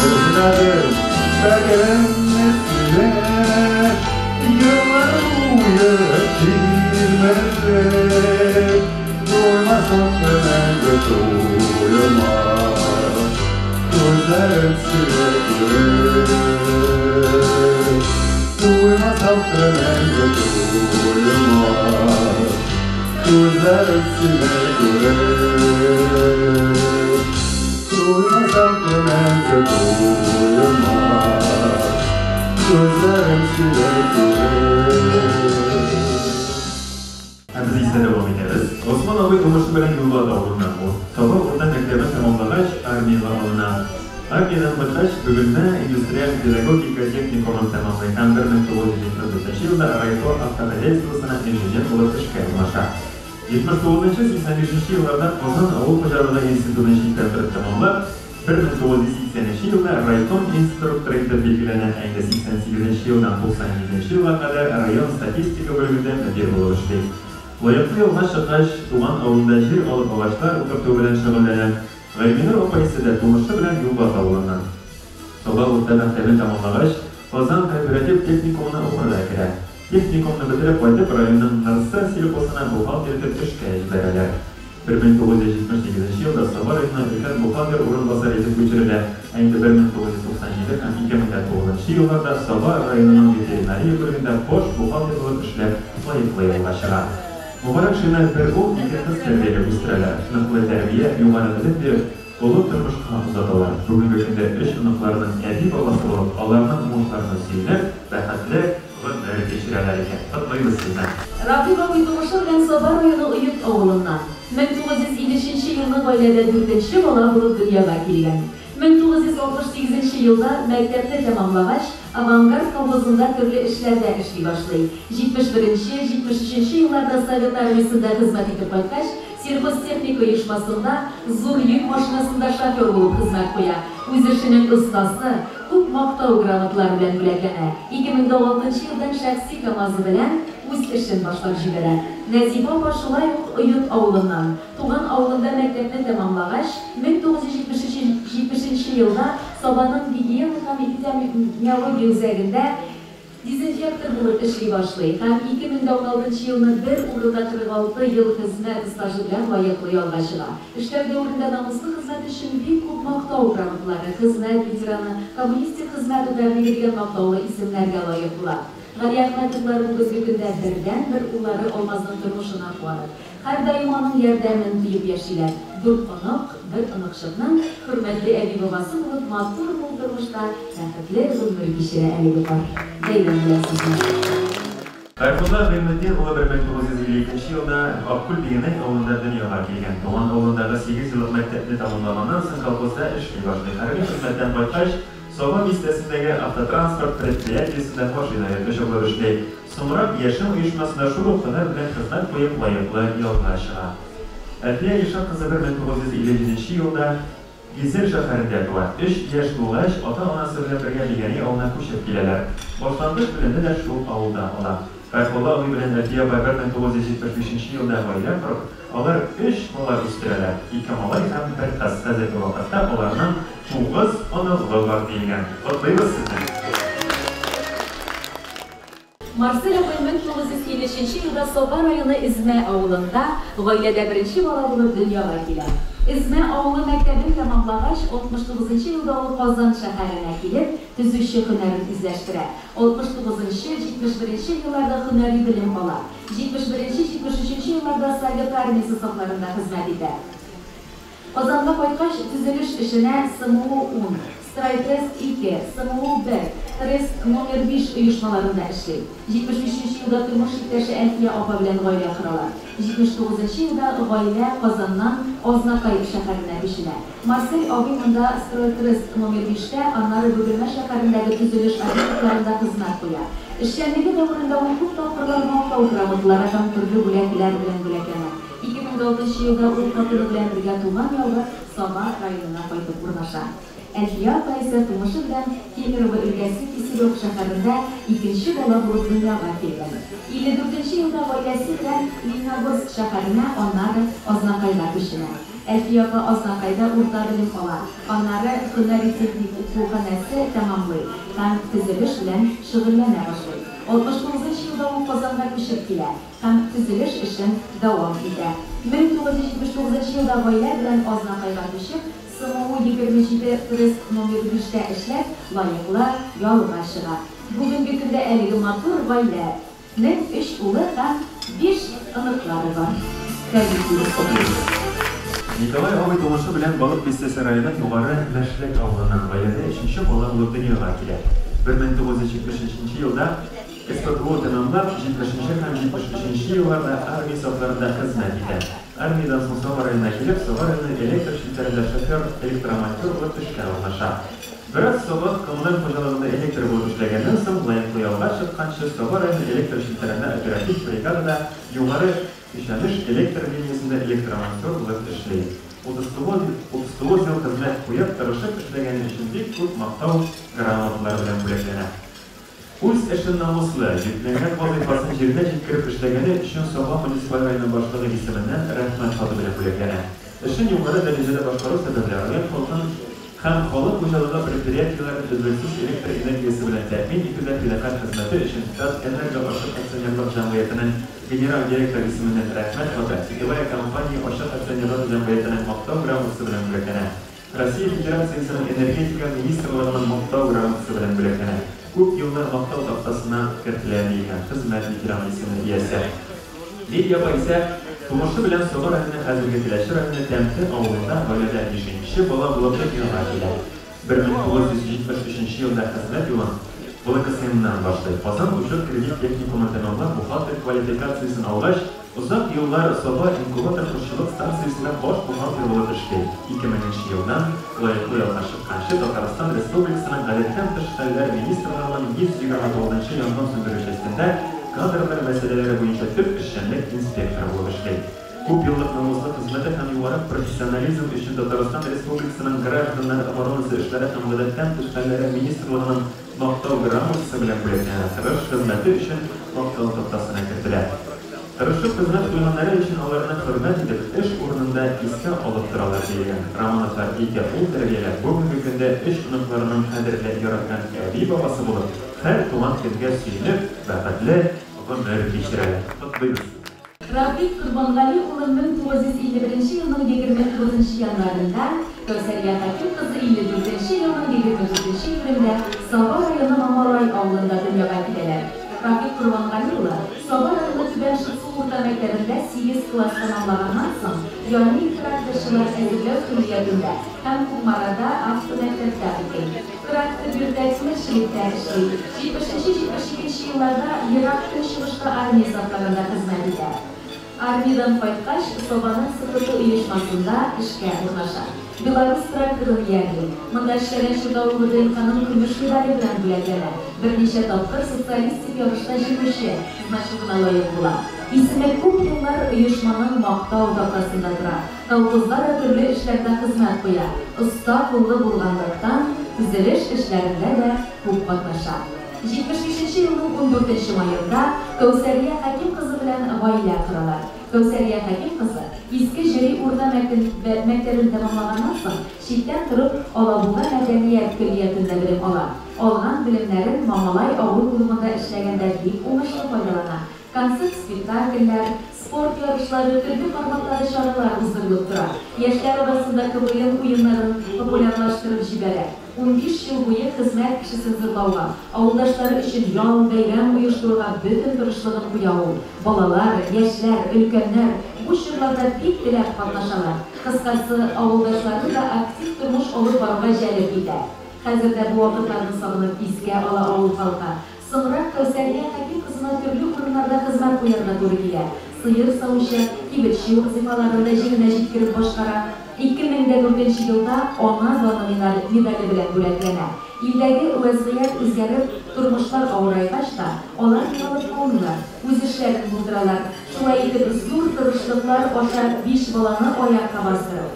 özledim beğenmesine yıllar uyup girmedi duymasam demende duyulmaz gözlerim sile duymasam demende duyulmaz gözlerim sile duymasam demende duyulmaz gözlerim sile Biz ise devam ederiz. Osman abi Tomuşlu bilen yolda davrunan bu. Sabah oradan mektebe tamamlagaç armiyalar alınan. Armiyadan bıkaç bugünde Endüstriyel Pedagogika Teknikumunu tamamlayan 1974 yılda Rayko Avtohazyaystvosuna injener olup işe alınmışa. 79-85 yıllarda Kozan Avul Hocalığı Enstitüsü'nü şirketleri tamamlap, 1980 yılda Raykom instruktörüyle belgilenen 88 yıldan 97 yıla kadar rayon statistika bölümünde müdür olup işledi. Loyaklı yoluna çıkış, Tuğan avında jir alıp ağaçlar oturtuğu bilen şıgıllanan, Gayminur opayısı da Tomuşlu bilen yolda kalınan. Sabah orta mektebini tamamlagaç, Kozan Kooperatif Teknikumuna okurda girer. Teknikumunu bitirip Baytep rayonunun Narısar Siliposuna buhalterlik işe jiberler. 1978 yılda Sabah rayonuna ülken buhalter orunbasar edip geçirilir. Aynı 1997 hem 2009 yıllarda Sabah rayonunun veterinariya bölümünde boş buhalter olup işler layıklı yollaşılar. Mübarek şuna bir ol, iki kız terbiyeyle üstüreler. Sınıflı terbiye, yuvarlanıp bir olup durmuşka uzatalar. Bugün günde iş ınıklarının edip olası olup, Allah'ın umutlarını suyunur, rahatlı ve nöre geçireler iken. Tatmayız sizden. Rabbim Uyduğuşur ben Sabah rayonu Uyut oğlundan. 1953 yılının ailede 4. bala bulup dünyaya kelgen. 1968 yılda mektepte tamamlagaç, Avangard kolxozunda türlü işlerde işley başlaydı. 71-73 yıllarda Sovet armiyasında hizmet edip qaytgaç, Sirxoztexnika uyuşmasında zor yük maşinasında şoför bulup hizmet koya. Öz işinin ustası, ko'p maqtov gramotlari bilan bo'lakana. 2006 yildan shaxsiy Kamazı bilan o'z ishini boshlab jiberadi. Naziba opa shulay Uyut ovulundan, tug'an ovulida maktabni tamomlagach, 1970 yilda Sobaning gigiyena ham epidemiologiya o'zagida dezinfektor bo'lib ishlay boshlaydi. Ham 2016 yilni bir o'rinda 46 yil xizmat staji bilan loyiqli yo'llashiga. Ishlar davrida namusli xizmat uchun ko'p maqtov gramotlari, xizmat veterani, kommunistik xizmat ularga degan maqtovli ismlarga loyiq bo'ladi. G'aliy Ahmedovlar bugungi kunda birdan bir ularni olmazdan turmushini quvonadi. Har doim uning yordamini tuyib yashaylar. Bir iniqshibning hurmatli abi bobasi bo'lib mazkur turmushda baxtli umr kechira alibor. Deyman sizlar. Rayfullah Mehmetdin ulu 1952 yılda Akkul Biginay avlunda dunyoga kelgan. Tuğan avlundagi 8 yillik maktabni tamomlagandan so'ng kolxozda ishga boshladi. Harbiy xizmatdan qaytgach, Soba missiyasındagi avtotransport предприятиесida mashinada shug'ullanishdi. So'ngra Yashil uyushmasida shu ruhlar bilan xizmat qo'yib loyiqli yo'llashiga. Adliya Yashil qizi 1957 yilda Gizer shaharida tug'adi. 3 yosh bo'lgach, ota-onasi bilan birga Ligani ovuna ko'chib keladilar. Boshlang'ich bilimni da shu ovulda oladi. Rayfullah uy bilan Adliya 1975 yilda oila qurib, ular 3 bola o'stiradilar. 2 bola ham bir qiz hozirgi vaqtda ularning Çuğuz onu var deyilgan. Kutlayız sizni. Marcelo 1953 yılda Soba rayonu İzme avulunda oilada birinchi bola bo'lib dunyoga keladi. İzme avulu maktabini tamomlagach, 69 yılda u Qozon shaharina kelib, tuzish hunarini izlashtiradi. 69-71 yillarda hunariy bilim oladi. 71-73 yillarda Sovet armiyasi saflarida xizmat etadi. Qozonga qaytgach, tuzilish ishini SMO-10, Straytest 2, SMO-1, Trest nomer 5 uyushmalarida ishlaydi. 73 yilda turmush yurtdoshi Alfiya opa bilan oila quradi. 79 yilda oila Qozondan Oznaqay shaharina ko'chadi. Marcel Obin unda Straytest nomer 5da Anari Bugilma shaharindagi tuzilish obyektlarida xizmat qiladi. Ishchanligi davrida u ko'p topqirlar maqtov gramotlari ham turli bo'laklar bilan bo'laklanadi. 1946 елда ул хатыны белән бергә туган ялга Саба районына кайтып урнаша. Әлфия апа исә тумышы белән Кемерово өлкәсе Киселев шәһәрендә икенче бала булып дөньяга килгән. 54 елда гаиләсе белән Лениногорск шәһәренә, аннары Азнакайга күченә. Әлфия апа Азнакайда урта белем ала, аннары һөнәри техник укуханәсе тәмамлый һәм төзелеш белән шөгыльләнә башлый. 69 елда ул Казанга күчеп килә һәм төзелеш эшен дәвам итә. 1979 елда гаилә белән Азнакайга күчеп, СМУ 27 турист номер 5-тә эшләп, лаеклы ялга чыга. Бүгенге көндә әлеге матур гаиләнең 3 улы һәм 5 оныклары бар. Николай абый тумышы белән Балык Бистәсе районының югары Мәшлек авылыннан гаиләдә 3-нче бала булып дөньяга килә. 1973 елда СПТУ тәмамлап, 70-нче һәм 73-нче елларда армия сафларында хезмәт итә. Армиядан соң Саба районына килеп, Саба районы электр челтәрендә шофер, электромонтер булып эшкә урнаша. Бераз Саба коммуналь хуҗалыгында электр булып эшләгәннән соң, лаеклы ялга чыкканчы Саба районы электр челтәрендә оператив бригадада югары эшләнеш электр линиясендә электромонтер булып эшли. 39 ел хезмәт куеп, тырышып эшләгәне өчен бик күп мактау грамоталары белән бүләкләнә. Үз эшен намуслы, йөкләнгән вазифасын җиренә җиткереп эшләгәне өчен Саба муниципаль районы башлыгы исеменнән рәхмәт хаты белән бүләкләнә. Эшен югары дәрәҗәдә башкару сәбәпләре халкын һәм халык хуҗалыгы предприятиеләрен төзелеш электр энергиясе белән тәэмин итүдә фидакать хезмәте өчен Татэнерго Ашык акционерлык җәмгыятенең генераль директор исеменнән рәхмәт хаты, сетевая компания Ашык акционерлык җәмгыятенең мактау грамотасы белән бүләкләнә. Россия Федерациясының энергетика министрлыгының мактау грамотасы белән бүләкләнә. Күп еллар мактау таптасына кертелгән хезмәт ветераны исеме иясе. Лидия апа исә тумышы белән Саба районының хәзерге Теләче районы Тәмте авылында гаиләдә 5-нче бала булып дөньяга килә. 1973 елда хезмәт юлын ВЛКСМнан башлый. Казан учет кредит техникумын тәмамлап, бухгалтер квалификациясын алгач, узак еллар Саба инкубатор кошчылык станциясында баш бухгалтер булып эшли. 2000 елдан лаеклы ялга чыкканчы Татарстан Республикасының гадәттән тыш хәлләр министрлыгының 129 янгын сөндерү частендә кадрлар мәсьәләләре буенча төп эшчәнлек инспекторы булып эшли. Күп еллык намуслы хезмәте һәм югары профессионализм өчен Татарстан Республикасының гражданнар оборонасы эшләре һәм гадәттән тыш хәлләр министрлыгының мактау грамотасы белән бүләкләнә. Тырыш хезмәте өчен мактау таптасына кертелә. Тырышып хезмәт куйганнары өчен аларны хөрмәт итеп, эш урынында искә алып торалар дигән. Романовлар 2 ул тәрбияләп, бүгенге көндә 3 оныкларының кадерле яраткан әби бабасы булып, һәр туган көнгә сөенеп, бәхетле гомер кичерәләр. Котлыйбыз. Рафик Курбангали улы 1951 елның 29 январында, Кәүсәрия Хәким кызы 54 елның 24 июлендә Саба районы Мамалай авылында дөньяга киләләр. Рафик Курбангали улы Саба районы Түбән Шыксу урта мәктәбендә 8 класс тәмамлаганнан соң, яңа тракторчылар әзерләү көллиятендә һәм Кумарада автомәктәптә укый. Трактор йөртәкчелектә эшли. 70-72 елларда Ерак Көнчыгышка армия сафларында хезмәт итә. Армиядан кайткач, Сабаның СКТ оешмасында эшкә урнаша. Белорус тракторын ягый. Монда эшләгән чорда ул ДНКның көмеш медале белән бүләкләнә. Берничә тапкыр социалистик ярышта җиңүче значогына лаек була. Исеме күп еллар оешманың мактау таптасында тора. Колхозлар төрле эшләрдә хезмәт куя. Оста куллы булганлыктан төзелеш эшләрендә дә күп катнаша. 75 елның 14 маенда Кәүсәрия Хәким кызы белән гаилә коралар. Кәүсәрия Хәким кызы иске җири урта мәктәбен тәмамлаганнан соң, читтән торып Алабуга мәдәният көллиятендә белем ала. Алган белемнәрен Мамалай авыл клубында эшләгәндә бик уңышлы файдалана. Концерт спектакльләр, спорт ярышлары, төрле форматлары чаралар уздырылып тора. Яшьләр арасында КВН уеннарын популярлаштырып җибәрә. 15 ел буе хезмәт кешесен зырлауга, авылдашлары өчен ял, бәйрәм оештыруга бөтен тырышлыгын куя ул. Балалар, яшьләр, өлкәннәр бу чорларда бик теләп катнашалар. Кыскасы, авылдашлары да актив тормыш алып баруга җәлеп итә. Хәзердә бу вакытларны сагынып искә ала авыл халкы. Соңрак Кәүсәрия Хәким кызына төрле урыннарда хезмәт куярга туры килә. сыйыр сауышы, кибетче вазифаларында җиңенә җиткереп башкара. 2004 елда аңа даны медале белән бүләкләнә. Илдәге вазгыять үзгәреп, тормышлар авырайгач та, алар ялып калмыйлар, үз эшләрен булдыралар. Шулай итеп, зур тырышлыклар аша 5 баланы аякка бастырып,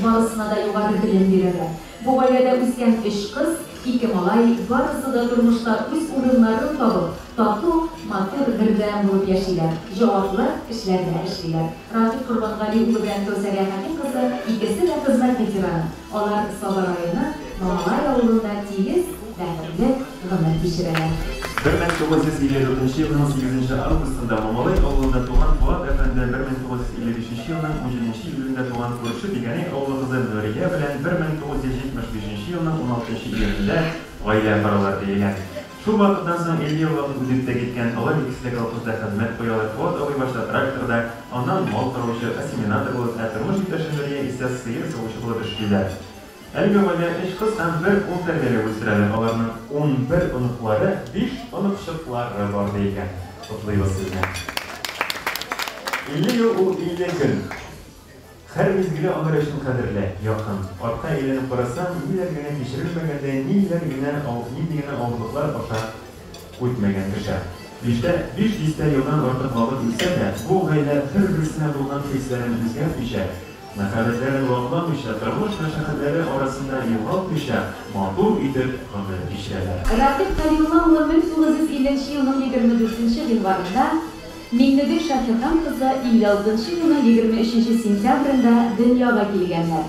барысына да югары белем бирәләр. Бу гаиләдә үскән 3 кыз, 2 малай, барысы да тормышта үз урыннарын табып, тату, матур бердәм булып яшиләр. Җаваплы эшләрдә эшлиләр. Рафик Корбангали улы белән Кәүсәрә Хәким кызы икесе дә хезмәт ветераны. Алар Сабар районы Мамалай авылында тигез, бәхетле гомер кичерәләр. 1954 елның 8 августында Мамалай авылында туган Фуат әфәнде 1955 елның 17 июлендә туган күрше Бигәнәй авылы кызы Нурия белән 1975 елның 16 июлендә гаилә коралар диелгән. Шул вакыттан соң 50 ел вакыт үтеп тә киткән, алар икесе колхозда хезмәт куялар. Фуат абый башта тракторда, аннан мал караучы, ассимилятор булып, тормыш иптәше Нурия исә сыер савучы булып эшлиләр. Әлеге гаилә 3 кыз һәм 1 ул тәрбияләп үстерәләр. Аларның 11 оныклары, 5 оныкчыклары бар дигән. Котлыйбыз сезне. 50 ел ул 50 көн. Һәр мизгеле алар өчен кадерле, якын. Артка әйләнеп карасам, ниләр генә кичерелмәгәндә, ниләр генә авырлыклар аша үтмәгән кеше. 5 елдан артык вакыт үтсә дә, бу гаилә бер-берсенә булган хисләрен үзгәртмичә, мәхәббәтләрен вакламыйча, тормыш мәшәкатьләре арасында югалтмыйча, матур итеп гомер кичерәләр. Рафик Калимулла улы 1950 елның 24 гыйнварында Миңнегөл Шакирхан кызы 56 елның 23 сентябрендә дөньяга килгәннәр.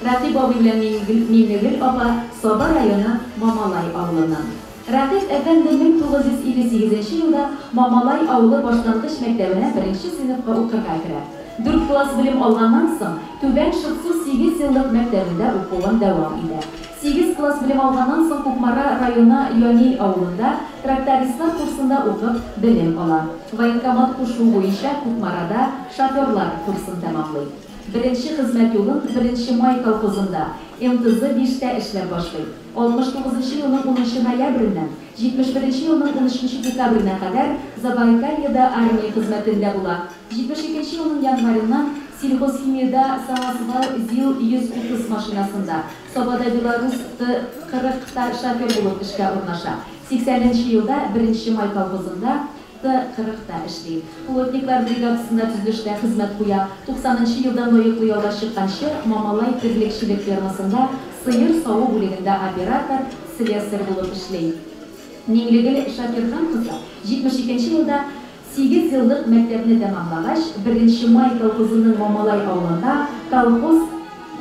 Рафик абый белән Миңнегөл апа Сабар районы Мамалай авылыннан. Рафик әфәнде 1958 елда Мамалай авылы башлангыч мәктәбенә 1-нче сыйныфка укырга керә. 4 класс белем алганнан соң Түбән Шыксу 8 еллык мәктәбендә укуын дәвам итә. 8 класс белем алганнан соң Кукмара районы Юанил авылында трактористлар курсында укып белем ала. Военкомат кушу буенча Кукмарада шоферлар курсын тәмамлый. Беренче хезмәт юлын 1 май колхозында МТЗ 5-тә эшләп башлый. 69 елның 10 ноябреннән 71 елның 13 декабренә кадәр Забайкальеда армия хезмәтендә була. 72 елның январеннан сельхозхимиядә Самосвал ЗИЛ-130 машинасында, Собада Беларусь 40-та шофер булып эшкә урнаша. 80 елда 1 май колхозында 40-та эшли. Плотниклар бригадасында төзелештә хезмәт куя. 90 елдан лаеклы ялга чыкканчы Мамалай терлекчелек фермасында сыер саву бүлегендә оператор, слесарь булып эшли. Миңнегөл Шакирхан кызы 72 елда 8 еллык мәктәпне тәмамлагач, 1 май колхозының Мамалай авылында колхоз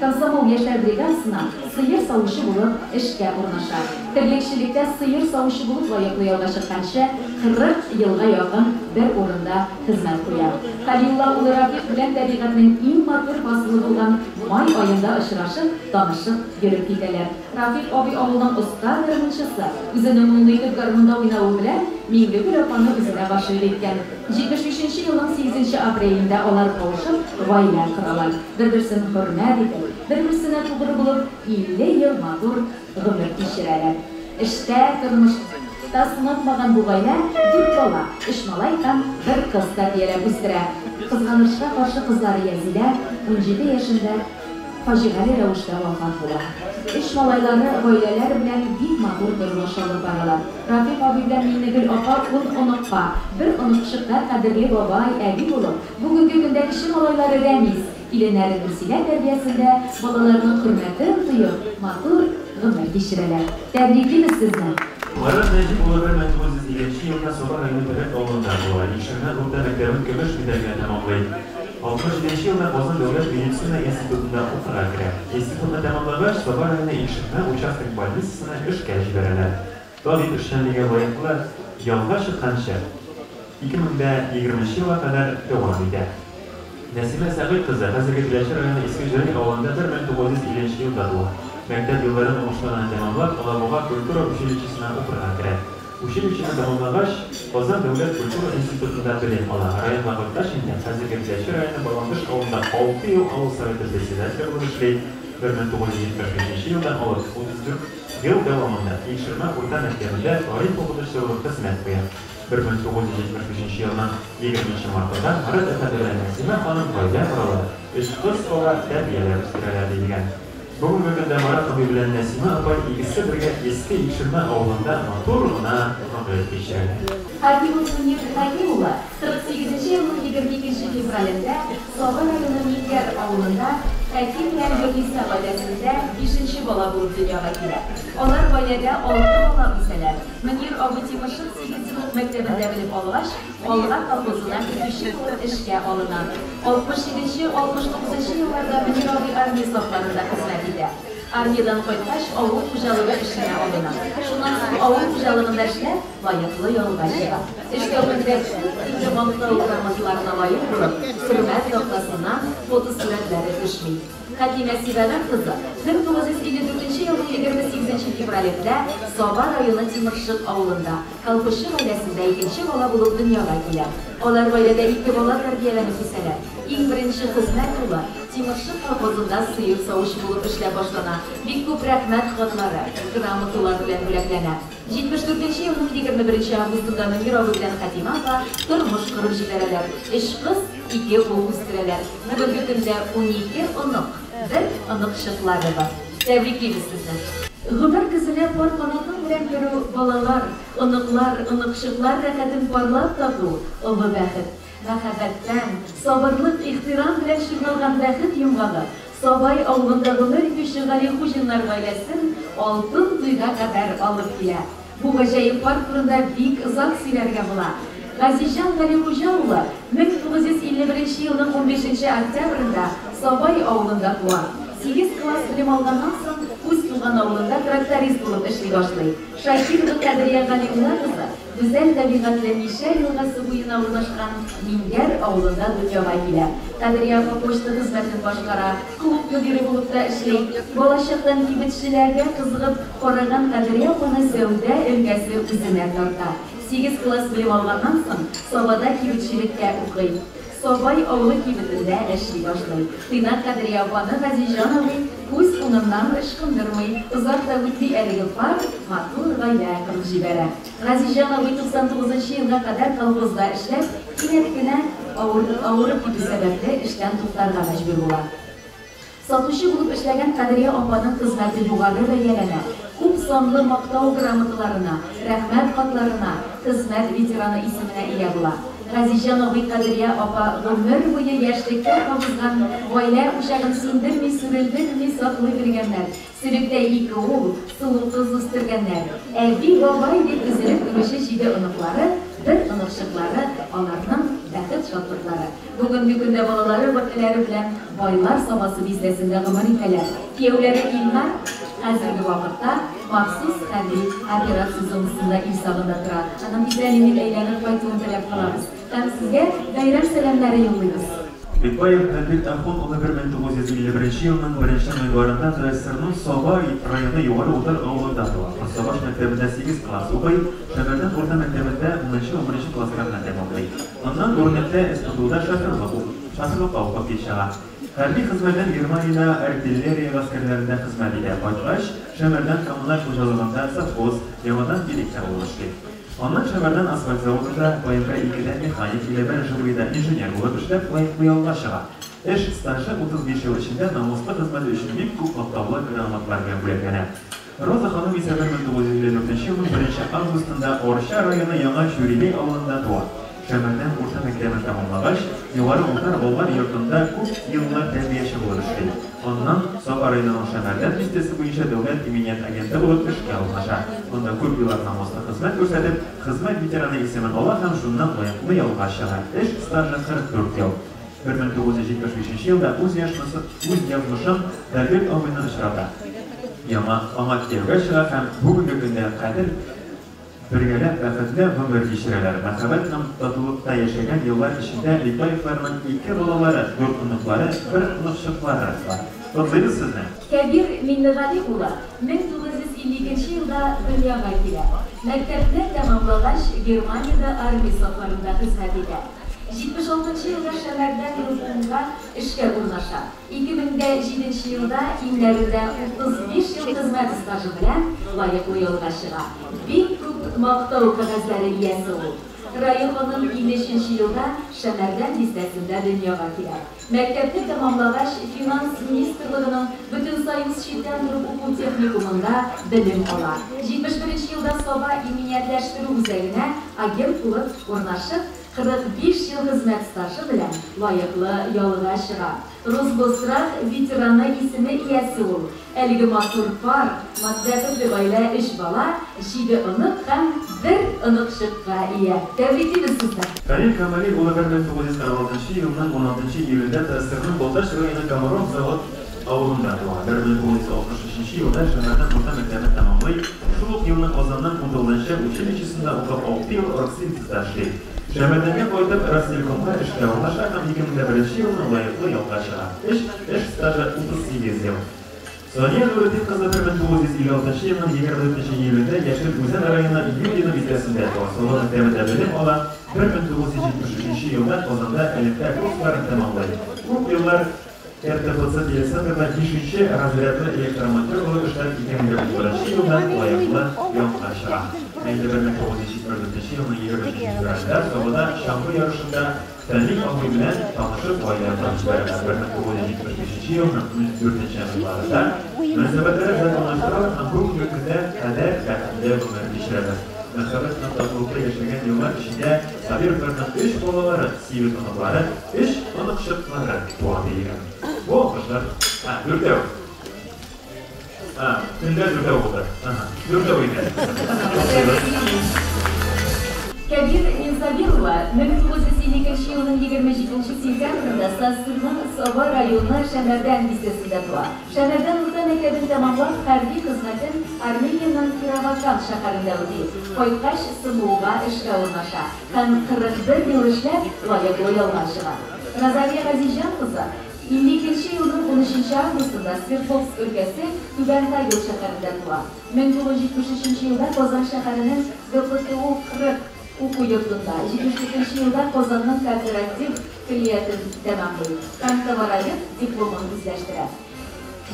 Комсомол яшьләр бригадасына сыер савучы булып эшкә урнаша. Терлекчелектә сыер савучы булып лаеклы ялга чыкканчы 40 елга якын бер урында хезмәт куя. Калимулла улы Рафик белән табигатьнең иң матур фасылы булган май аенда очрашып, танышып йөреп китәләр. Рафик абый авылның оста гармунчысы, үзенең моңлы итеп гармунда уйнавы белән Миңнегөл апаны үзенә гашыйк иткән. 73 елның 8 апрелендә алар кавышып, гаилә коралар. Бер-берсен хөрмәт итеп, bir-birsine tuğru bulup 50 yıl matur gümür kişirələr. İşte tırmışda sınatmağın bu gaile 4 bala, 3 malay tam 1 kız tarbiyelep üstüre. Kızganışka karşı kızları Yazide 17 yaşında faciali rəvişdə vafat bular. 3 malayları gaileler bilen bik matur durmuş alıp baralar. Rafik abi bilen Minnegül apa 10 onukka, bir onukçıkta kadirli babay əbi bulup, bugünkü günde kişi malayları remiz. İlenərin müsile tərbiyəsində balalarının hürmətin duyup, matur gümür kişirələr. Təbrikliyimiz sizden. Muharrem Necip oğlu 1952 yılında Soba rayonu Bebek oğlunda doğar. İşlerine Urda Mektebin Kömüş Müdergine tamamlayıp, 67 yılında Bozan Devlet Medisina İnstitutunda okula girer. İnstitutunda tamamlamış Soba rayonu İşlerine Uçaklık Ballisisine işgal jiberələr. Tabi işlenliğe layıklı yalga çıkkança 2020 yıla kadar devam eder. Nesime Səqil qızı Həzirli Güləşir rayonu İskilcəlik avlanda 1950 yılda doğur. Məktəb yılların olmuşlarını tamamlab, Alaboğa Kultura Uşiliçisine okurğa girer. Uşiliçini tamamlagaç, Bozan Devlet Kultura İnstitutunda bilim alan. Rayon Mağırtaş indi Həzirli Güləşir rayonu Balandış avlunda 6 yıl avul Sovetı Presidentler buluşlayıb, 1975 yıldan alıb 34 yıl devamında İlşirmə Urda Məktəbində tarih oxuducu hizmet qoyar. 1975 yılının 20 Mart'ta Mırıt Efendi'nin Nesime Hanım Fayda Buralı, üç kız sonra terbiyeler üstüreler deyilgen. Bugün günde Marat abi bilen Nesime abay ikisi birge eski Yekşirme avlunda motoruna ömür geçireler. Hakim Sunir Hakimova 48. yılın 22. fevralinde Soğan ayının Nigar avlunda Hakim bilen Gönlisa ailesinde 5. bala bulup dünyaya girer. Onlar ailede 6 bala bilseler. Münir Abu Timuçin 8 yıl mektebinde bilip olğaç, Olğa kalbozuna 3 yıl işe alınan. 67-69 yıllarda Münir Abu armiya saflarında hizmet eder. Armiyadan koytaş avul hocalığı işine alınan. Şundan sonra avul hojalığında işler layıklı yolga çıkar. İşte o müddetçi İncemanlıkta uygulamalarına layık bulup sürmet noktasından foto suretleri düşmeyi. Hatime Siveler kızı 1954 yılın 28. fevralinde Soba rayonu Timurşık avlunda Kalpışı ailesinde 2. bala bulup dünyaya gelir. Onlar ailede 2 bala terbiyelenip iseler. İlk birinci hizmet yolu Timurşık kolxozunda sıyır savuş bulup işle başlanan bir köp rahmet xatları, gramotlar bilen bileklenir. 74 yılın 21 avgustunda Münir Abu bilen Hatime ve turmuş kurup jibereler. 3 kız, 2 oğul üstüreler. Bugünkü günde 12 onuk, bir onuk şıkları var. Tebrikliyiz sizi. Hümer kızına par kanatın bilen görü balalar, onuklar, onuk şıklar rakatin parlap tabu, o bu bəxit. Məxəbətdən, sabırlıq, ixtiram bilen şırnalğan bəxit yumğalı. Sabay avlunda Ömer Güçlü Gali Xujinlar ailəsin altın duyğa kadar alıp giler. Bu gacayip parkurunda büyük ızak silerge bula. Gazijan Gali Xujaoğlu 1951 yılın 15. oktyabrında Sabay avlunda doğar. 8 klas bilim algandan soň Uz Tuğan avlunda traktorist bulup işli başlayıp. Şakir ve Kadriye Galioğlu kızı güzel tabiatlı Mişel yılgası boyuna ulaşkan Minger avlunda dünyaya gider. Kadriye poçta hizmetini başkara, klub müdürü bulup da işleyip, bolaşıktan kibitçilerge kızıgıp koragan Kadriye bana sevde ülkesi üzüne tartar. 8 klas bilim algandan soň Sobada kibitçilikte okuyup. Sobay avlu kibitinde eşli başlayıp. Tina Kadriye bana Gazijanovi Kuz onundan ışkındırmayı uzakta ütti eriyip var, matur gayda kılıp jibere. Gazijanovi 99 yılga kadar kalbozda işlep, kinetkine ağırıp gibi sebeple işten tutarga mecbur olar. Satuşu bulup işlegen Kadriye Apanın hizmeti buğalı ve yelene, kup sonlu maktav gramotlarına, rahmet katlarına, hizmet veteranı isimine iya bular. Gazijanovi Kadriye Apa ömür boyu yaşlıkta kavuzgan aile uşağın sindirmi, sürüldürmi saklı birgenler. Sürükte 2 oğul, soğuk kız üstürgenler. Bir babay dip üzülüp ümüşü jide ınıkları, bir ınıkşıkları, onlarının bəxit şatlıkları. Bugünkü günde balaları vaktileri bilen baylar sabası biznesinde gımır iteler. Kiyevleri ilmer, hazırgı vakitte mahsus kendi operasyonumuzda İrsağında durar. Anam bizlerinin eğlenir faytığını talep kalarız. Ben sizge bayram selamları yollayız. Bitbayev Elbet Ahun oğlu 1951 yılının 1. noylarında Tresir'nin Sabay rayonu yuvarı otar avlunda doğar. Savaş mektebinde 8 klas okuyup, Şeberden orta mektebinde 10-11 klaslarına demoklayı. Ondan Urnet'te İstanbul'da şasırlık avukap geçağı. Harbi hizmetten Germaniya artilleriya askerlerinde hizmet eder. Başbaş, Şeberden Kamunlar Hocalarında Safkoz, Yamadan birlikte oluştu. Ondan Şeberden asfalt zavodunda BMK 2'den mekanik ile ben Jurvida injinier bulup işlep bu yolda çığa. Eş stajı 35 yıl içinde namuslu hizmeti için bir kup oktavlı gramatlarga böleklenir. Roza Hanım ise 1954 yılın 1. Avgustunda Orşa rayonu Yaŋa Şürili avlunda doğar. Şeberden orta mektebini tamamlagaç, yuvarı Ultar Bolgar yurtunda kup yıllar terbiyeşi oluştu. Ondan Soba rayonunun Şeberden listesi boyunca devlet emniyet agenti bulup işe alınacak. Onda köp yıllar namuslu hizmet gösterip, hizmet veteranı ismin ola hem şundan layıklı yolga çığa. Eş stajı 44 yıl. 1975 yılda uz yazmışım Elbet Ahun'un ışırada. Ama Kiyev'e çığa hem bugünkü günde kadar birgeler bəxetli ömür geçireler. Məxəbət hem tatılılıkta yaşayan yıllar içinde Litbayevlarının 2 balaları, 4 ınıkları, 1 ınıkşıkları var. Baklayınız sizden. Kebir Minnigali Ula 1952 yılda dünyaya girer. Mektepte tamamlagaç Germaniyada armiya saflarında hizmet eder. 76 yılda Şeberden yurtunda işe urnaşar. 2007 yılda İmlerinde 35 yıl hizmet stajı bilen layıklı yolga çığa. Bir kup maktav kağızları iyesi ol. Raya hanım 25 yılda Şemer'den listesinde dünyaya girer. Mektepte tamamlagaç Finans Ministerliğinin bütün sayımız şidden durup okul teknikumunda bilim olar. 71 yılda soba iminiyetleştiri üzerine agent bulup ornaşıp 45 yıl hizmet stajı bilen layıklı yoluna çıkar. Rosbosrak veteranı ismi iyesi ol. Elgi matur par, maddesi bir aile iş bala, şide ınık hem bir ınık şıkka iyi. Tebrikliyiz sizden. Halil Kamali Ulu 1946 yılının 16. Eylül'de Tırısır'ın Boltaş Röyü'nün Kamarov Zavod avlunda doğan. 1963 yılda Şemer'den orta mektebini tamamlayıp, Şuluk yılının Ozan'dan 19. училищесinde okup 6 yıl Orksin stajlı. Şemer'den koyup Rastelikom'da işe ulaşan 2001 yılının layıklı yolga çıkar. İş stajı 38 yıl. Sonya Nuriddin kızı 1956 yılının 24 Eylül'de Yeşil Güzel Arayı'nın Yudin'in vizesinde Solo mektebinde bilim olan 1973 yılda Ozan'da elektrik kurslarını tamamlayıp, bu yıllar RTFC Telesantır'da 5. razriyatlı elektromotor işler 2001 yıldan layıklı yolga çıkar. 1974 yılının 25. fevralıda Solo'da şampı yarışında Tenlik avı bilen tanışıp olaylardan beraber 1975 yılının 4. yıllarında münasebetlere zamanlaştırarak Hamburg ülkede kader yakında bunları işlerler. Münasebetle toplulukta yaşayan yıllar içinde Sabirler'den 3 bolaları, sivil anıkları, 3 anık şıkları doğan değilken. Bu olmuşlar, dürtev. Tünde dürtev oldu. Dürtev oydu. Kabir Insabirova 1952 yılının 27. sentyabrında Sassır'ın Soba rayonu Şemer'den listesinde doğar. Şemer'den orta mektebini tamamlap harbiy hizmetin Armeniyanın Kiravakan şaharında ödeyip, Koykaş Sımuğ'a işe ornaşa. Hem 41 yıl işler layıklı yolga çıkar. Nazariye Gazijan kızı 52 yılın 13. avgustunda Sverdlovsk ülkesi Tübentagil şaharında doğar. 1973 yılda Kozan şaharının GPTU 40 Oku yurdunda 72. yılda Kozan'ın kooperatif faaliyetini tamamlayıp, kantavarayı diplomunu izleştirer.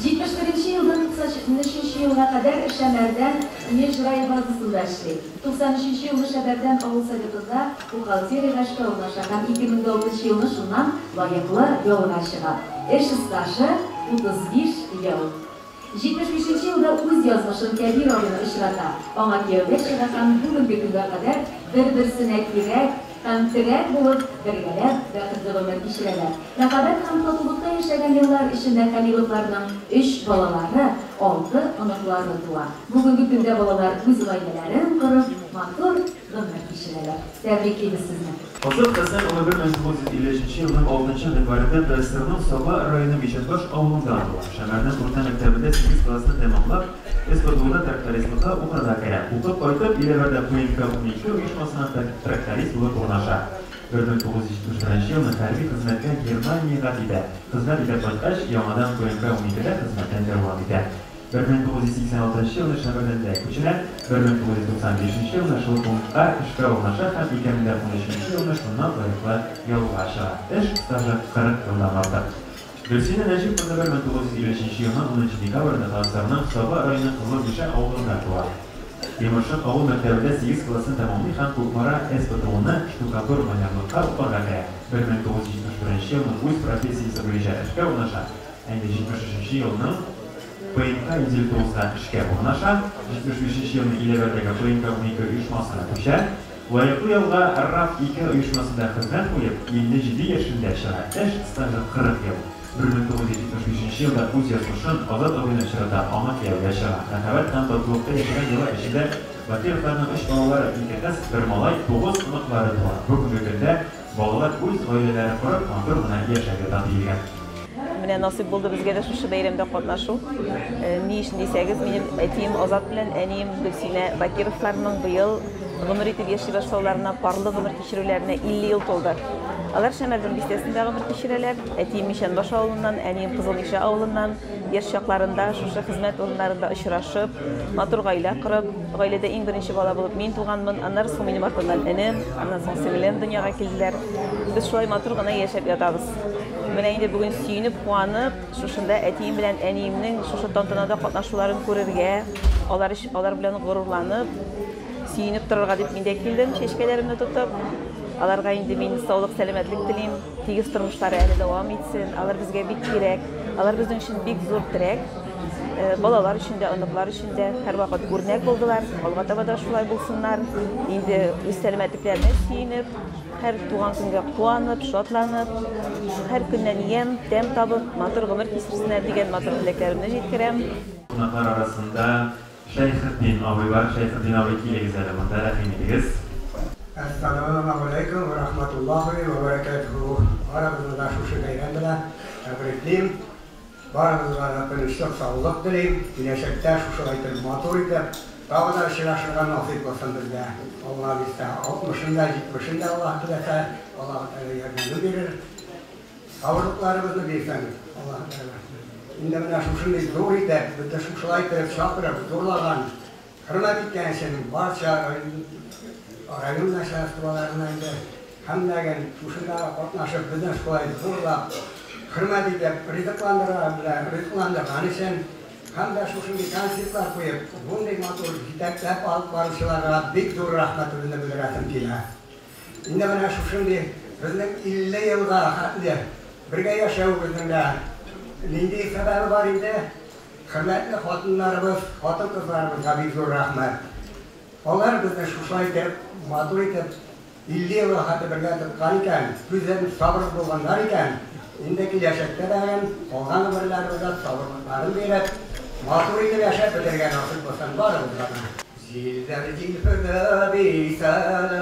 71. yıldan 93. yılına kadar Şemer'den Mecraya bazısında işleyip, 93. yılında Şemer'den Oğul Sovet'ında buhalteri başka ulaşan 2009 yılında şundan layıklı yoluna çıkar. Eş stajı 31 yıl. 75. yılda uz yazmışın Kabirov'unu işrata, ona kevde çırakan bugünkü güne kadar bir-birsine kirek, hem tirek bulup birgeler ve kızılımlar kişiler. Nakabat hem toplulukta yaşayan yıllar içinde Haliluklarının 3 balaları, 6 anıklarını doğar. Bugünkü günde balalar öz ailelerin kurup, matur ömür kişiler. Tebrikliyiz sizinle. Azat Hasan Ömür 1953 yılının 6. fevralıda Tırısır'ın Soba rayonu Biçetbaş avlunda doğar. Şemer'den orta mektebinde 8 klasını tamamlap, Espadul'da traktorizmika okuda kere. Okup koytup, ileride Kuyinka Uniki uyuşmasına traktorist bulup ornaşa. 1971 yılının harbiy hizmetken Germaniyaga gide. Hizmet ile koytaş, yamadan Kuyinka Uniki'de hizmetten devam eder. 1986 yılında Şemer'den köçülen, 1995 yılında Şılık'ta işe ornaşa, hem 2013 yılında şundan layıklı yolga çıkar. İş stajı 40 yıldan artar. Gülsine Necip Kızılar 1953 yılının 10. dekabrında Tağısar'ın Soba rayonu Kızılgüşe avlunda doğar. Yemurşuk avul mektebinde 8 klasını tamamlayıp, hem Kukmara Espadul'unu ştukator manyarlıkta uqaga kere. 1971 yılının uz profesiyası boyunca işe ornaşa. 1973 yılının PNK İziltoğuz'da işe ornaşa. 1973 yılının ilerlerdeki PNK Uniki uyuşmasına köşer. Layıklı yolga RAF 2 uyuşmasında hizmet koyup, 57 yaşında çıkar. İş stajı 40 yıl. 1975 yılda uz yazmışın Azat oyunu çırada Amakya'ya çıkar. Nakabat hem toplulukta yaşayan yıla içinde Bakirevlarının 3 balaları ilk kez bir malay 9 ınıkları doğar. Bugünkü günde balalar öz aileleri kurup kontrol buna yaşayıdan deyilgen. Mine nasip buldu bizge de şu bayramda qatnaşu. Ni iş deyseniz benim etim Azat bilen enim Gülsine Bakirevlarının bu yıl ömür itib yaşayışlarına, parlı ömür kişilerine 50 yıl toldu. Alar Şemer'den listesinde ömür kişiler, etim Mişenbaş avlundan, enim Kızılnişe avlundan, yaş şaklarında, şuşa hizmet oyunlarında ışıraşıp, matur gayle kırıp, gaylede en birinci bala bulup men tuğanmın, anlar son benim arkamdan enim, andan son sevilen dünyaya keldiler. Biz şolay matur gana yaşayıp yatabız. Mene indi bugün süyünüp, kuanıp, şuşunda etim bilen enimnin şuşa tantanada qatnaşuların görürge, olar bilen gururlanıp, сөйініп тұрырға деп мен де келдім, шешкелерімді тұтып. Аларға енді мен саулық, сәлемәтлік тілейм, тегіс тұрмыштары әлі давам етсін. Алар бізге бик керек, алар біздің үшін бик зор тірек. Балалар үшін де, ынықлар үшін де әр вақыт өрнек болдылар. Алға таба да шулай болсынlar. Енді өз сәлемәтліктеріне сүйініп, әр туған күнге қуанып, шотланып, әр күннен ем, дәм табып, матур ғұмыр кешірсінler деген матур тілектерімді жеткірем. Қонақтар арасында Шайхетдин абай бар. Шайхетдин абай келегіз әлі мұнда рахим едіңіз. Assalamu alaikum wa rahmatullahi wa barakatuhu. Aramızda şu şeylerden tebriklim. Baramızda tanıştık, sağlık dileyim. Gelecekte şu şeylerin maturite. Daha da şiraşıra nasip olsun bizde. Allah bizde 60'ında, 70'inde Allah dilese. Allah yardımını verir. Sağlıklarımızı versin. Allah Şimdi bana şu şeyleri zor eder. Bir de şu şeyleri çakırıp zorlanan. Hürmet etken senin barça Rayonda şahıslarından da hamdagan şuşunda qatnaşıp bizden şolaydı zorlap hürmet edip rızıklandırgan için hamda şuşunda konsertlar koyup bunday motor yetaklar alıp barışçılarga bek zor rahmatımızı bildiresim kela. Endi mana şuşunda bizning 50 yılga birga yaşayabizda nendek sababi bor edi. Hurmatli xotinlarimiz, xotin qizlarimizga bek zo'r rahmat. Onlar bizni şuşlaydı, matur etib, 50 yıl hadi birga tutgan ekan, bizden sabır bo'lganlar ekan, endi kelajakda ham qolgan umrlarimizda sabrlarini berib, matur etib yashab bitirgan nasib bo'lsin baribizga. Zilzal jilfida beysalar,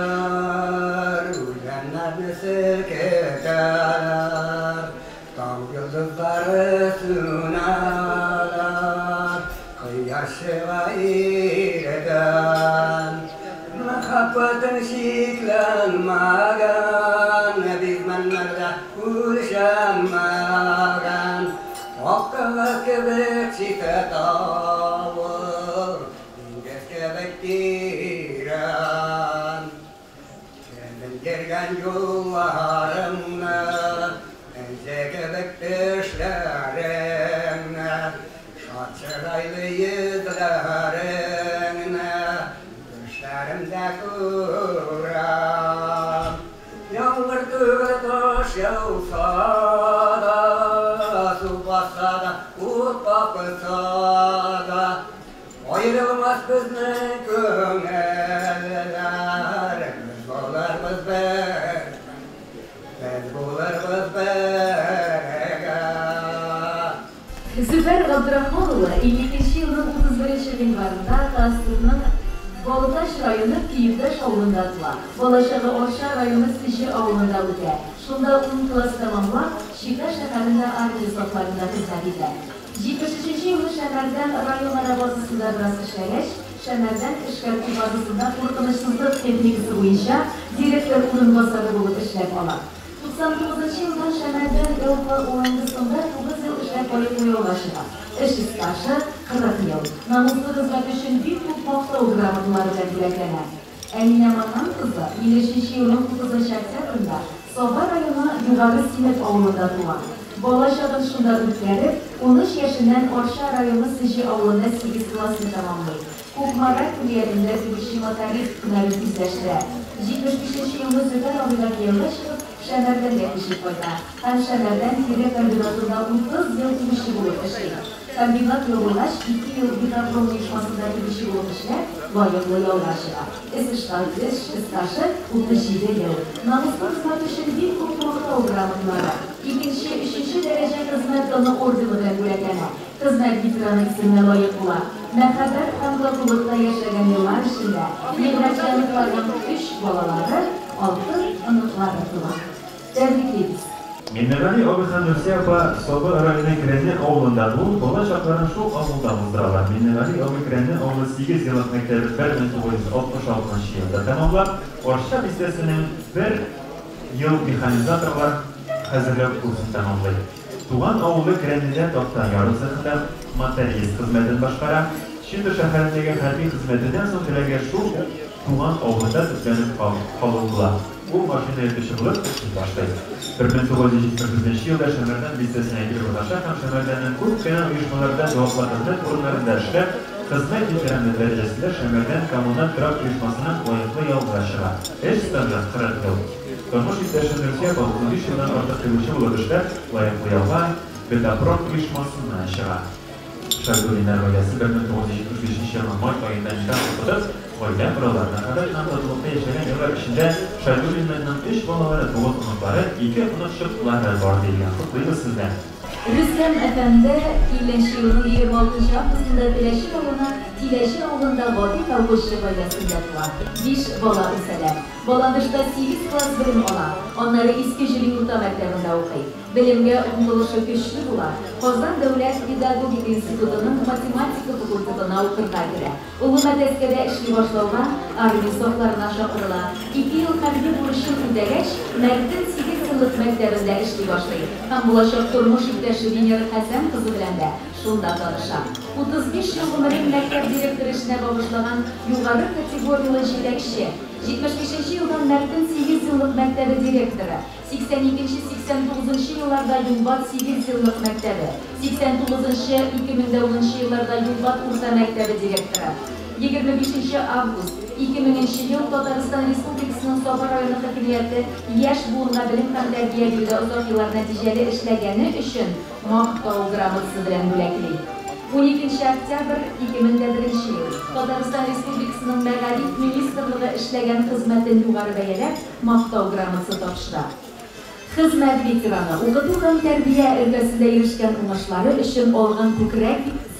ulanlarni silkitalar, tam yulduzlari sunalar, quyoshi va iridan. Muhabbetin şeklanmagan, bizmenlerde ulaşamagan, hakkıga kibir şifet avur, inges kebek tiran. Kendin gergen yollarımla, enze kebek düşlerimle, şat çıraylı yüzlerimle, Düşlerimde kuram, yağmur tüge taş yağsa da, su bassa da, ut baksa da, ayrılmaz bizning ko'ngillar, biz bo'larmiz birga. Züfer Abdurrahmanova 52 yılın 31 yanvarında Kasır'ın Balıtaş rayonu Kiyivdaş avlundadılar. Balaşağı Orşa rayonu Sişi avlundalıdı. Şunda 10 klas tamamlap, Şikta şəhərində arzu saflarında hizmet edilir. 73 yılı şəhərdən rayon arabasında biraz işləyiş, şəhərdən işgərki bazısında qorxunuşsuzluq texnikası boyunca direktor orunbasarı olub işləp alır. 99 yıldan şəhərdən Elfa oyundusunda 9 yıl işləp koyup yollaşıdır. İş istaşı 40 yıl. Namuslu hizmet için büyük mutfakta uğramadıları da dileklenir. Emine Makan kızı 25 yılın 9 şəklərində Soba rayonu Yugarı Sinep avlunda doğan. Balaşağın şunda ütkərib, 13 yaşından Orşa rayonu Sıcı avlunda 8 klasını tamamlayıb. Kukmarak küliyerində bilişim tarif günəli izləşdirər. 75 yılını Zübər avıyla yerdə çıxıb, şəhərdən yetişib koyda. Həm şəhərdən direk kombinatında 30 yıl ilişi bulub işləyir. Kombinat yolulaş 2 yıl Gidaprom uyuşmasında ilişi bulub işlər, layıqlı yollaşılar. İş istaşı 37 yıl. Namuslu hizmet için bir kurtulukta uğramadılar. İkinci, üçüncü derece hizmet kanı ordumudan gürekene. Hizmet bitiranı isimle layık bular. Merhamet hamdakılıkta yaşayan yıllar içinde mihraçyanlıkların 3 balaları, 6 ınıkları tular. Tebrikliyiz. Minnemeli Obihan Nursiapa Soba rayonu Kirenli avlunda bu, Balaşakların şu avlundamızdalar. Minnemeli Obihan avlu 8 yıllık mektebi 1966 yılda tamamlap, Orşa listesinin 1 yıl mexanizatorlar hazırlık kursunu tamamlaydı. Tuğan avlu Kirenli'de toptan yarım sınıfta materyalist hizmetin başkara, şimdi şəhərindəki hərbi hizmetinden son tələgər şu Tuğan avlunda tüplenip kalındılar. Bu maşın yetişiklik başlaydı. 1971 yılda Şemerden listesine girip ulaşan hem Şemerden'in grup genel uyuşmalarda cevapla hizmet kurumlarında işler Hizmet itiranı derecesinde Şemerden Kommunal Trafik Uyuşması'nın oyunlu yoldaşıra. Eş standart kıran yol. Turmuş isteşen Türkiye balıklı 3 yıldan orta kılışı bulunuşlar oyunlu yolda Bedapron Uyuşması'nın aşağı. Şargılinler Royası 1975 yılının Mart ayından çıkan okudu. Oydan buralarına kadar namlatılıkta yaşayan yıllar içinde Şargılinlerinin 3 balaları doğut unutları 2 unut şıklar var diyen kutluyu sizden. Rüstem Efendi İlleşi yılının 26. haftasında Tileşi yoluna Tileşi yolunda vadi kavuşu boyasında var. 5 bala üseler. Balandışda 8 klas bilim olan, onları İskişehir Yurta Mektebi'nde okuyup, bilimge umuluşu güçlü bulan, Kozan Devlet Pedagogik İnstitutu'nun matematika fakültetine okurga göre, Ulu Medeske'de işli başlayan, army soklarına şakırılan, 2 yıl kalbi vuruşun üdegeç, Mert'in 8 yıllık mektebinde işli başlayıp, Kambulaşık Turmuş İpteşi Binyer Hasan kızı bilen de şunda tanışan. 35 yıl umarım mektep direktörü işine bağışlanan yukarı kategoriyeli jedekşi, 75. yıldan Mert'in 8 yıllık mektebi direktörü, 82-89 yıllarda Yulbat 8 yıllık mektebi, 89-2010 yıllarda Yulbat Ursa Mektebi direktörü, 25 Avgust 2000 yıl Tataristan Respublikası'nın Soba rayonu hakimiyeti yaş buğuna bilim hem terbiye bilde uzak yıllar neticeli işlegeni üçün Maqtav Gramotisi bilen bülekli. 12 Oktyabr 2001 yıl Tataristan Respublikası'nın Megalith Ministerliği işlegen hizmetin yukarı beyelep Maqtav Gramotisi topşıda. Hizmet veteranı, okudu hem terbiye ülkesinde erişken ulaşları için olğan kükrek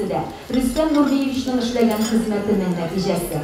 de Rüstem Nurbeyevich'nin işlegen hizmetinin neticesi.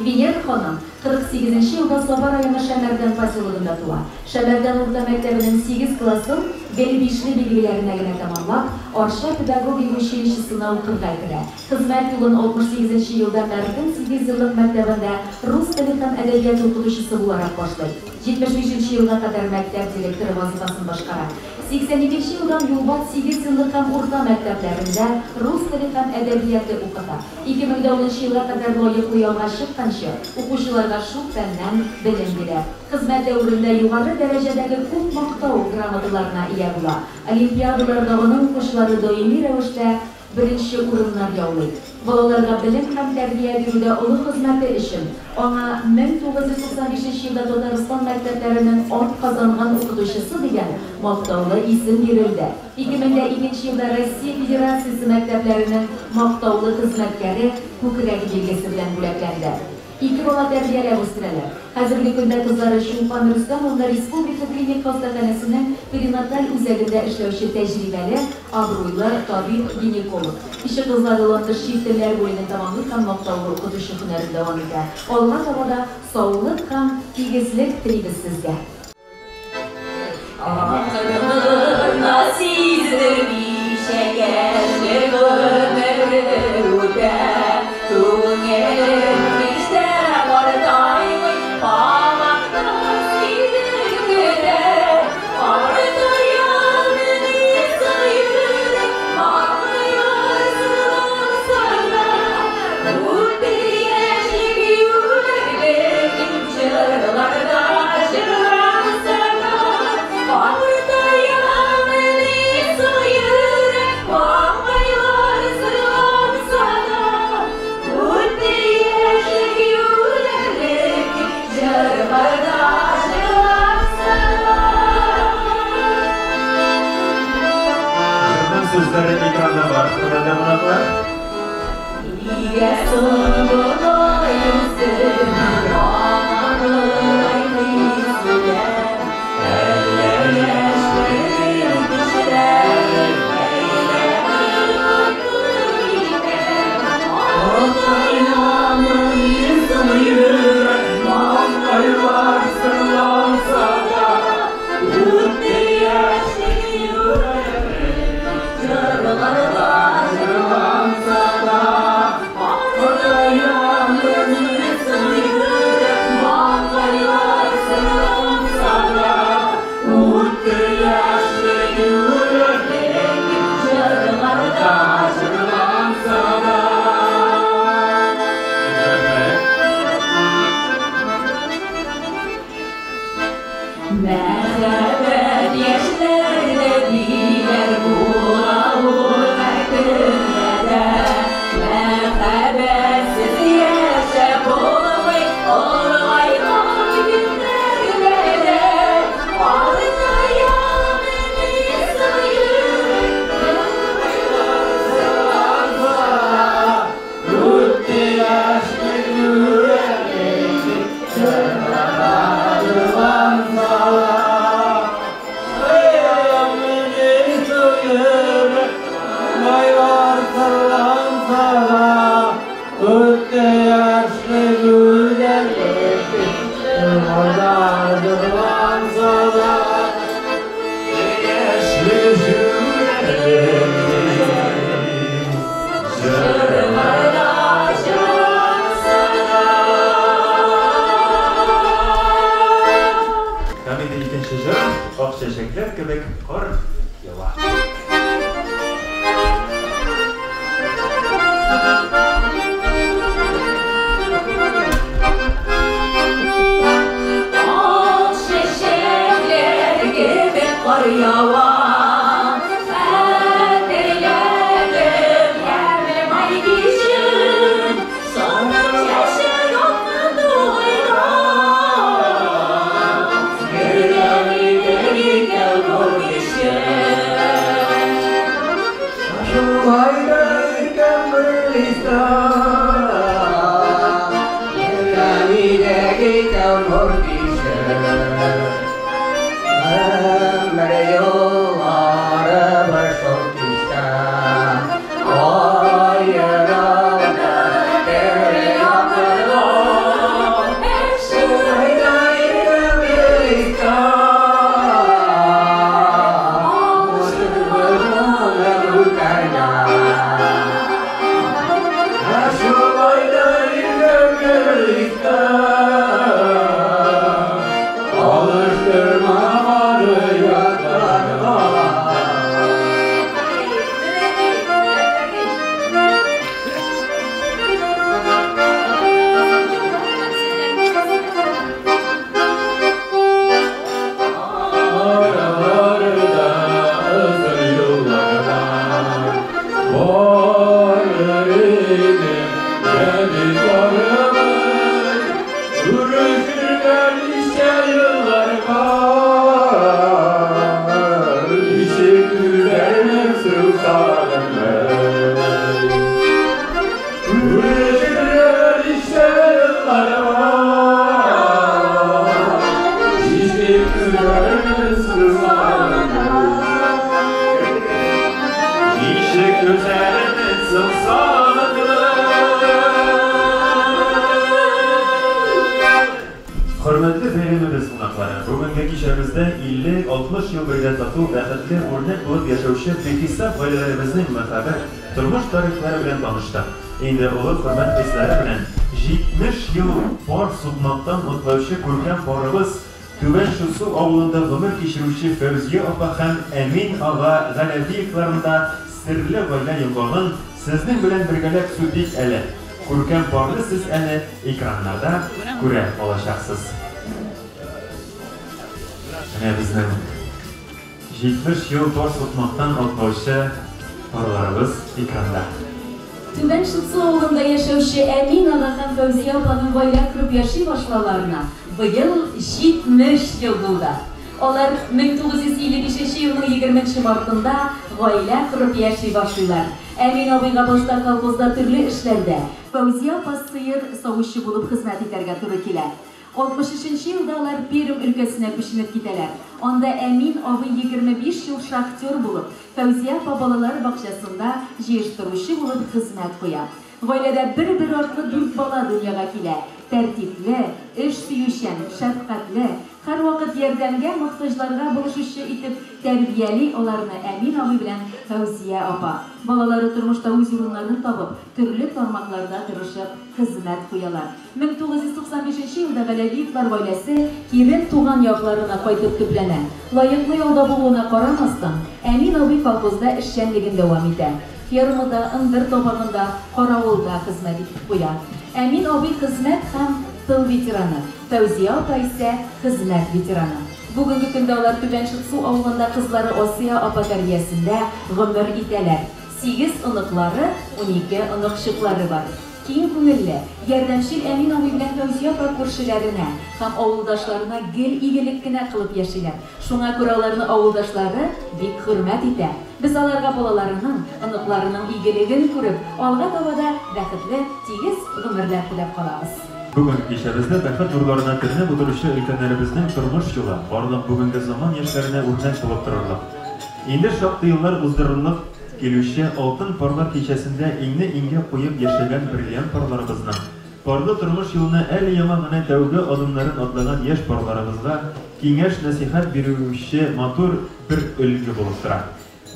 Viner Hanım, 48. yılda Soba rayonu Şemerden pasyologunda tuva. Şemerden Urta Mektebi'nin 8 klasın belli-beşli bilgilerine göre tamamlap, Orşa Pedagogik Училищесine okurga kire. Hizmet yılın 68. yılda Mert'in 8 yıllık mektebinde Rus dili hem edebiyat okutuşusu olarak başlaydı. 75. yılına kadar mektep direktörü vazifasını başkaran. 82 yıldan Yulbat 8 yıllık hem orta mekteplerinde Rus dili hem edebiyatı okuta. 2010 yıla kadar loyuklu yolga çıkkanşı, okuşularga şu fenden bilim bilir. Hizmet devrinde yukarı derecedeki kut Maqtav gramotalarına iya bula. Olimpiyadalarda onun okuşları doimi revişte birinci urunlar yollaydı. Balalarga bilim hem terbiye birde ulu hizmeti için ona 1995 yılda Tataristan mekteplerinin ort kazangan okutuşusu diyen Maqtavlı isim verildi. 2002 yılda Rusya Federasyası mekteplerinin Maqtavlı hizmetkari Kukrek belgesi bilen büleklendi. 2 bala terbiyelep östüreler. Hazırgi günde kızları Şumpan Rüstem onlar Respublika Klinik Hastahanesi'nin perinatal üzerinde işlevşi tecrübeli, abruylu, tabip, ginekolog. İşi kızları Londra şiirtler boyunun tamamlık hem Maqtavlı okutuşu hünerin devam eder. Olma tavada soğuluk hem tigizlik tilimiz sizge. Akıllarına sizdir bir şekerli ömürde Tüğelim işte var daimi Pamakta sizdir göre Arda yanını sayır Mağlayar sılan sana Mutlu yeşil yüreklerim Çırlarda aşıran sana Arda yanını sayır Mağlayar sılan Kutlu yaşlı güzel oradadıran sana yaşlı jürelim jürmelaşan sana. Kami de ikinci jür, ok çeşekler köpek kor yava. Yava, ellerim yerle maygişim, sonra yaşa yoktan duyram, geri gel korkuşum. Şu bayrayken Gülistan, geri gel korkuşum. Hürmetli verimiz qonaqlari, bugungi kechimizda 50-60 yil birga tatuv baxtli o'rnak bo'lib yashovchi behisob oilalarimizning muhabbat turmush tarixlari bilan tanishdik. Endi ulug' hurmat eslari bilan 70 yil bor sudmoqdan o'tlovchi ko'rkam borimiz Tuban Shusuv ovulida umr kechiruvchi Fawziya opa ham Amin og'a G'alabiyevlarida sirli oila yolg'on sizning bilan birgalab suddik ali. Ko'rkam borni siz ana ekranlarda ko'ra olasiz. Ana bizning 70 yil bor sudmoqdan o'tlovchi borlarimiz ekranda. Tuban Shusuv ovulunda yaşavchi Amin og'a ham Fawziya opaning oila qurib yashay boshlashlarına bu yil 70 yil bo'ldi. Onlar 1955 yılının 20 Mart'ında oila qurib yashay boshlaylar. Amin abiyga boshqa kolxozda turli ishlarda, Fawziya opa sıyır savuşu bo'lib xizmat etarga to'g'ri keladi. 63-yilda ular Perm өлkәсенә күченеп китәләр. Анда Amin абый 25 yıl шахтер булып, Fawziya opa балалар бакчасында җыештыручы булып хезмәт куя. Гаиләдә бер артлы 4 бала дөньяга килә. Тәртипле, эш сөючән, шәфкатьле, һәр вакыт ярдәмгә мохтаҗларга булышучы итеп тәрбияли аларны Amin абый белән Fawziya апа. Балалары тормышта үз урыннарын табып, төрле тармакларда тырышып хезмәт куялар. 1995 елда Галәбиевлар гаиләсе кире туган якларына кайтып төпләнә. Лаеклы ялда булуына карамастан, Amin абый колхозда эшчәнлеген дәвам итә. Фермада, ындыр табагында, каравылда хезмәт итеп куя. Amin абый хезмәт һәм тыл ветераны, Fawziya апа исә хезмәт ветераны. Бүгенге көндә алар Түбән Шыксу авылында кызлары Осия апа тәрбиясендә гомер итәләр. 8 оныклары, 12 оныкчыклары бар. Киң күңелле, ярдәмчел Amin абый белән Fawziya апа күршеләренә һәм авылдашларына гел игелек кенә кылып яшиләр. Шуңа күрә аларны авылдашлары бик хөрмәт итә. Без аларга балаларының, оныкларының игелеген күреп, алга табада бәхетле, тигез гомерләр теләп калабыз. Бүгін кешебізді бәхет нурларына кірініп отырушы өлкәнләребезнең тормыш юлы барлык бүгенге заман яшьләренә үрнәк булып торырлык. Инде шактый еллар уздырылып, Келуші алтын парлар кечесінде иңне иңге қойып яшәгән бриллиант парларыбызның, парлы тормыш юлына әле яңа гына тәүге адымнарын атлаган яшь парларыбызга киңәш насихат бирүче матур бер өлге булып тора.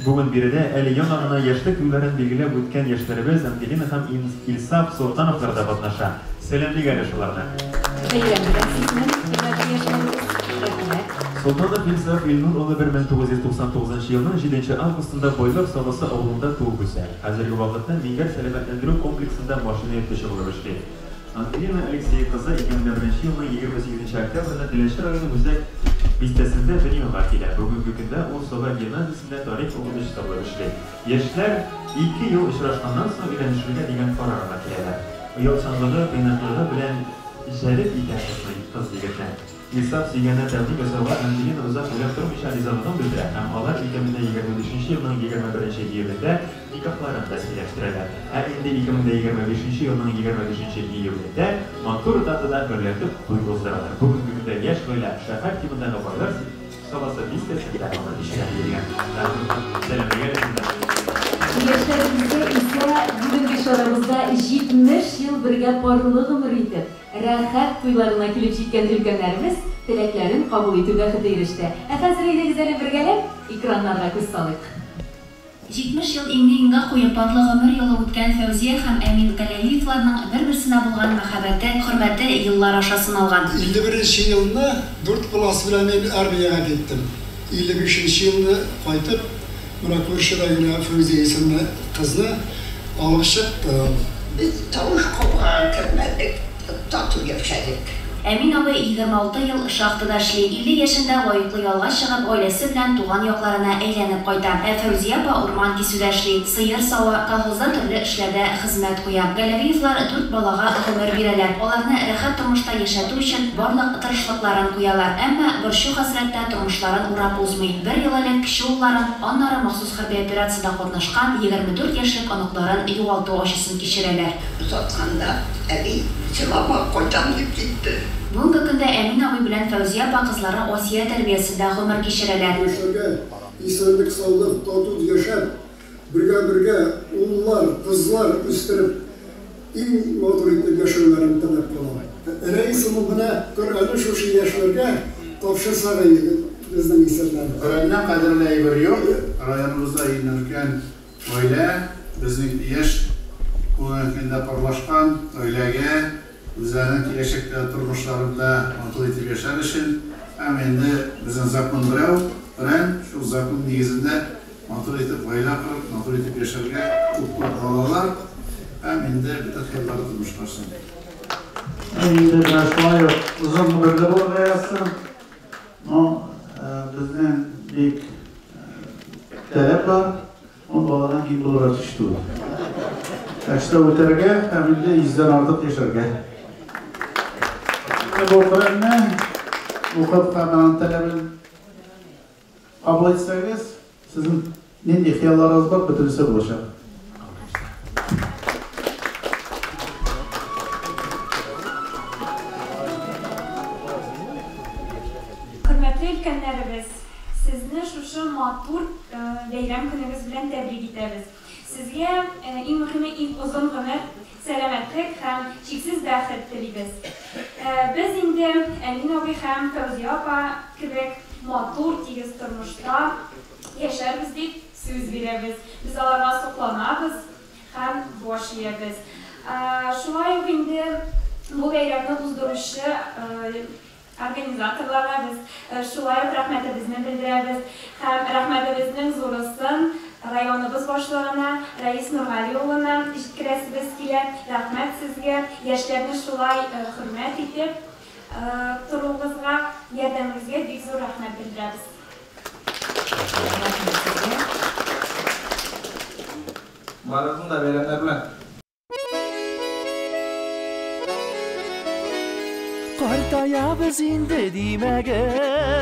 Бүген биредә әле яңа гына яшьлек юлларын билгеләп үткән яшьләребез Ангелина һәм Илсаф Солтановлар да катнаша. Сәламле шуларны. Солтанов Илсаф Илнур улы 1999 елның 7 августында Бойлар Саласы авылында туып үсә. Хәзерге вакытта Мингәр сәламәтләндерү комплексында машина йөртүче булып эшли. Ангелина Алексей кызы 2001 елның 28 октябрьдә Теләче районы Үзәк бистәсендә дөньяга килә. Бүгенге көндә ул Сова гимназиясендә тарих укытучысы булып эшли. Яшьләр 2 ел очрашканнан соң өйләнешергә дигән карарга киләләр. Уялсанлыгы, кыйнаклыгы белән җәлеп итә кыз егетне. Илсаф сөйгәнә тәкъдим ясауга Ангелина узак уйлап тормыйча ризалыгын белдерә һәм алар 2025 елның 21 июлендә никахларын рәсмиләштерәләр. Ә инде 2025 елның 25 июлендә матур датада берләшеп туй уздыралар. Бүгенге көндә яшь гаилә шәһәр тибындагы Бойлар Саласы бистәсендә ишәк йөргән. Яшьләребезгә исә бүгенге чарабызда 70 ел бергә парлы гомер итеп, рәхәт туйларына килеп җиткән өлкәннәребез теләкләрен кабул итү бәхете иреште. Хәзер әйдәгез әле бергәләп экраннарга күз салыйк. 70 ел иңне-иңгә куеп парлы гомер юлы үткән Фәүзия һәм Әмин Галәвиевларның бер-берсенә булган мәхәббәте, хөрмәте еллар ашасын алган. 51 елны 4 класс белән мин армиягә киттем. 55 елны кайтып, Мына күрше района Фәүзия исемле кызны алып чыктым. Без тавыш калган кермәдек, тату яшәдек. Әмин абый 26 ел шахтада эшли, 50 яшендә лаеклы ялга чыгып, гаиләсе белән туган якларына әйләнеп кайта. Фәүзия апа урман кисүдә эшли, сыер сава, колхозда төрле эшләрдә хезмәт куя. Галәвиевлар 4 балага гомер бирәләр. Аларны рәхәт тормышта яшәтү өчен барлык тырышлыкларын куялар. Әмма борчу хәсрәттә тормышларын урап узмый. 1 ел элек кече улларын, аннары махсус хәрби операциядә катнашкан 24 яшьлек оныкларын югалту ачысын кичерәләр. Узатканда әби җылама кайтам дип китте. Бүгенге көндә Әмин абый белән Фәүзия апа кызлары Асия тәрбиясендә гомер кичерәләр. Исәнлек, саулык, тату яшәп, бергә уллар, кызлар үстереп, иң матур итеп яшәүләрен теләп калам. Рәисем менә Коръәнне шушы яшьләргә тапшырсак иде безнең исәнләр. Коръәнне кадерләй бер юк, районыбызда өлкән гаилә, безнең яшь күңелдә парлашкан гаиләгә үзләренең киләчәктә тормышларында матур итеп яшәр өчен, һәм инде безнең закон белән шул закон нигезендә матур итеп гаилә корып, матур итеп яшәргә укып алалар, һәм инде бөтен хәлләр тормышлашсын. Инде шулай узын гомерле булырга язсын. Безнең бик таләп бар, ул баладан ким булырга төштү. Эштә үтәргә, һәм инде 100-дән артык яшәргә. Bu Kur'an'ı okuyup kalmanın talebini kabul etseniz, sizin neydi hiyallarınız var, bütünüse bulaşır. Hürmetli ülkenlerimiz, sizni şuşu matur beyram gününüz bilen tebrik ederiz. Sizge en mühimi ilk uzun ömür, selametlik hem çiksiz bәхет tileybiz. Biz indi Əmin abi hem Fəvziya apa kibek matur tigiz turmuşda yaşarız deyip söz veririz. Biz alara soqlanabız hem boş yeriz. Şulay indi bu beyramni uzduruşu organizatorlarga biz şulay rəhmətimizni bildiririz. Hem rəhmətimizin zorlasın rayonumuz başlarına, Reis Nurgali oğluna işkirəsimiz kilə, rəhmət sizge, yaşlarını şulay hürmət etib, turuğuzga, yerdəmizge büyük zor rəhmət bildiririz. Barasını da verenler bilen. Qartayabız indi deməgiz,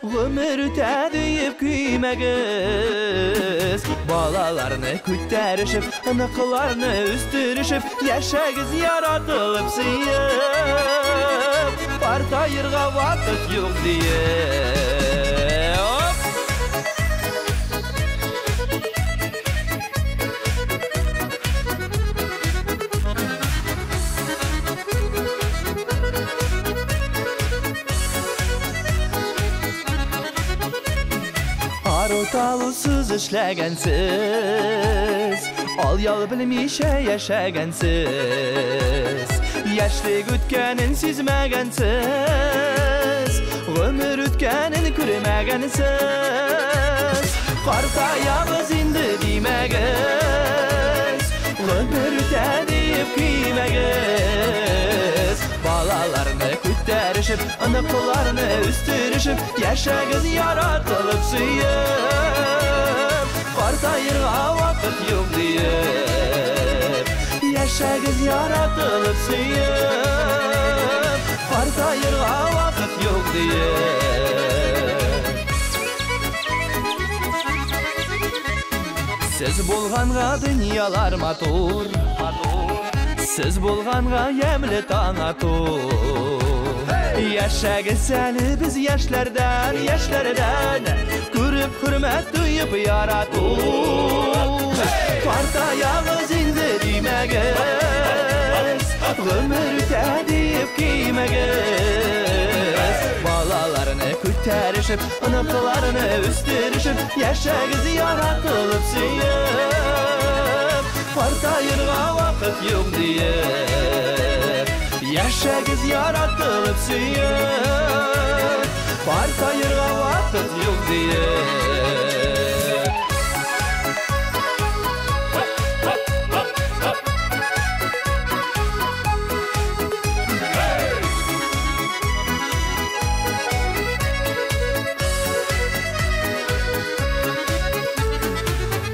ömür tədiyib küyməgiz. Balalarını küttərişib, anıqlarını üstürüşüb, yaşagiz yaratılıb sıyıb, partayırğa vakit yox deyib. Arutalusuz işlegensiz Al yal bilmişe yaşagensiz Yaşlık ütkenin sizmegensiz Ömür ütkenin küremegensiz Qartayağız indi demegiz Ömür üte deyip kiymegiz Balalarını kütterişip Anıqlarını üstürüşüp Yaşagiz yaratılıp suyup Qartayırğa vakit yok deyip Yaşagiz yaratılıp suyup Qartayırğa vakit yok deyip Siz bulğanğa dünyalar matur Siz bulğanğa yemli tanatur Yaşagiz seni biz yaşlardan Görüp hürmet duyup yaratur Qartayağız indi demegiz Ömür üte deyip kiymegiz Balalarını kütterişip Anıqlarını üstürüşüp Yaşagiz yaratılıp suyup Qartayırğa vakit yok deyip Yaşagiz yaratılıp suyup Qartayırğa vakit yok deyip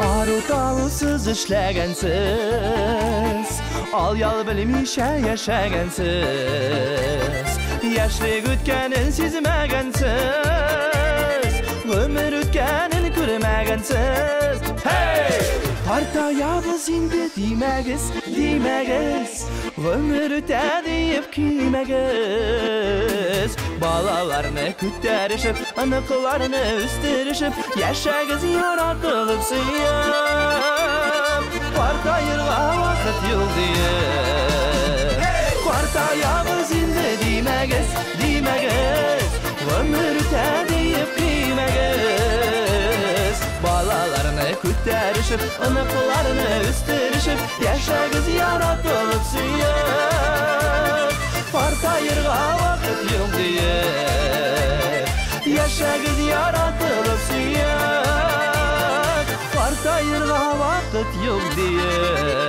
Arutalusuz işlegensiz Al yal bilmişe yaşagensiz Yaşlık ütkenin sizmegensiz Ömür ütkenin küremegensiz Hey! Qartayağız indi demegiz Ömür üte deyip kiymegiz Balalarını kütterişip Anıqlarını üstürüşüp Yaşagiz yaratılıp suyup Qartayırğa vakit yok deyip Qartayağız indi demegiz Ömür üte deyip kiymegiz Balalarını kütterişip Anıqlarını üstürüşüp Yaşagiz yaratılıp suyup Qartayırğa vakit yok deyip Yaşagiz yaratılıp suyup Qartayırğa vakit yok deyip